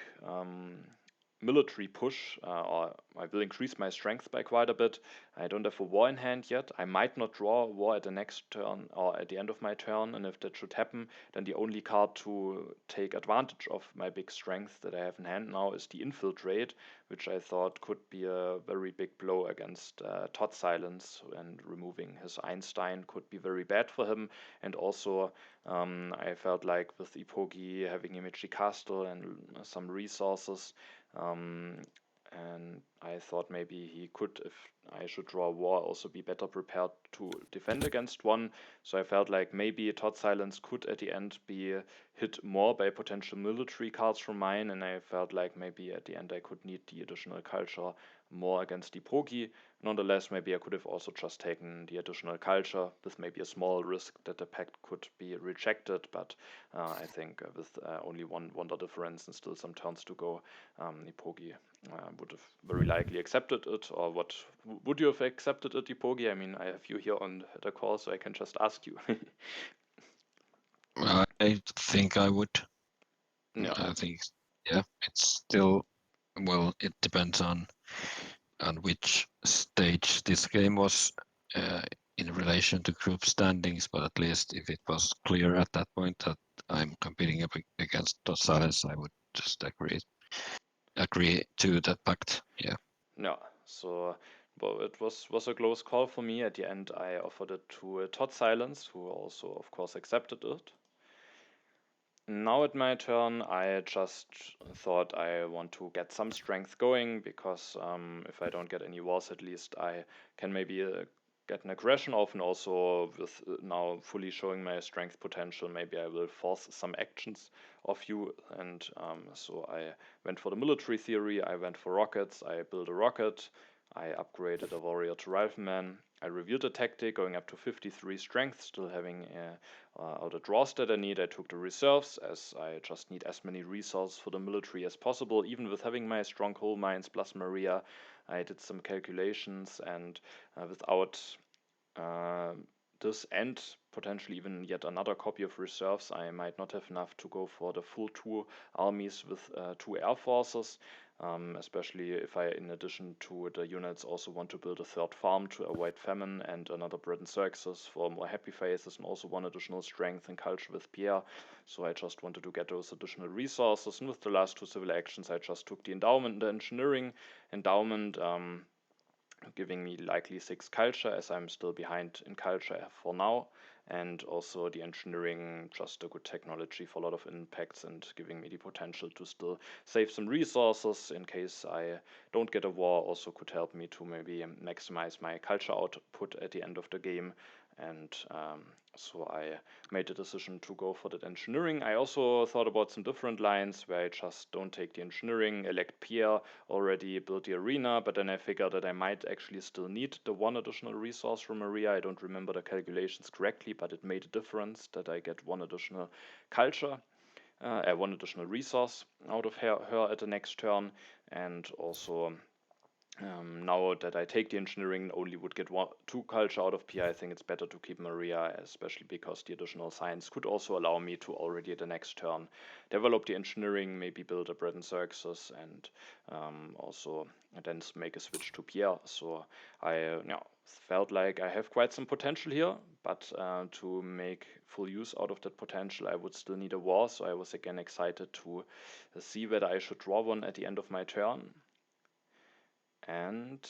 military push, or I will increase my strength by quite a bit. I don't have a war in hand yet. I might not draw a war at the next turn or at the end of my turn, and if that should happen, then the only card to take advantage of my big strength that I have in hand now is the Infiltrate, which I thought could be a very big blow against totsilence, and removing his Einstein could be very bad for him. And also, I felt like with Eepogi having Imagery Castle and some resources, and I thought maybe he could, if I should draw a war, also be better prepared to defend against one. So I felt like maybe totsilence could at the end be hit more by potential military cards from mine, and I felt like maybe at the end I could need the additional culture more against Eepogi. Nonetheless, maybe I could have also just taken the additional culture with maybe a small risk that the pact could be rejected, but I think with only one wonder difference and still some turns to go, Eepogi would have very likely accepted it. Or what would you have accepted it, Eepogi? I mean, I have you here on the call, so I can just ask you. I think I would. Yeah. I think, yeah, it's still, well, it depends on which stage this game was in relation to group standings, but at least if it was clear at that point that I'm competing against totsilence, I would just agree to that pact. Yeah. Yeah. So, well, it was a close call for me. At the end, I offered it to totsilence, who also, of course, accepted it. Now at my turn, I just thought I want to get some strength going, because if I don't get any wars, at least I can maybe get an aggression off, and also with now fully showing my strength potential, maybe I will force some actions of you. And so I went for the military theory, I went for rockets, I built a rocket, I upgraded a warrior to rifleman, I revealed a tactic going up to 53 strength, still having all the draws that I need. I took the reserves, as I just need as many resources for the military as possible. Even with having my strong coal mines plus Maria, I did some calculations, and without this and potentially even yet another copy of reserves, I might not have enough to go for the full 2 armies with 2 air forces. Especially if I, in addition to the units, also want to build a 3rd farm to avoid famine, and another bread and circuses for more happy faces, and also 1 additional strength and culture with Pierre. So I just wanted to get those additional resources, and with the last 2 civil actions, I just took the endowment and the engineering. Endowment giving me likely 6 culture, as I'm still behind in culture for now, and also the engineering, just a good technology for a lot of impacts, and giving me the potential to still save some resources in case I don't get a war. Also could help me to maybe maximize my culture output at the end of the game. And so I made the decision to go for that engineering. I also thought about some different lines where I just don't take the engineering, elect Pierre, already built the arena, but then I figured that I might actually still need the 1 additional resource from Maria. I don't remember the calculations correctly, but it made a difference that I get 1 additional culture, 1 additional resource out of her at the next turn. And also, now that I take the engineering, only would get 2 culture out of Pierre. I think it's better to keep Maria, especially because the additional science could also allow me to already at the next turn develop the engineering, maybe build a bread and circuses, and also then make a switch to Pierre. So I felt like I have quite some potential here, but to make full use out of that potential, I would still need a war. So I was again excited to see whether I should draw one at the end of my turn. And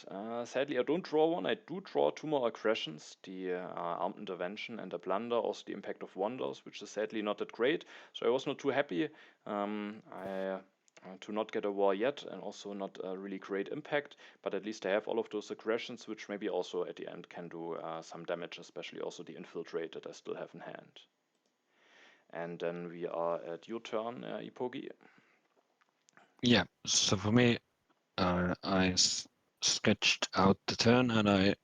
sadly, I don't draw one. I do draw 2 more aggressions, the Armed Intervention and the Blunder, also the Impact of Wonders, which is sadly not that great. So I was not too happy to not get a war yet, and also not a really great impact, but at least I have all of those aggressions, which maybe also at the end can do some damage, especially also the Infiltrate that I still have in hand. And then we are at your turn, Eepogi. Yeah, so for me, I sketched out the turn, and I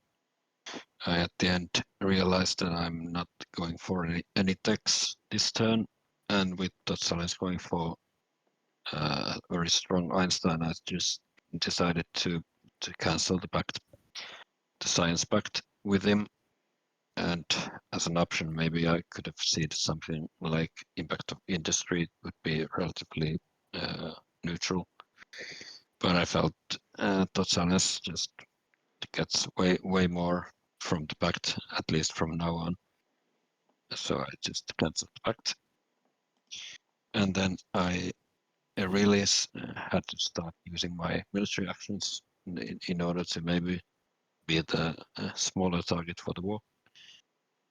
at the end realized that I'm not going for any techs this turn, and with totsilence going for very strong Einstein, I just decided to cancel the pact, the science pact with him, and as an option, maybe I could have seen something like Impact of Industry would be relatively neutral. but I felt totsilence just gets way more from the pact, at least from now on. So I just cancelled the pact. And then I really had to start using my military actions in order to maybe be the smaller target for the war.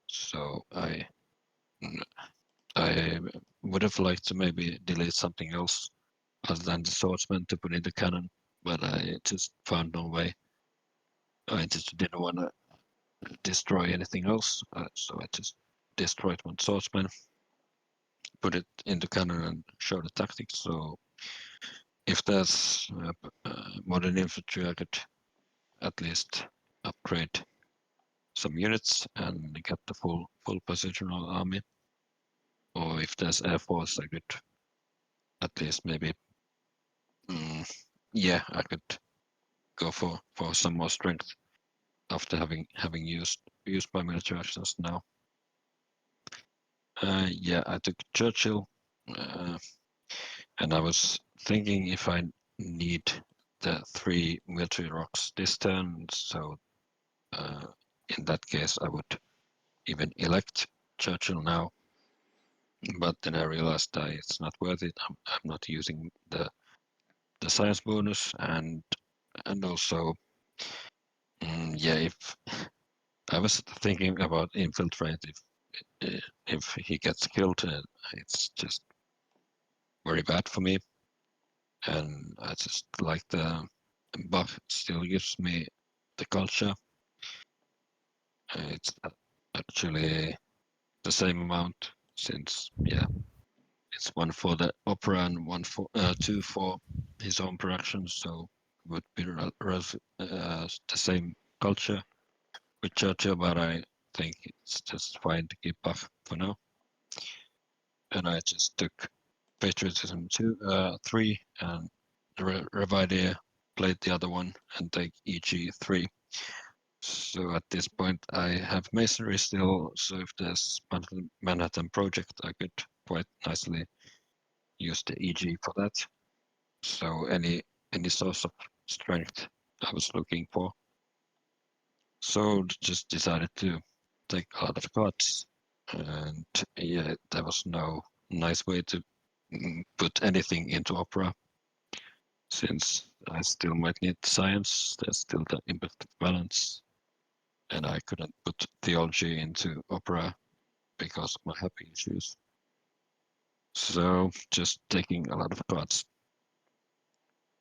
So I would have liked to maybe delete something else other than the swordsman to put in the cannon, but I just found no way. I just didn't want to destroy anything else, so I just destroyed one swordsman, put it in the cannon, and showed the tactics. So if there's modern infantry, I could at least upgrade some units and get the full positional army. Or if there's air force, I could at least maybe, I could go for some more strength after having used my military actions now. I took Churchill, and I was thinking if I need the 3 military rocks this turn, so in that case I would even elect Churchill now. But then I realized that it's not worth it. I'm not using the science bonus, and also, if I was thinking about infiltrate, if he gets killed, it's just very bad for me, and I just like the buff still gives me the culture. It's actually the same amount, since it's 1 for the opera and 2 for his own production, so it would be the same culture with Churchill, but I think it's just fine to keep buff for now. And I just took patriotism 3 and Revidia, played the other one, and take EG 3. So at this point I have masonry still, so if there's Manhattan Project, I could quite nicely use the EG for that. So any source of strength I was looking for. So just decided to take a lot of cards, and there was no nice way to put anything into opera, since I still might need science. There's still the impact of balance, and I couldn't put theology into opera because of my happy issues. So just taking a lot of cards.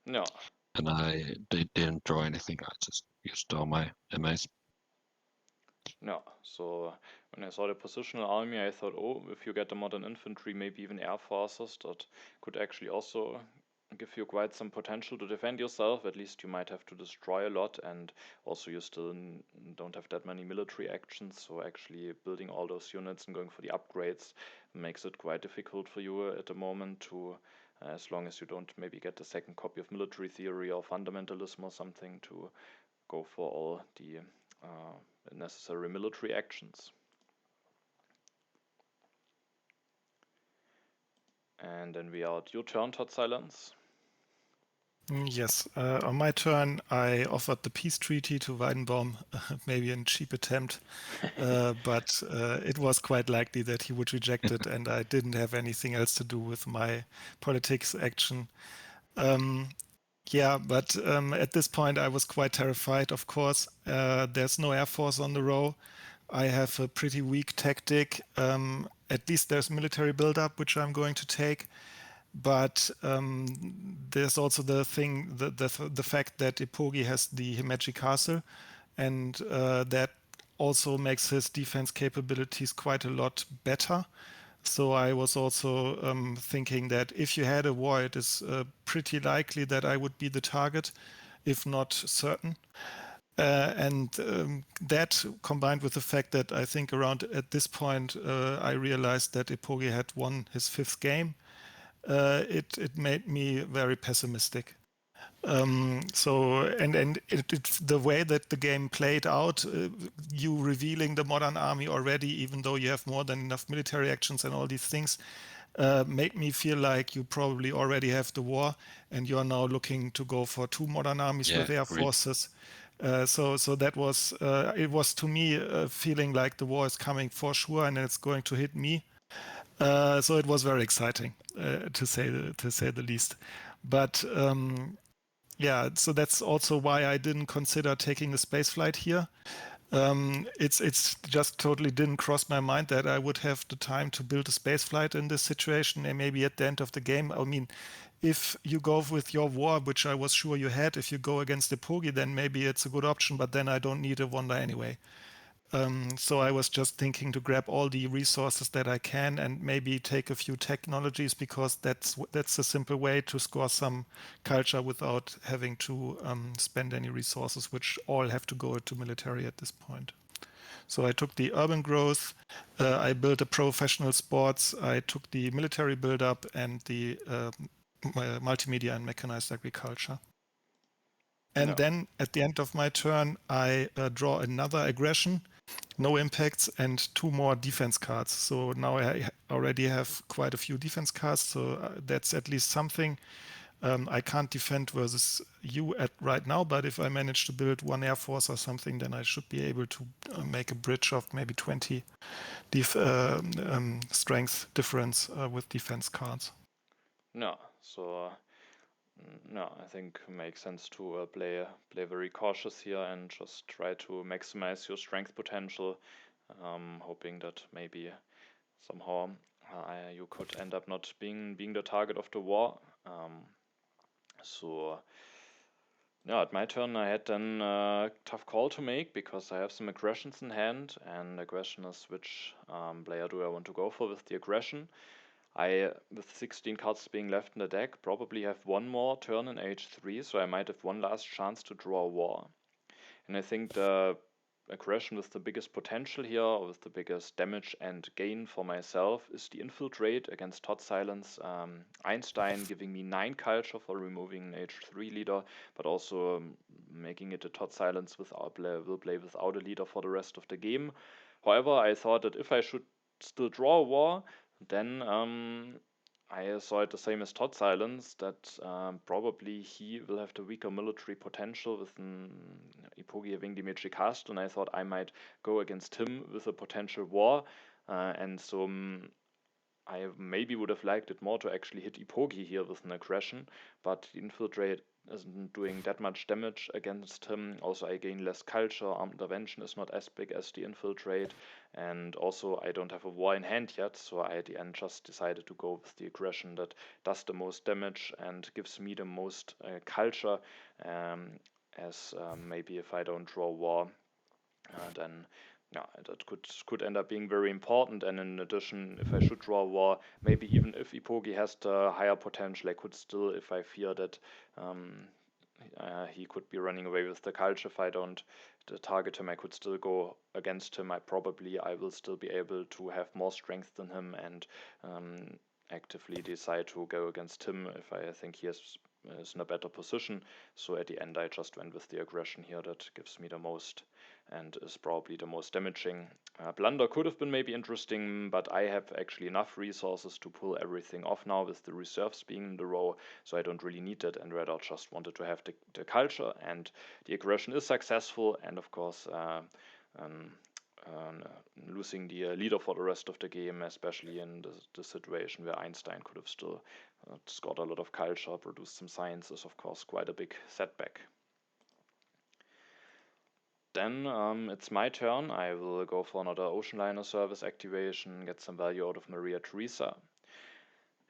No. And I didn't draw anything. I just used all my MAs. No. So when I saw the positional army, I thought, oh, if you get the modern infantry, maybe even air forces, that could actually also give you quite some potential to defend yourself. At least you might have to destroy a lot, and also you still don't have that many military actions, so actually building all those units and going for the upgrades makes it quite difficult for you at the moment to, as long as you don't maybe get the second copy of military theory or fundamentalism or something, to go for all the necessary military actions. And then we are at your turn, totsilence. Yes, on my turn, I offered the peace treaty to Weidenbaum, maybe a cheap attempt, but it was quite likely that he would reject it, and I didn't have anything else to do with my politics action. But at this point, I was quite terrified, of course. There's no Air Force on the row. I have a pretty weak tactic. At least there's military buildup, which I'm going to take. But there's also the fact that Eepogi has the magic castle, and that also makes his defense capabilities quite a lot better. So I was also thinking that if you had a war, it is pretty likely that I would be the target, if not certain. That combined with the fact that I think around at this point I realized that Eepogi had won his 5th game, it made me very pessimistic. The way that the game played out, you revealing the modern army already, even though you have more than enough military actions and all these things, made me feel like you probably already have the war and you're now looking to go for 2 modern armies Yeah, with air agreed. forces. So that was it was to me feeling like the war is coming for sure and it's going to hit me. So it was very exciting to say the least. But yeah, so that's also why I didn't consider taking a space flight here. It's just totally didn't cross my mind that I would have the time to build a space flight in this situation, and maybe at the end of the game. I mean, if you go with your war, which I was sure you had, if you go against Eepogi, then maybe it's a good option. But then I don't need a wonder anyway. So I was just thinking to grab all the resources that I can and maybe take a few technologies because that's a simple way to score some culture without having to spend any resources, which all have to go to military at this point. So I took the urban growth, I built a professional sports, I took the military build-up and the multimedia and mechanized agriculture. And No. then at the end of my turn, I draw another aggression, no impacts, and 2 more defense cards. So now I already have quite a few defense cards, so that's at least something. I can't defend versus you at right now, but if I manage to build 1 air force or something, then I should be able to make a bridge of maybe 20 strength difference with defense cards. No. So no, I think it makes sense to play very cautious here and just try to maximize your strength potential, hoping that maybe somehow you could end up not being the target of the war. So yeah, at my turn I had then a tough call to make because I have some aggressions in hand, and the question is which player do I want to go for with the aggression. I, with 16 cards being left in the deck, probably have one more turn in H3, so I might have one last chance to draw a war. And I think the aggression with the biggest potential here, or with the biggest damage and gain for myself, is the infiltrate against totsilence. Einstein giving me 9 culture for removing an H3 leader, but also making it a totsilence will play without a leader for the rest of the game. However, I thought that if I should still draw a war, then I saw it the same as totsilence, that probably he will have the weaker military potential with an Eepogi having the Magic Castle, and I thought I might go against him with a potential war. And so I maybe would have liked it more to actually hit Eepogi here with an aggression, but the infiltrate isn't doing that much damage against him. Also, I gain less culture. Armed intervention is not as big as the infiltrate, and also I don't have a war in hand yet, so I at the end just decided to go with the aggression that does the most damage and gives me the most culture. As maybe if I don't draw war, then yeah, that could end up being very important. And in addition, if I should draw a war, maybe even if Eepogi has the higher potential, I could still, if I fear that he could be running away with the culture, if I don't target him, I could still go against him. I will still be able to have more strength than him and actively decide to go against him if I think he is in a better position. So at the end, I just went with the aggression here that gives me the most and is probably the most damaging. Blunder could have been maybe interesting, but I have actually enough resources to pull everything off now with the reserves being in the row, so I don't really need it, and rather just wanted to have the culture, and the aggression is successful, and of course losing the leader for the rest of the game, especially in the situation where Einstein could have still scored a lot of culture, produced some science, is of course quite a big setback. Then it's my turn. I will go for another ocean liner service activation, get some value out of Maria Theresa.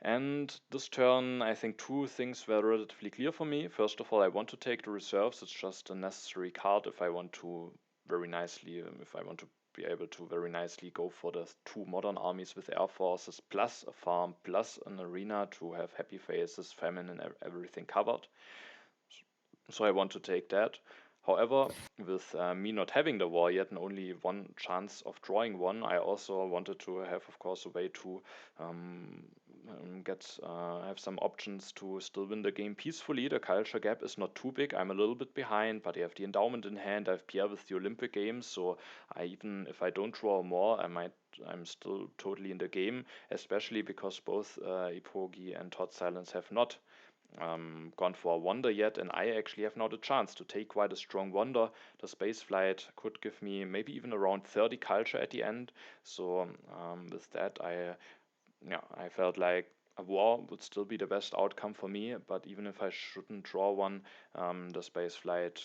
And this turn, I think 2 things were relatively clear for me. First of all, I want to take the reserves. It's just a necessary card if I want to be able to very nicely go for the 2 modern armies with air forces, plus a farm, plus an arena to have happy faces, famine, and everything covered. So I want to take that. However, with me not having the war yet and only one chance of drawing one, I also wanted to have, of course, a way to have some options to still win the game peacefully. The culture gap is not too big. I'm a little bit behind, but I have the endowment in hand. I have Pierre with the Olympic Games, so even if I don't draw more, I'm still totally in the game, especially because both Eepogi and totsilence have not gone for a wonder yet, and I actually have now the chance to take quite a strong wonder. The space flight could give me maybe even around 30 culture at the end. So with that, I felt like a war would still be the best outcome for me. But even if I shouldn't draw one, the space flight.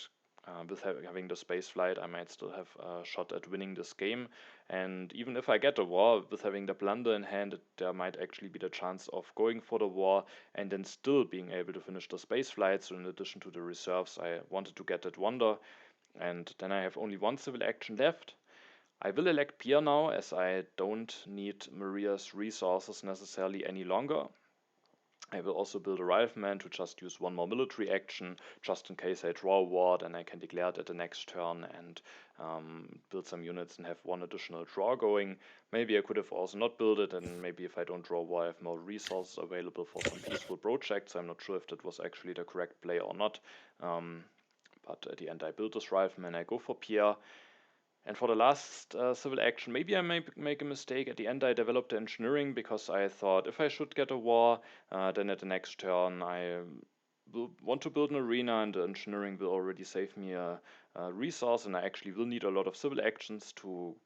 With having the space flight, I might still have a shot at winning this game. And even if I get a war, with having the blunder in hand, there might actually be the chance of going for the war and then still being able to finish the space flight. So in addition to the reserves, I wanted to get that wonder. And then I have only one civil action left. I will elect Pierre now, as I don't need Maria's resources necessarily any longer. I will also build a rifleman to just use one more military action, just in case I draw a war, then I can declare it at the next turn and build some units and have one additional draw going. Maybe I could have also not built it, and maybe if I don't draw a war, I have more resources available for some peaceful projects. I'm not sure if that was actually the correct play or not. But at the end, I built this rifleman, I go for Pierre. And for the last civil action, maybe I may make a mistake. At the end, I developed the engineering because I thought if I should get a war, then at the next turn I will want to build an arena, and the engineering will already save me a resource, and I actually will need a lot of civil actions to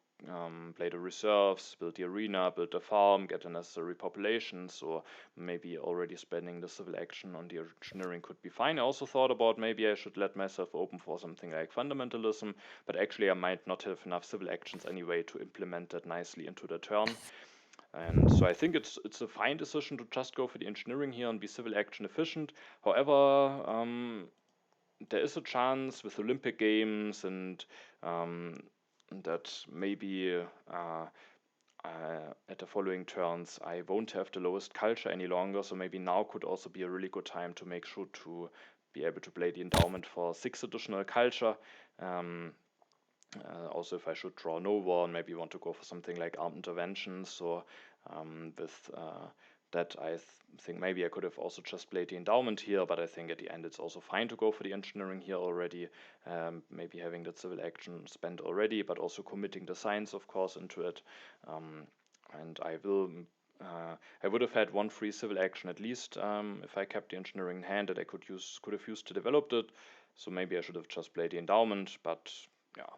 play the reserves, build the arena, build the farm, get the necessary population. So maybe already spending the civil action on the engineering could be fine. I also thought about maybe I should let myself open for something like fundamentalism, but actually I might not have enough civil actions anyway to implement that nicely into the turn. And so I think it's a fine decision to just go for the engineering here and be civil action efficient. However, there is a chance with Olympic Games and that maybe at the following turns I won't have the lowest culture any longer. So maybe now could also be a really good time to make sure to be able to play the endowment for 6 additional culture. Also, if I should draw no war and maybe want to go for something like armed intervention. So with that, I think maybe I could have also just played the endowment here, but I think at the end it's also fine to go for the engineering here already. Maybe having that civil action spent already, but also committing the science, of course, into it. And I would have had one free civil action at least if I kept the engineering in hand that I could have used to develop it. So maybe I should have just played the endowment, but yeah,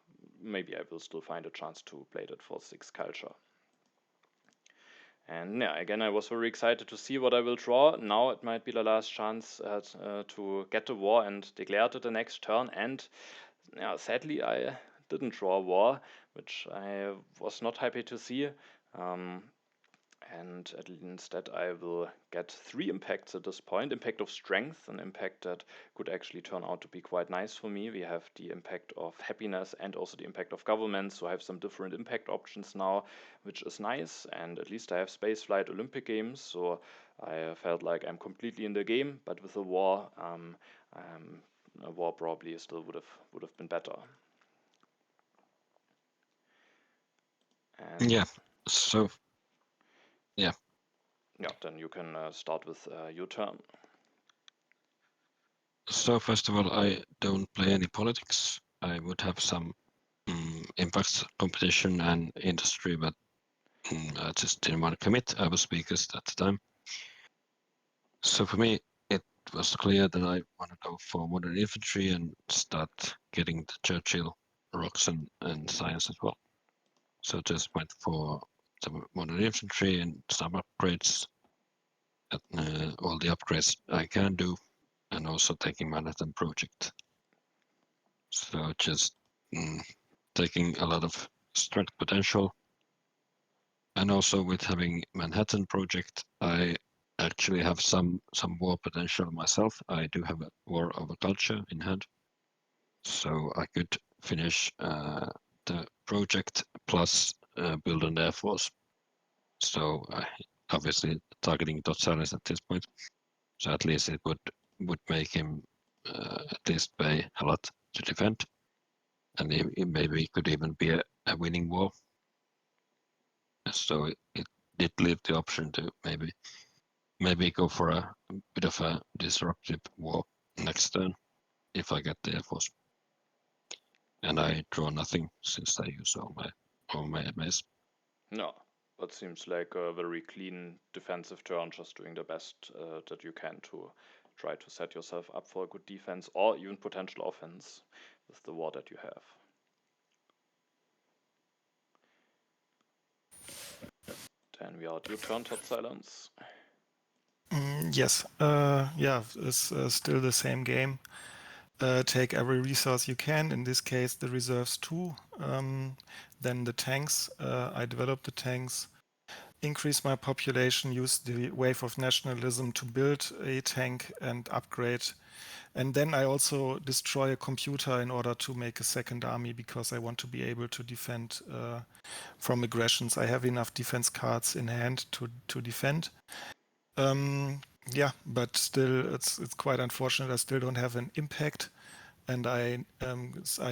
maybe I will still find a chance to play that for 6 culture. And yeah, again, I was very excited to see what I will draw. Now it might be the last chance to get the war and declare it the next turn. And yeah, sadly, I didn't draw a war, which I was not happy to see. And instead I will get 3 impacts at this point. Impact of strength, an impact that could actually turn out to be quite nice for me. We have the impact of happiness and also the impact of government, so I have some different impact options now, which is nice. And at least I have spaceflight Olympic Games, so I felt like I'm completely in the game. But with a war probably still would have been better. And Yeah. So yeah, then you can start with your turn. So first of all, I don't play any politics. I would have some impacts, competition, and industry, but I just didn't want to commit. I was weakest at the time. So for me, it was clear that I want to go for modern infantry and start getting the Churchill rocks and science as well. So just went for some modern infantry and some upgrades, all the upgrades I can do, and also taking Manhattan project. So just taking a lot of strength potential, and also with having Manhattan project, I actually have some war potential myself. I do have a war of a culture in hand, so I could finish the project plus build an air force. So obviously targeting totsilence at this point. So at least it would make him at least pay a lot to defend, and it maybe could even be a winning war. So it did leave the option to maybe maybe go for a bit of a disruptive war next turn if I get the Air Force. And I draw nothing since I use all my MAs. No, that seems like a very clean defensive turn, just doing the best that you can to try to set yourself up for a good defense or even potential offense with the war that you have. Then we are at your turn, totsilence. Yes, yeah, it's still the same game. Take every resource you can. In this case, the reserves 2. Then the tanks. I developed the tanks, increase my population, use the wave of nationalism to build a tank and upgrade. And then I also destroy a computer in order to make a second army because I want to be able to defend from aggressions. I have enough defense cards in hand to defend. Yeah, but still, it's quite unfortunate. I still don't have an impact, and I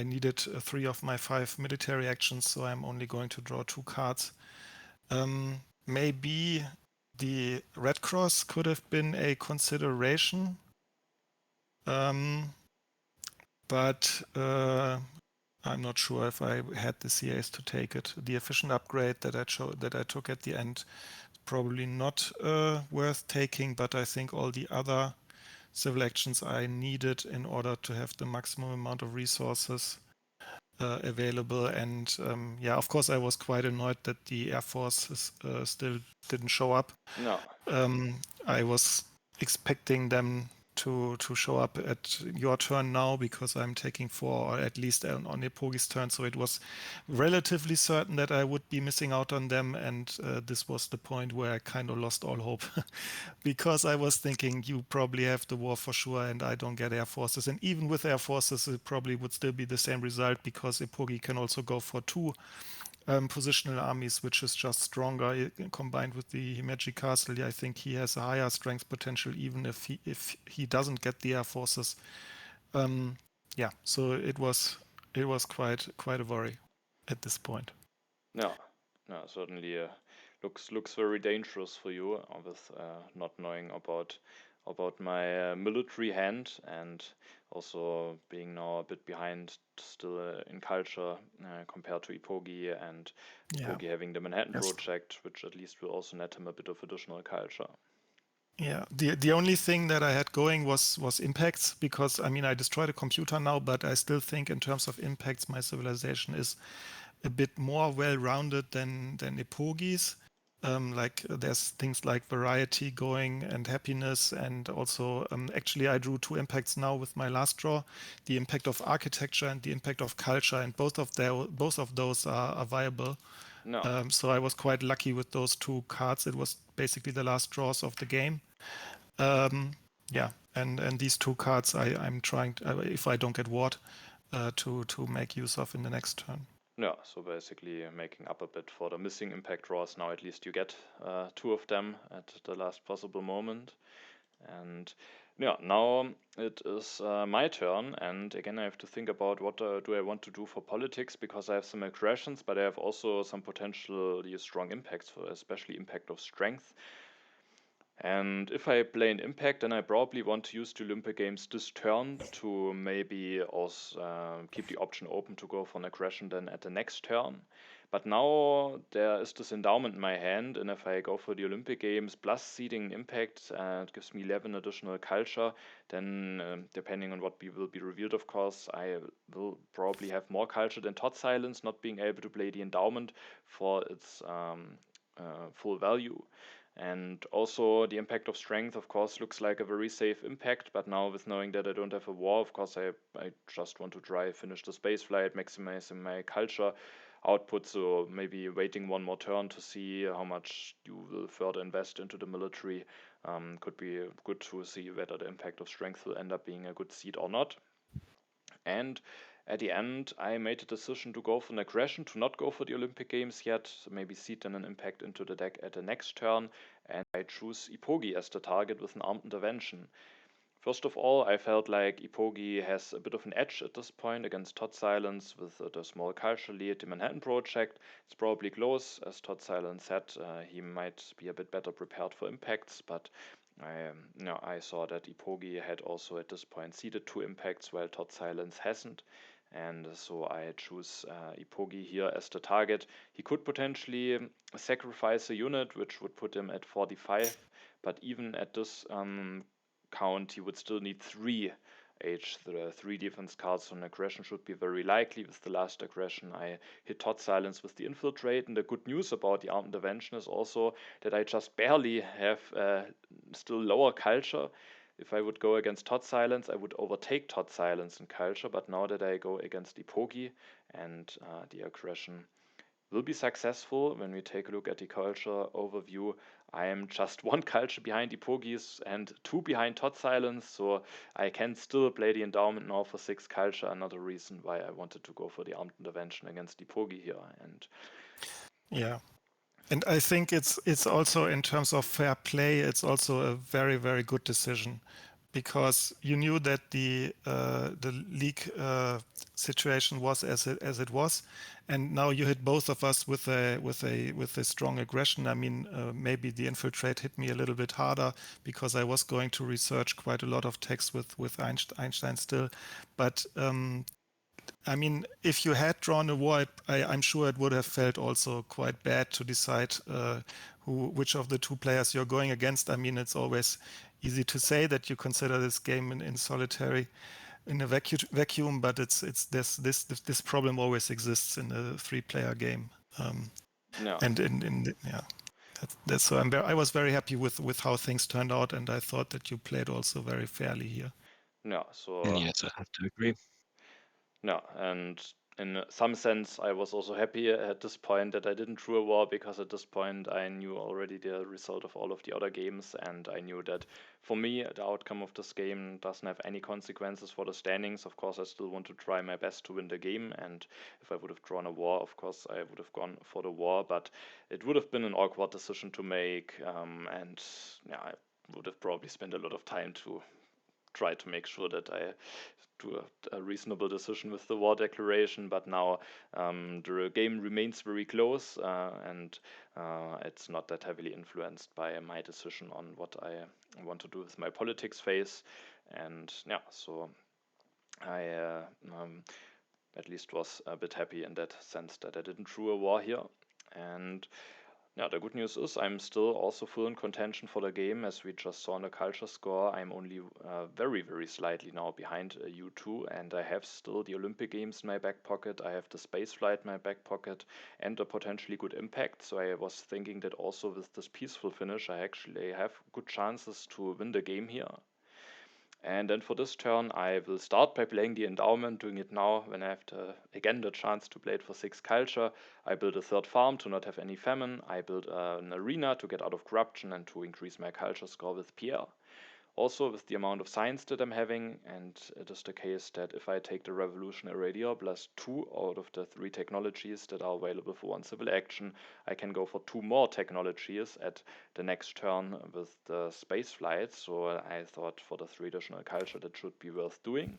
needed 3 of my 5 military actions, so I'm only going to draw 2 cards. Maybe the Red Cross could have been a consideration, but I'm not sure if I had the CAs to take it. The efficient upgrade that I took at the end, probably not worth taking, but I think all the other civil actions I needed in order to have the maximum amount of resources available. And yeah, of course, I was quite annoyed that the Air Force still didn't show up. No. I was expecting them to show up at your turn now because I'm taking 4, or at least on Eepogi's turn. So it was relatively certain that I would be missing out on them. And this was the point where I kind of lost all hope because I was thinking you probably have the war for sure and I don't get Air Forces. And even with Air Forces, it probably would still be the same result because Eepogi can also go for 2 positional armies, which is just stronger combined with the Himeji Castle. I think he has a higher strength potential, even if he doesn't get the Air Forces. Yeah, so it was quite a worry at this point. No, certainly looks very dangerous for you with not knowing about my military hand and also being now a bit behind still in culture compared to Eepogi and Eepogi having the Manhattan Project, which at least will also net him a bit of additional culture. Yeah, the only thing that I had going was impacts, because I mean I destroyed a computer now, but I still think in terms of impacts my civilization is a bit more well-rounded than Eepogi's. Like there's things like variety going and happiness, and also actually I drew 2 impacts now with my last draw, the impact of architecture and the impact of culture, and both of those are viable. No. So I was quite lucky with those 2 cards. It was basically the last draws of the game. Yeah, and these 2 cards I'm trying to, if I don't get ward, to make use of in the next turn. Yeah, so basically making up a bit for the missing impact draws. Now at least you get 2 of them at the last possible moment. And yeah, now it is my turn, and again I have to think about what do I want to do for politics, because I have some aggressions, but I have also some potentially strong impacts, for especially impact of strength. And if I play an impact, then I probably want to use the Olympic Games this turn to maybe also keep the option open to go for an aggression then at the next turn. But now there is this endowment in my hand, and if I go for the Olympic Games plus seeding impact, it gives me 11 additional culture. Then, depending on what will be revealed, of course, I will probably have more culture than totsilence, not being able to play the endowment for its full value. And also the impact of strength, of course, looks like a very safe impact, but now with knowing that I don't have a war, of course, I just want to try finish the space flight, maximizing my culture output, so maybe waiting 1 more turn to see how much you will further invest into the military could be good to see whether the impact of strength will end up being a good seed or not. And at the end, I made a decision to go for an aggression, to not go for the Olympic Games yet, maybe seed then an impact into the deck at the next turn, and I choose Eepogi as the target with an armed intervention. First of all, I felt like Eepogi has a bit of an edge at this point against totsilence with the small culture lead, the Manhattan Project. It's probably close, as totsilence said. He might be a bit better prepared for impacts, but I saw that Eepogi had also at this point seeded 2 impacts while totsilence hasn't, and so I choose Eepogi here as the target. He could potentially sacrifice a unit, which would put him at 45, but even at this count, he would still need 3 H3 defense cards, so an aggression should be very likely. With the last aggression, I hit totsilence with the infiltrate, and the good news about the armed intervention is also that I just barely have still lower culture. If I would go against totsilence, I would overtake totsilence in culture, but now that I go against Eepogi and the aggression will be successful. When we take a look at the culture overview, I am just 1 culture behind Eepogi's and 2 behind totsilence, so I can still play the endowment now for 6 culture. Another reason why I wanted to go for the armed intervention against Eepogi here. And Yeah. And I think it's also, in terms of fair play, it's also a very, very good decision, because you knew that the league situation was as it was, and now you hit both of us with a strong aggression. I mean, maybe the infiltrate hit me a little bit harder because I was going to research quite a lot of text with Einstein still, but I mean, if you had drawn a war, I'm sure it would have felt also quite bad to decide which of the 2 players you're going against. I mean, it's always easy to say that you consider this game in solitary, in a vacuum, but this problem always exists in a 3-player game. no, And yeah, that's so I was very happy with how things turned out, and I thought that you played also very fairly here. no, so Yes, I have to agree. no, and in some sense, I was also happy at this point that I didn't draw a war, because at this point I knew already the result of all of the other games, and I knew that for me, the outcome of this game doesn't have any consequences for the standings. Of course, I still want to try my best to win the game, and if I would have drawn a war, of course, I would have gone for the war, but it would have been an awkward decision to make, and yeah, I would have probably spent a lot of time to try to make sure that I do a reasonable decision with the war declaration. But now the game remains very close, and it's not that heavily influenced by my decision on what I want to do with my politics phase. And yeah, so I at least was a bit happy in that sense that I didn't draw a war here. And yeah, the good news is I'm still also full in contention for the game. As we just saw in the culture score, I'm only very, very slightly now behind U2, and I have still the Olympic Games in my back pocket. I have the space flight in my back pocket and a potentially good impact. So I was thinking that also with this peaceful finish, I actually have good chances to win the game here. And then for this turn, I will start by playing the endowment, doing it now when I have again the chance to play it for 6 culture. I build a 3rd farm to not have any famine. I build an arena to get out of corruption and to increase my culture score with PR. Also, with the amount of science that I'm having, and it is the case that if I take the revolutionary radio plus 2 out of the 3 technologies that are available for 1 civil action, I can go for 2 more technologies at the next turn with the space flights. So I thought for the 3 additional culture that should be worth doing.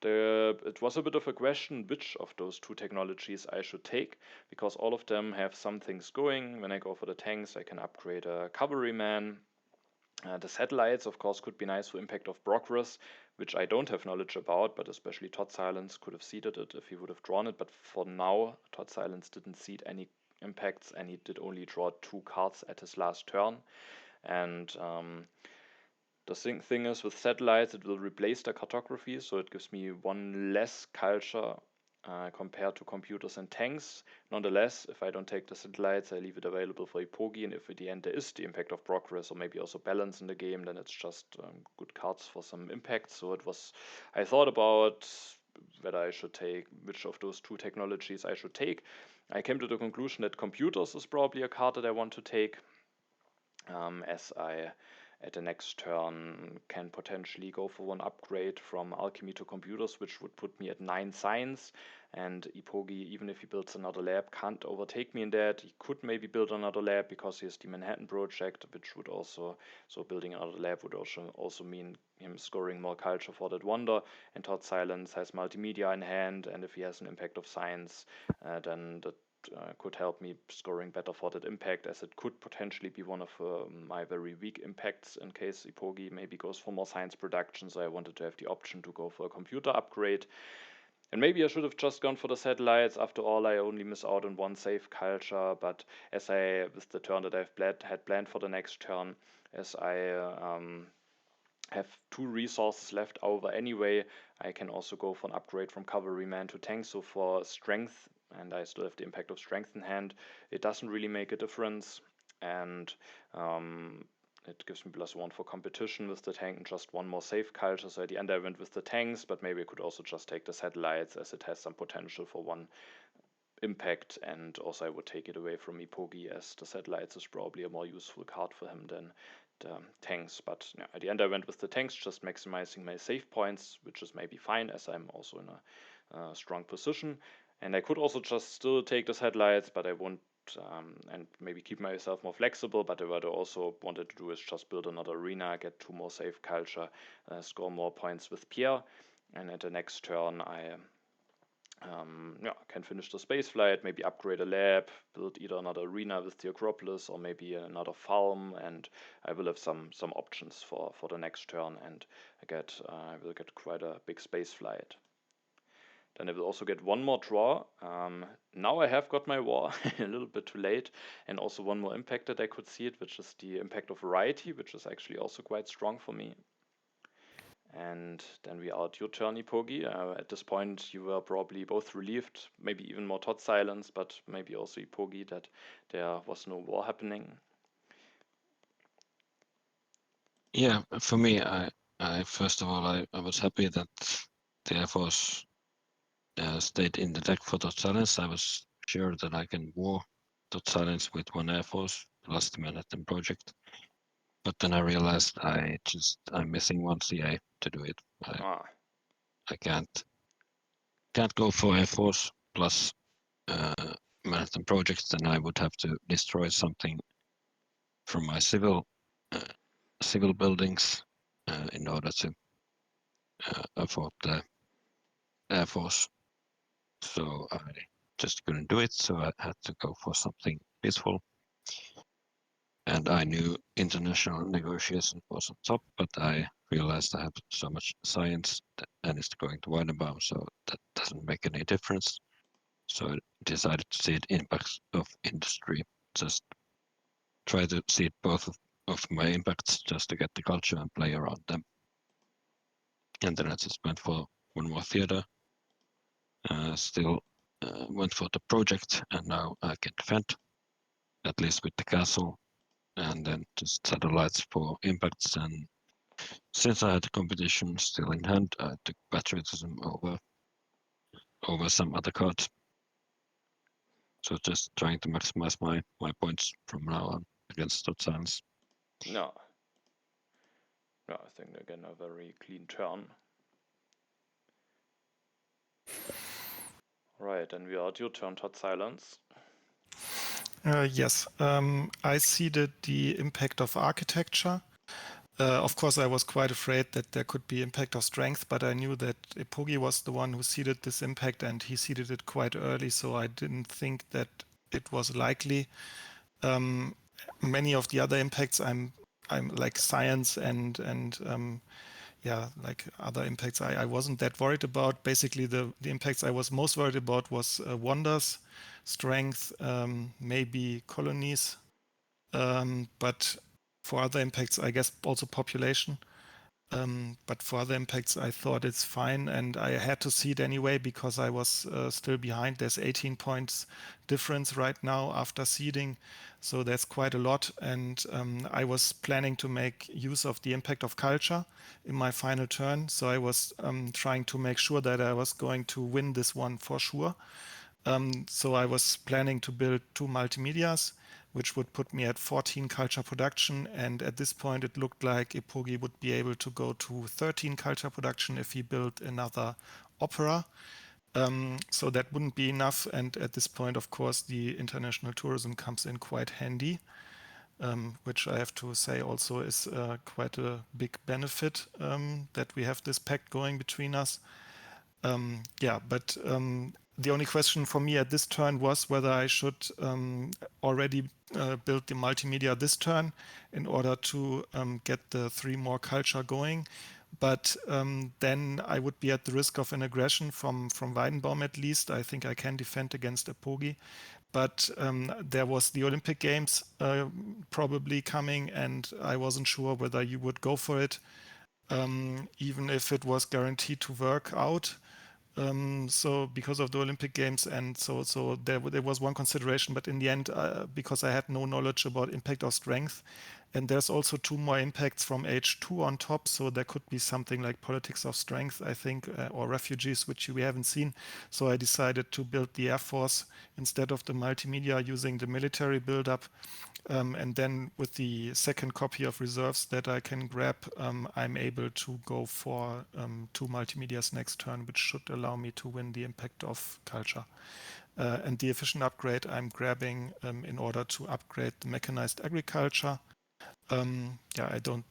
It was a bit of a question which of those 2 technologies I should take, because all of them have some things going. When I go for the tanks, I can upgrade a cavalryman. The satellites, of course, could be nice for impact of progress, which I don't have knowledge about, but especially totsilence could have seeded it if he would have drawn it. But for now, totsilence didn't seed any impacts, and he did only draw 2 cards at his last turn. And the thing is, with satellites, it will replace the cartography, so it gives me 1 less culture compared to computers and tanks. Nonetheless, if I don't take the satellites, I leave it available for Eepogi, and if at the end there is the impact of progress or maybe also balance in the game, then it's just good cards for some impact. So I thought about whether I should take, which of those 2 technologies I should take. I came to the conclusion that computers is probably a card that I want to take, as I at the next turn can potentially go for 1 upgrade from alchemy to computers, which would put me at 9 science. And Eepogi, even if he builds another lab, can't overtake me in that. He could maybe build another lab because he has the Manhattan Project, which would also, so building another lab would also mean him scoring more culture for that wonder. And totsilence has multimedia in hand, and if he has an impact of science, then the could help me scoring better for that impact, as it could potentially be one of my very weak impacts in case Eepogi maybe goes for more science production. So I wanted to have the option to go for a computer upgrade. And maybe I should have just gone for the satellites. After all, I only miss out on one safe culture. But as with the turn that had planned for the next turn, as I have 2 resources left over anyway, I can also go for an upgrade from cavalryman to tank. So for strength, and I still have the impact of strength in hand, it doesn't really make a difference. And it gives me +1 for competition with the tank and just 1 more safe culture. So at the end I went with the tanks, but maybe I could also just take the satellites, as it has some potential for 1 impact, and also I would take it away from Eepogi, as the satellites is probably a more useful card for him than the tanks. But yeah, at the end I went with the tanks, just maximizing my save points, which is maybe fine, as I'm also in a strong position. And I could also just still take the satellites, but I won't, and maybe keep myself more flexible. But what I also wanted to do is just build another arena, get 2 more save culture, score more points with Pierre, and at the next turn I can finish the space flight, maybe upgrade a lab, build either another arena with the Acropolis or maybe another farm, and I will have some options for the next turn, and I will get quite a big space flight. Then I will also get 1 more draw. Now I have got my war, a little bit too late, and also 1 more impact that I could see it, which is the impact of variety, which is actually also quite strong for me. And then we are at your turn, Eepogi. At this point, you were probably both relieved, maybe even more totsilence, but maybe also Eepogi, that there was no war happening. Yeah, for me, I first of all, I was happy that the Air Force stayed in the deck for totsilence. I was sure that I can war totsilence with 1 Air Force plus the Manhattan project. But then I realized I'm missing 1 CA to do it. I can't go for Air Force plus Manhattan project. Then I would have to destroy something from my civil buildings in order to afford the Air Force. So I just couldn't do it. So I had to go for something peaceful. And I knew international negotiation was on top, but I realized I have so much science and it's going to Weidenbaum, so that doesn't make any difference. So I decided to see the impacts of industry. Just try to see both of my impacts just to get the culture and play around them. And then I just went for 1 more theater. Still went for the project, and now I can defend, at least with the castle. And then just satellites for impacts. And since I had the competition still in hand, I took patriotism over some other cards. So just trying to maximize my points from now on against totsilence. No, I think again a very clean turn. Right, and we are at your turn, totsilence. Yes, I seeded the impact of architecture. Of course, I was quite afraid that there could be impact of strength, but I knew that Eepogi was the one who seeded this impact, and he seeded it quite early, so I didn't think that it was likely. Many of the other impacts, I'm like science and like other impacts, I wasn't that worried about. Basically, the impacts I was most worried about was wonders, strength, maybe colonies, but for other impacts, I guess also population. But for other impacts, I thought it's fine, and I had to see it anyway because I was still behind. There's 18 points difference right now after seeding, so that's quite a lot. And I was planning to make use of the impact of culture in my final turn, so I was trying to make sure that I was going to win this one for sure. So I was planning to build 2 multimedias, which would put me at 14 culture production. And at this point, it looked like Eepogi would be able to go to 13 culture production if he built another opera. So that wouldn't be enough. And at this point, of course, the international tourism comes in quite handy, which I have to say also is quite a big benefit that we have this pact going between us. But the only question for me at this turn was whether I should already build the multimedia this turn in order to get the 3 more culture going. But then I would be at the risk of an aggression from Weidenbaum at least. I think I can defend against Eepogi. But there was the Olympic Games probably coming, and I wasn't sure whether you would go for it, even if it was guaranteed to work out. So because of the Olympic Games, and so there was one consideration, but in the end, because I had no knowledge about impact of strength, and there's also 2 more impacts from H2 on top, so there could be something like politics of strength, I think, or refugees, which we haven't seen. So I decided to build the Air Force instead of the multimedia using the military buildup. And then with the second copy of reserves that I can grab, I'm able to go for 2 multimedias next turn, which should allow me to win the impact of culture. And the efficient upgrade I'm grabbing in order to upgrade the mechanized agriculture. I don't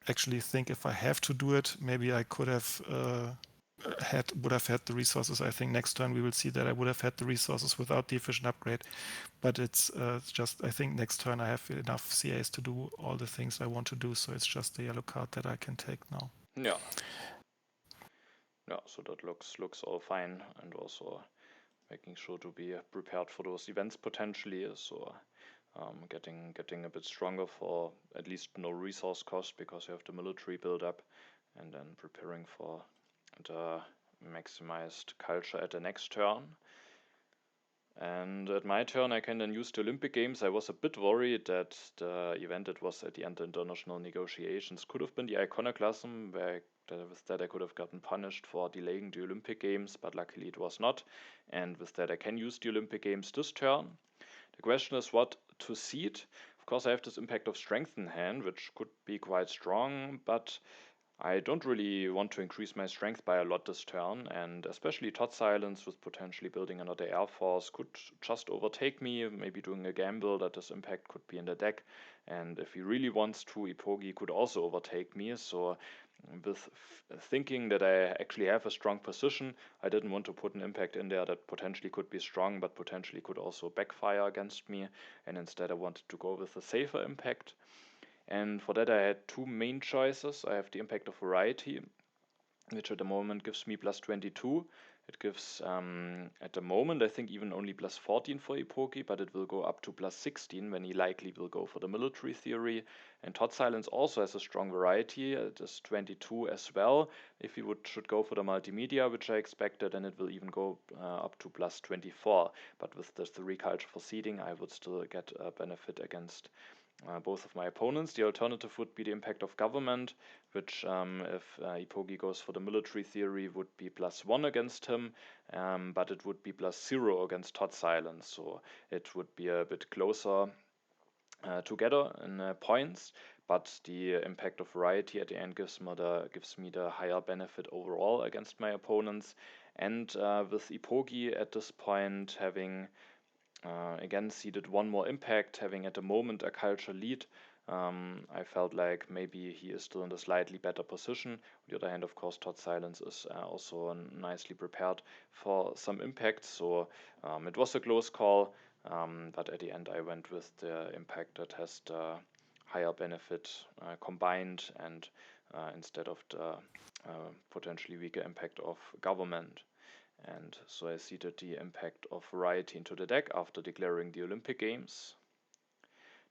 actually think if I have to do it, maybe I could have would have had the resources. I think next turn we will see that I would have had the resources without the efficient upgrade. But it's just, I think next turn I have enough CAs to do all the things I want to do. So it's just the yellow card that I can take now. Yeah. Yeah, so that looks all fine, and also making sure to be prepared for those events potentially. So getting a bit stronger for at least no resource cost because you have the military build up, and then preparing for the maximized culture at the next turn. And at my turn, I can then use the Olympic Games. I was a bit worried that the event that was at the end of international negotiations could have been the iconoclasm, where with that I could have gotten punished for delaying the Olympic Games, but luckily it was not. And with that I can use the Olympic Games this turn. The question is what to seed. Of course, I have this impact of strength in hand, which could be quite strong, but I don't really want to increase my strength by a lot this turn, and especially totsilence with potentially building another Air Force could just overtake me, maybe doing a gamble that this impact could be in the deck, and if he really wants to, Eepogi could also overtake me, so with thinking that I actually have a strong position, I didn't want to put an impact in there that potentially could be strong, but potentially could also backfire against me, and instead I wanted to go with a safer impact. And for that I had 2 main choices. I have the impact of variety, which at the moment gives me plus 22. It gives, at the moment, I think even only plus 14 for Eepogi, but it will go up to plus 16 when he likely will go for the military theory. And totsilence also has a strong variety. It is 22 as well. If he should go for the multimedia, which I expected, then it will even go up to plus 24. But with the 3 culture for seeding, I would still get a benefit against both of my opponents. The alternative would be the impact of government, which if Eepogi goes for the military theory would be plus 1 against him, but it would be plus 0 against totsilence, so it would be a bit closer together in points, but the impact of variety at the end gives me the higher benefit overall against my opponents. And with Eepogi at this point having again seeded 1 more impact, having at the moment a culture lead, I felt like maybe he is still in a slightly better position. On the other hand, of course, totsilence is also nicely prepared for some impact, so it was a close call, but at the end I went with the impact that has the higher benefit combined, and instead of the potentially weaker impact of government. And so I seeded the impact of variety into the deck after declaring the Olympic Games.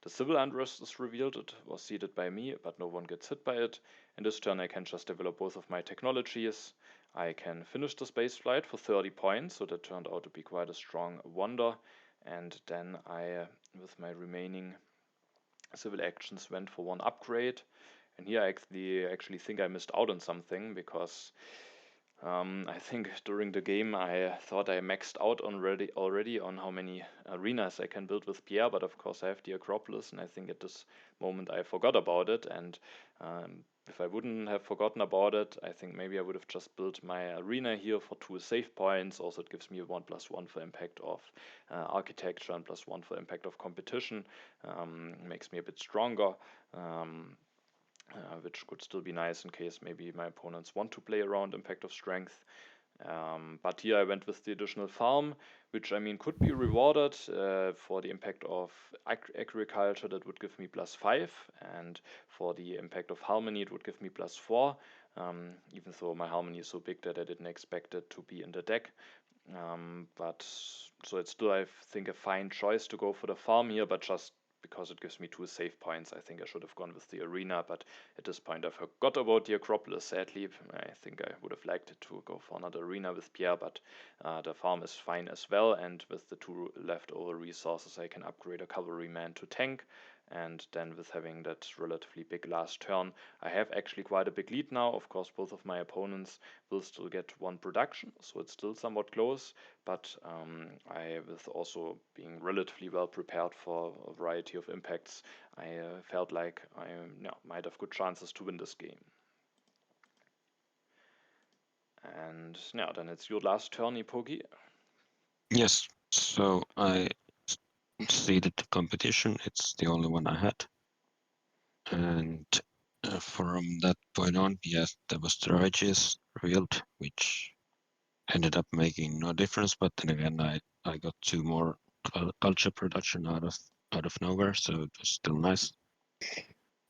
The civil unrest is revealed. It was seeded by me, but no one gets hit by it. In this turn I can just develop both of my technologies. I can finish the space flight for 30 points, so that turned out to be quite a strong wonder. And then I, with my remaining civil actions, went for 1 upgrade. And here I actually think I missed out on something, because I think during the game I thought I maxed out already on how many arenas I can build with Pierre, but of course I have the Acropolis, and I think at this moment I forgot about it. And if I wouldn't have forgotten about it, I think maybe I would have just built my arena here for 2 save points. Also, it gives me 1+1 for impact of architecture and +1 for impact of competition. Makes me a bit stronger. Which could still be nice in case maybe my opponents want to play around impact of strength. But here I went with the additional farm, which I mean could be rewarded for the impact of agriculture. That would give me +5, and for the impact of harmony it would give me +4. Even though my harmony is so big that I didn't expect it to be in the deck. But so it's still, I think, a fine choice to go for the farm here, but just because it gives me 2 save points, I think I should have gone with the arena. But at this point I forgot about the Acropolis, sadly. I think I would have liked it to go for another arena with Pierre, but the farm is fine as well, and with the 2 leftover resources I can upgrade a cavalryman to tank. And then with having that relatively big last turn, I have actually quite a big lead now. Of course, both of my opponents will still get 1 production, so it's still somewhat close, but I, with also being relatively well prepared for a variety of impacts, I felt like I might have good chances to win this game. And now then it's your last turn, Eepogi. Yes, so I seeded the competition. It's the only one I had. And from that point on, yes, there was the Righteous revealed, which ended up making no difference. But then again, I got 2 more culture production out of nowhere, so it was still nice.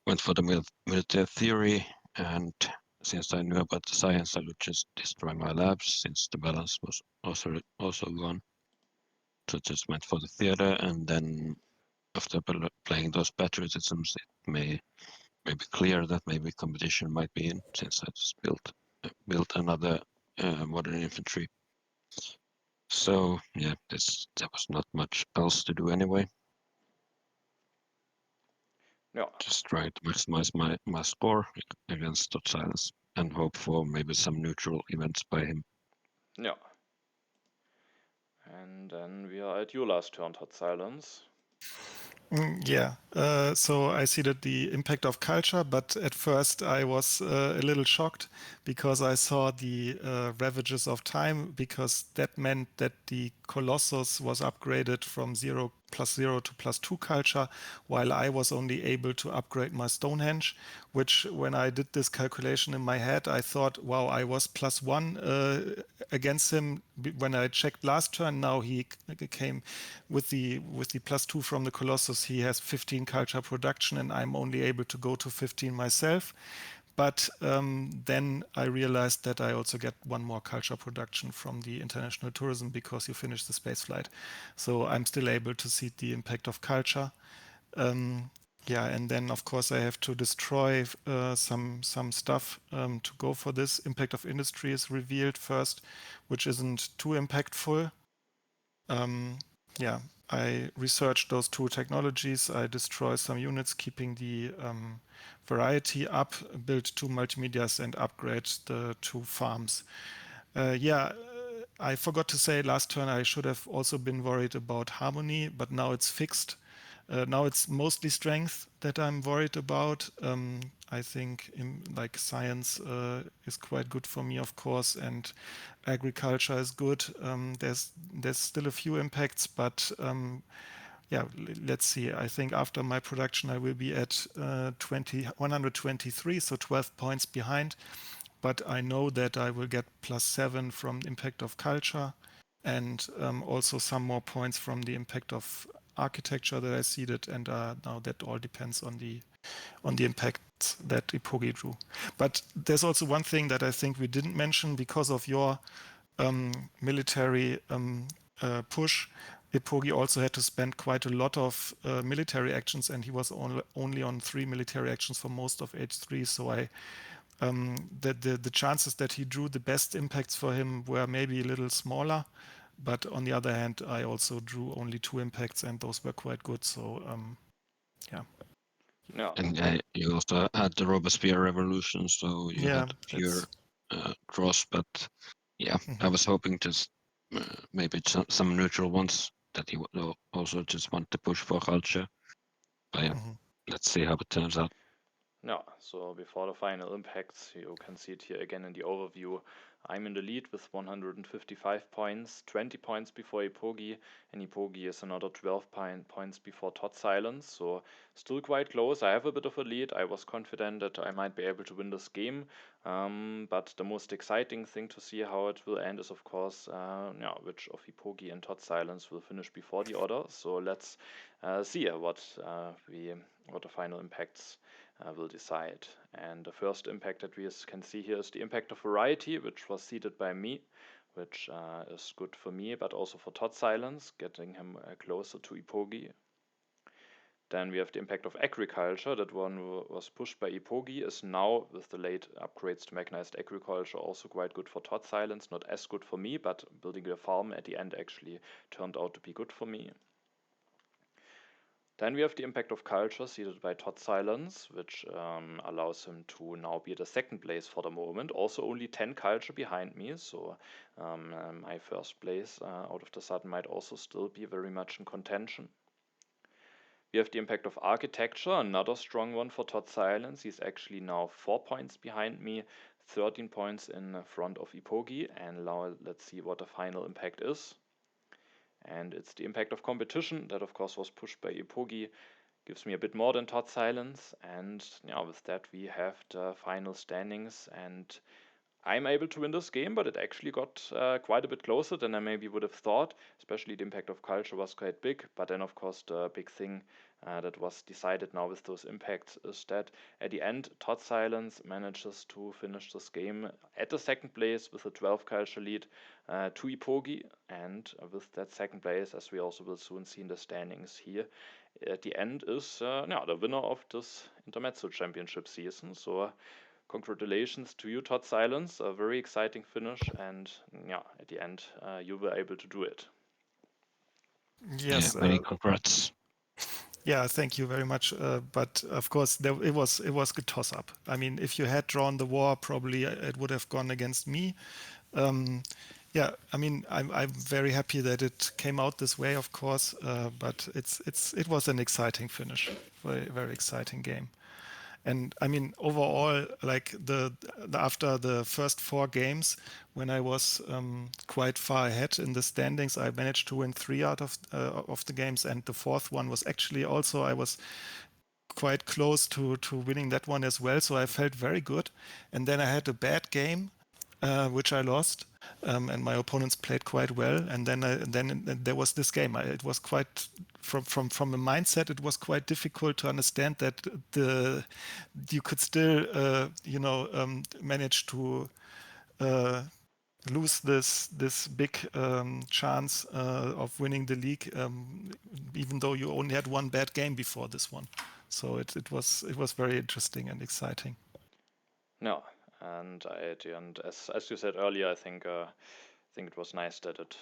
Went for the military theory, and since I knew about the science, I would just destroy my labs since the balance was also gone. So just went for the theater, and then after playing those patriotisms, it may be clear that maybe competition might be in, since I just built another modern infantry. So yeah, there was not much else to do anyway. Yeah. Just try to maximize my score against totsilence and hope for maybe some neutral events by him. Yeah. And then we are at your last turn, totsilence. Yeah, so I see that the impact of culture, but at first I was a little shocked because I saw the ravages of time, because that meant that the Colossus was upgraded from +0 to +2 culture, while I was only able to upgrade my Stonehenge, which when I did this calculation in my head, I thought, wow, I was +1 against him when I checked last turn. Now he came with the +2 from the Colossus. He has 15 culture production, and I'm only able to go to 15 myself. But then I realized that I also get 1 more culture production from the international tourism because you finish the space flight. So I'm still able to see the impact of culture. Yeah, and then of course I have to destroy some stuff to go for this. Impact of industry is revealed first, which isn't too impactful. Yeah, I researched those 2 technologies. I destroy some units, keeping the variety up, build 2 multimedias, and upgrade the 2 farms. I forgot to say last turn I should have also been worried about harmony, but now it's fixed. Now it's mostly strength that I'm worried about. I think like science is quite good for me, of course, and agriculture is good. There's still a few impacts, but yeah, let's see. I think after my production I will be at 123, so 12 points behind. But I know that I will get +7 from the impact of culture, and also some more points from the impact of architecture that I seeded, and now that all depends on the impacts that Eepogi drew. But there's also one thing that I think we didn't mention because of your military push. Eepogi also had to spend quite a lot of military actions, and he was only on 3 military actions for most of H3. So the chances that he drew the best impacts for him were maybe a little smaller. But on the other hand, I also drew only 2 impacts, and those were quite good. So yeah. Yeah. And you also had the Robespierre Revolution, so you Yeah, had fewer draws. But yeah, I was hoping to maybe some neutral ones that you would also just want to push for culture. But yeah, let's see how it turns out. Yeah, so before the final impacts, you can see it here again in the overview. I'm in the lead with 155 points, 20 points before Eepogi, and Eepogi is another 12 points before totsilence, so still quite close. I have a bit of a lead. I was confident that I might be able to win this game, but the most exciting thing to see how it will end is, of course, which of Eepogi and totsilence will finish before the other. So let's see what the final impacts will decide. And the first impact that we can see here is the impact of variety, which was seeded by me, which is good for me, but also for totsilence, getting him closer to Eepogi. Then we have the impact of agriculture. That one was pushed by Eepogi, is now, with the late upgrades to mechanized agriculture, also quite good for totsilence. Not as good for me, but building a farm at the end actually turned out to be good for me. Then we have the impact of culture, seeded by totsilence, which allows him to now be at the second place for the moment. Also only 10 culture behind me, so my first place out of the sudden might also still be very much in contention. We have the impact of architecture, another strong one for totsilence. He's actually now 4 points behind me, 13 points in front of Eepogi, and now let's see what the final impact is. And it's the impact of competition that, of course, was pushed by Eepogi, gives me a bit more than totsilence, and with that we have the final standings, and I'm able to win this game, but it actually got quite a bit closer than I maybe would have thought. Especially the impact of culture was quite big, but then of course the big thing that was decided now with those impacts is that at the end totsilence manages to finish this game at the second place with a 12 culture lead to Eepogi, and with that second place, as we also will soon see in the standings here, at the end is the winner of this Intermezzo Championship season. So congratulations to you, totsilence. A very exciting finish, and at the end, you were able to do it. Yes. Many congrats. Yeah, thank you very much. But of course, it was a toss-up. I mean, if you had drawn the war, probably it would have gone against me. Yeah, I mean, I'm very happy that it came out this way, of course. But it was an exciting finish, very very exciting game. And I mean, overall, like after the first 4 games, when I was quite far ahead in the standings, I managed to win 3 out of the games, and the fourth one was actually also, I was quite close to winning that one as well. So I felt very good. And then I had a bad game, which I lost, and my opponents played quite well. And then there was this game. It was quite from a mindset. It was quite difficult to understand that you could still manage to lose this big chance of winning the league, even though you only had one bad game before this one. So it was very interesting and exciting. No, and at the end, as you said earlier, I think it was nice that it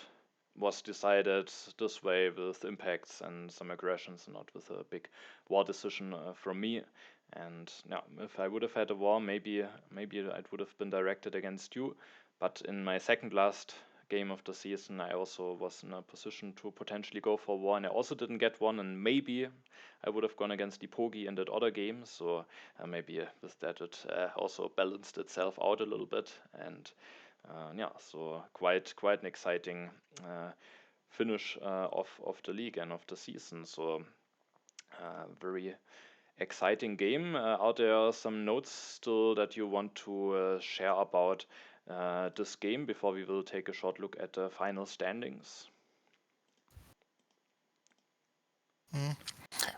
was decided this way with impacts and some aggressions, and not with a big war decision from me. And if I would have had a war, maybe it would have been directed against you. But in my second last game of the season, I also was in a position to potentially go for war, and I also didn't get one, and maybe I would have gone against Eepogi in that other game. So maybe with that it also balanced itself out a little bit, and so quite an exciting finish of the league and of the season. So very exciting game. Are there some notes still that you want to share about this game before we will take a short look at the final standings?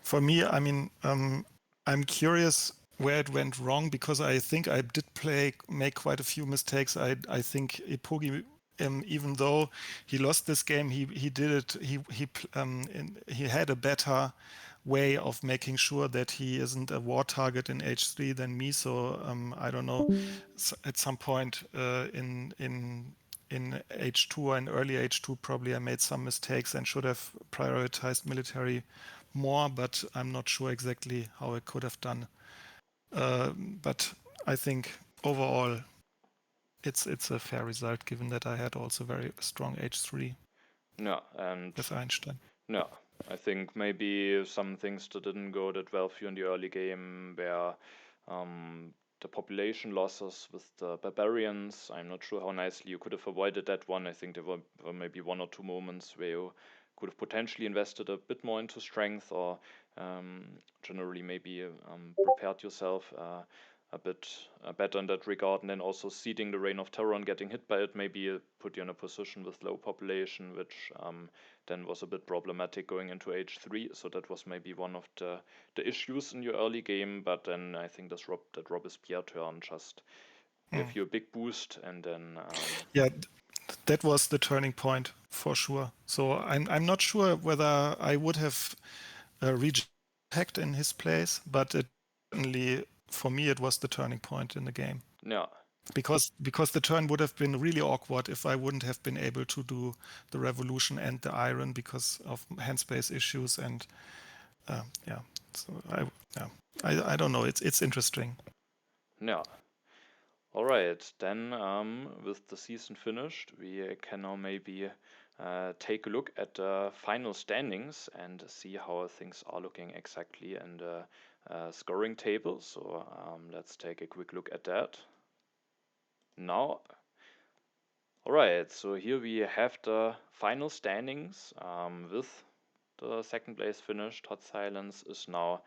For me, I mean, I'm curious where it went wrong, because I think I did make quite a few mistakes. I think Eepogi, even though he lost this game, he did it. He had a better way of making sure that he isn't a war target in H3 than me. So I don't know. At some point in H2 and early H2, probably I made some mistakes and should have prioritized military more, but I'm not sure exactly how I could have done. But I think overall it's a fair result, given that I had also very strong H3 And with Einstein. I think maybe some things that didn't go that well for you in the early game were the population losses with the barbarians. I'm not sure how nicely you could have avoided that one. I think there were maybe 1 or 2 moments where you could have potentially invested a bit more into strength, or generally maybe prepared yourself a bit better in that regard. And then also ceding the Reign of Terror and getting hit by it maybe put you in a position with low population, which then was a bit problematic going into H3. So that was maybe one of the issues in your early game. But then I think that Robespierre turn just gave you a big boost, and then Yeah, that was the turning point for sure. So I'm not sure whether I would have rejected in his place, but it certainly, for me, it was the turning point in the game. yeah. Because the turn would have been really awkward if I wouldn't have been able to do the revolution and the iron because of hand space issues. And yeah, so I don't know. It's interesting. Yeah. All right, then with the season finished, we can now maybe take a look at the final standings and see how things are looking exactly in the scoring table. So let's take a quick look at that now. All right, so here we have the final standings with the second place finish. totsilence is now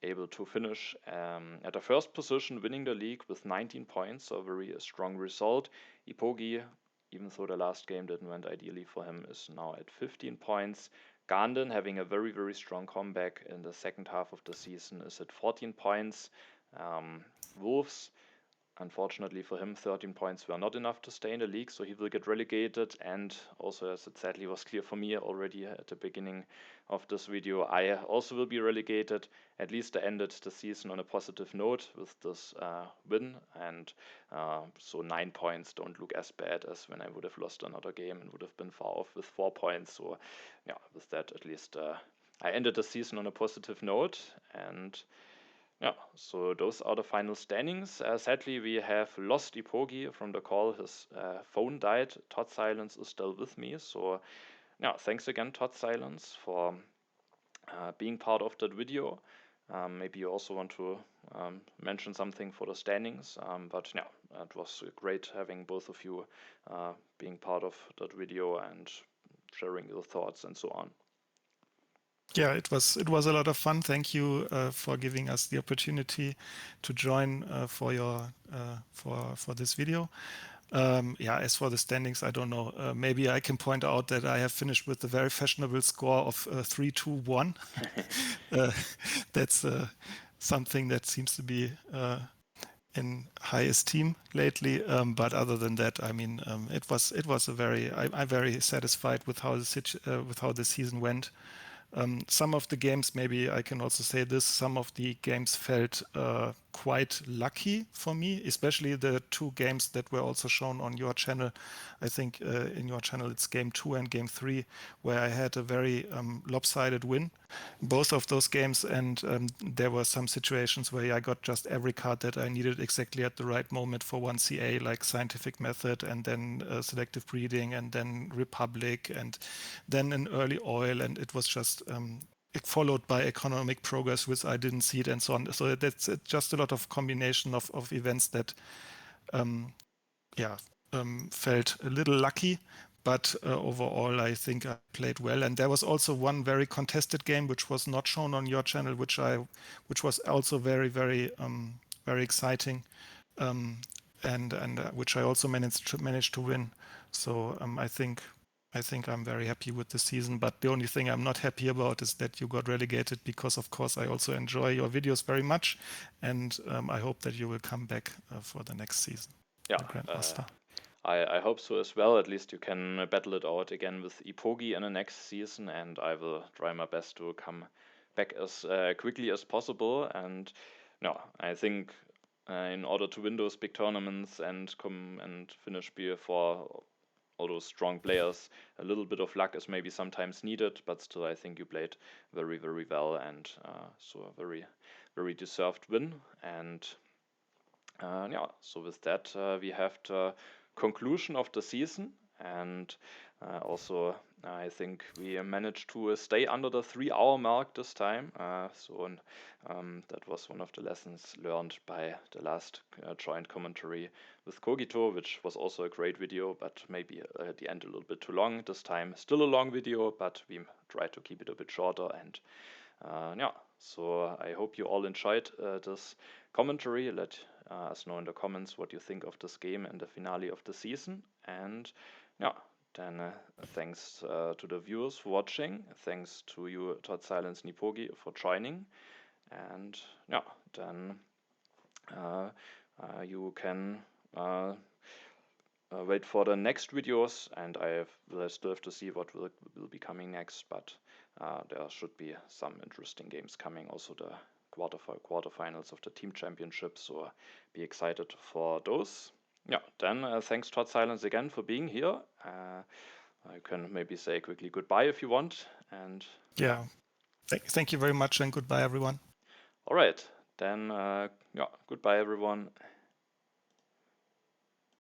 able to finish at the first position, winning the league with 19 points, so a very strong result. Eepogi, even though the last game didn't went ideally for him, is now at 15 points. Ganden, having a very, very strong comeback in the second half of the season, is at 14 points. Wolves, unfortunately for him, 13 points were not enough to stay in the league, so he will get relegated. And also, as it sadly was clear for me already at the beginning of this video, I also will be relegated. At least I ended the season on a positive note with this win, and so 9 points don't look as bad as when I would have lost another game and would have been far off with 4 points. So yeah, with that at least I ended the season on a positive note. And yeah, so those are the final standings. Sadly, we have lost Eepogi from the call. His phone died. totsilence is still with me. So yeah, thanks again, totsilence, for being part of that video. Maybe you also want to mention something for the standings. But yeah, it was great having both of you being part of that video and sharing your thoughts and so on. Yeah, it was a lot of fun. Thank you for giving us the opportunity to join for your for this video. Yeah, as for the standings, I don't know. Maybe I can point out that I have finished with a very fashionable score of 3-2-1. That's something that seems to be in high esteem lately. But other than that, I mean, it was a very I'm very satisfied with how the season went. Some of the games, maybe I can also say this, some of the games felt quite lucky for me, especially the 2 games that were also shown on your channel. I think in your channel it's game 2 and game 3, where I had a very lopsided win, both of those games. And there were some situations where I got just every card that I needed exactly at the right moment for one CA, like Scientific Method, and then Selective Breeding, and then Republic, and then an early oil, and it was just followed by economic progress, which I didn't see it, and so on. So that's just a lot of combination of events that, felt a little lucky. But overall, I think I played well. And there was also one very contested game which was not shown on your channel, which was also very, very, very exciting, and which I also managed to win. So I think I'm very happy with the season. But the only thing I'm not happy about is that you got relegated, because of course I also enjoy your videos very much, and I hope that you will come back for the next season. Yeah, Grandmaster. I hope so as well. At least you can battle it out again with Eepogi in the next season, and I will try my best to come back as quickly as possible. And no, I think in order to win those big tournaments and come and finish before all those strong players, a little bit of luck is maybe sometimes needed. But still, I think you played very, very well, and so a very, very deserved win. And yeah, so with that, we have the conclusion of the season, and Also, I think we managed to stay under the 3-hour mark this time. That was one of the lessons learned by the last joint commentary with Kogito, which was also a great video, but maybe at the end a little bit too long. This time, still a long video, but we tried to keep it a bit shorter. And yeah, so I hope you all enjoyed this commentary. Let us know in the comments what you think of this game and the finale of the season. And yeah, then thanks to the viewers for watching. Thanks to you, totsilence and Eepogi, for joining. And yeah, then you can wait for the next videos, and I will still have to see what will be coming next, but there should be some interesting games coming. Also the quarterfinals of the team championship, so be excited for those. Yeah, then thanks totsilence again for being here. I can maybe say quickly goodbye if you want. And yeah, thank you very much, and goodbye, everyone. all right, then yeah, goodbye everyone.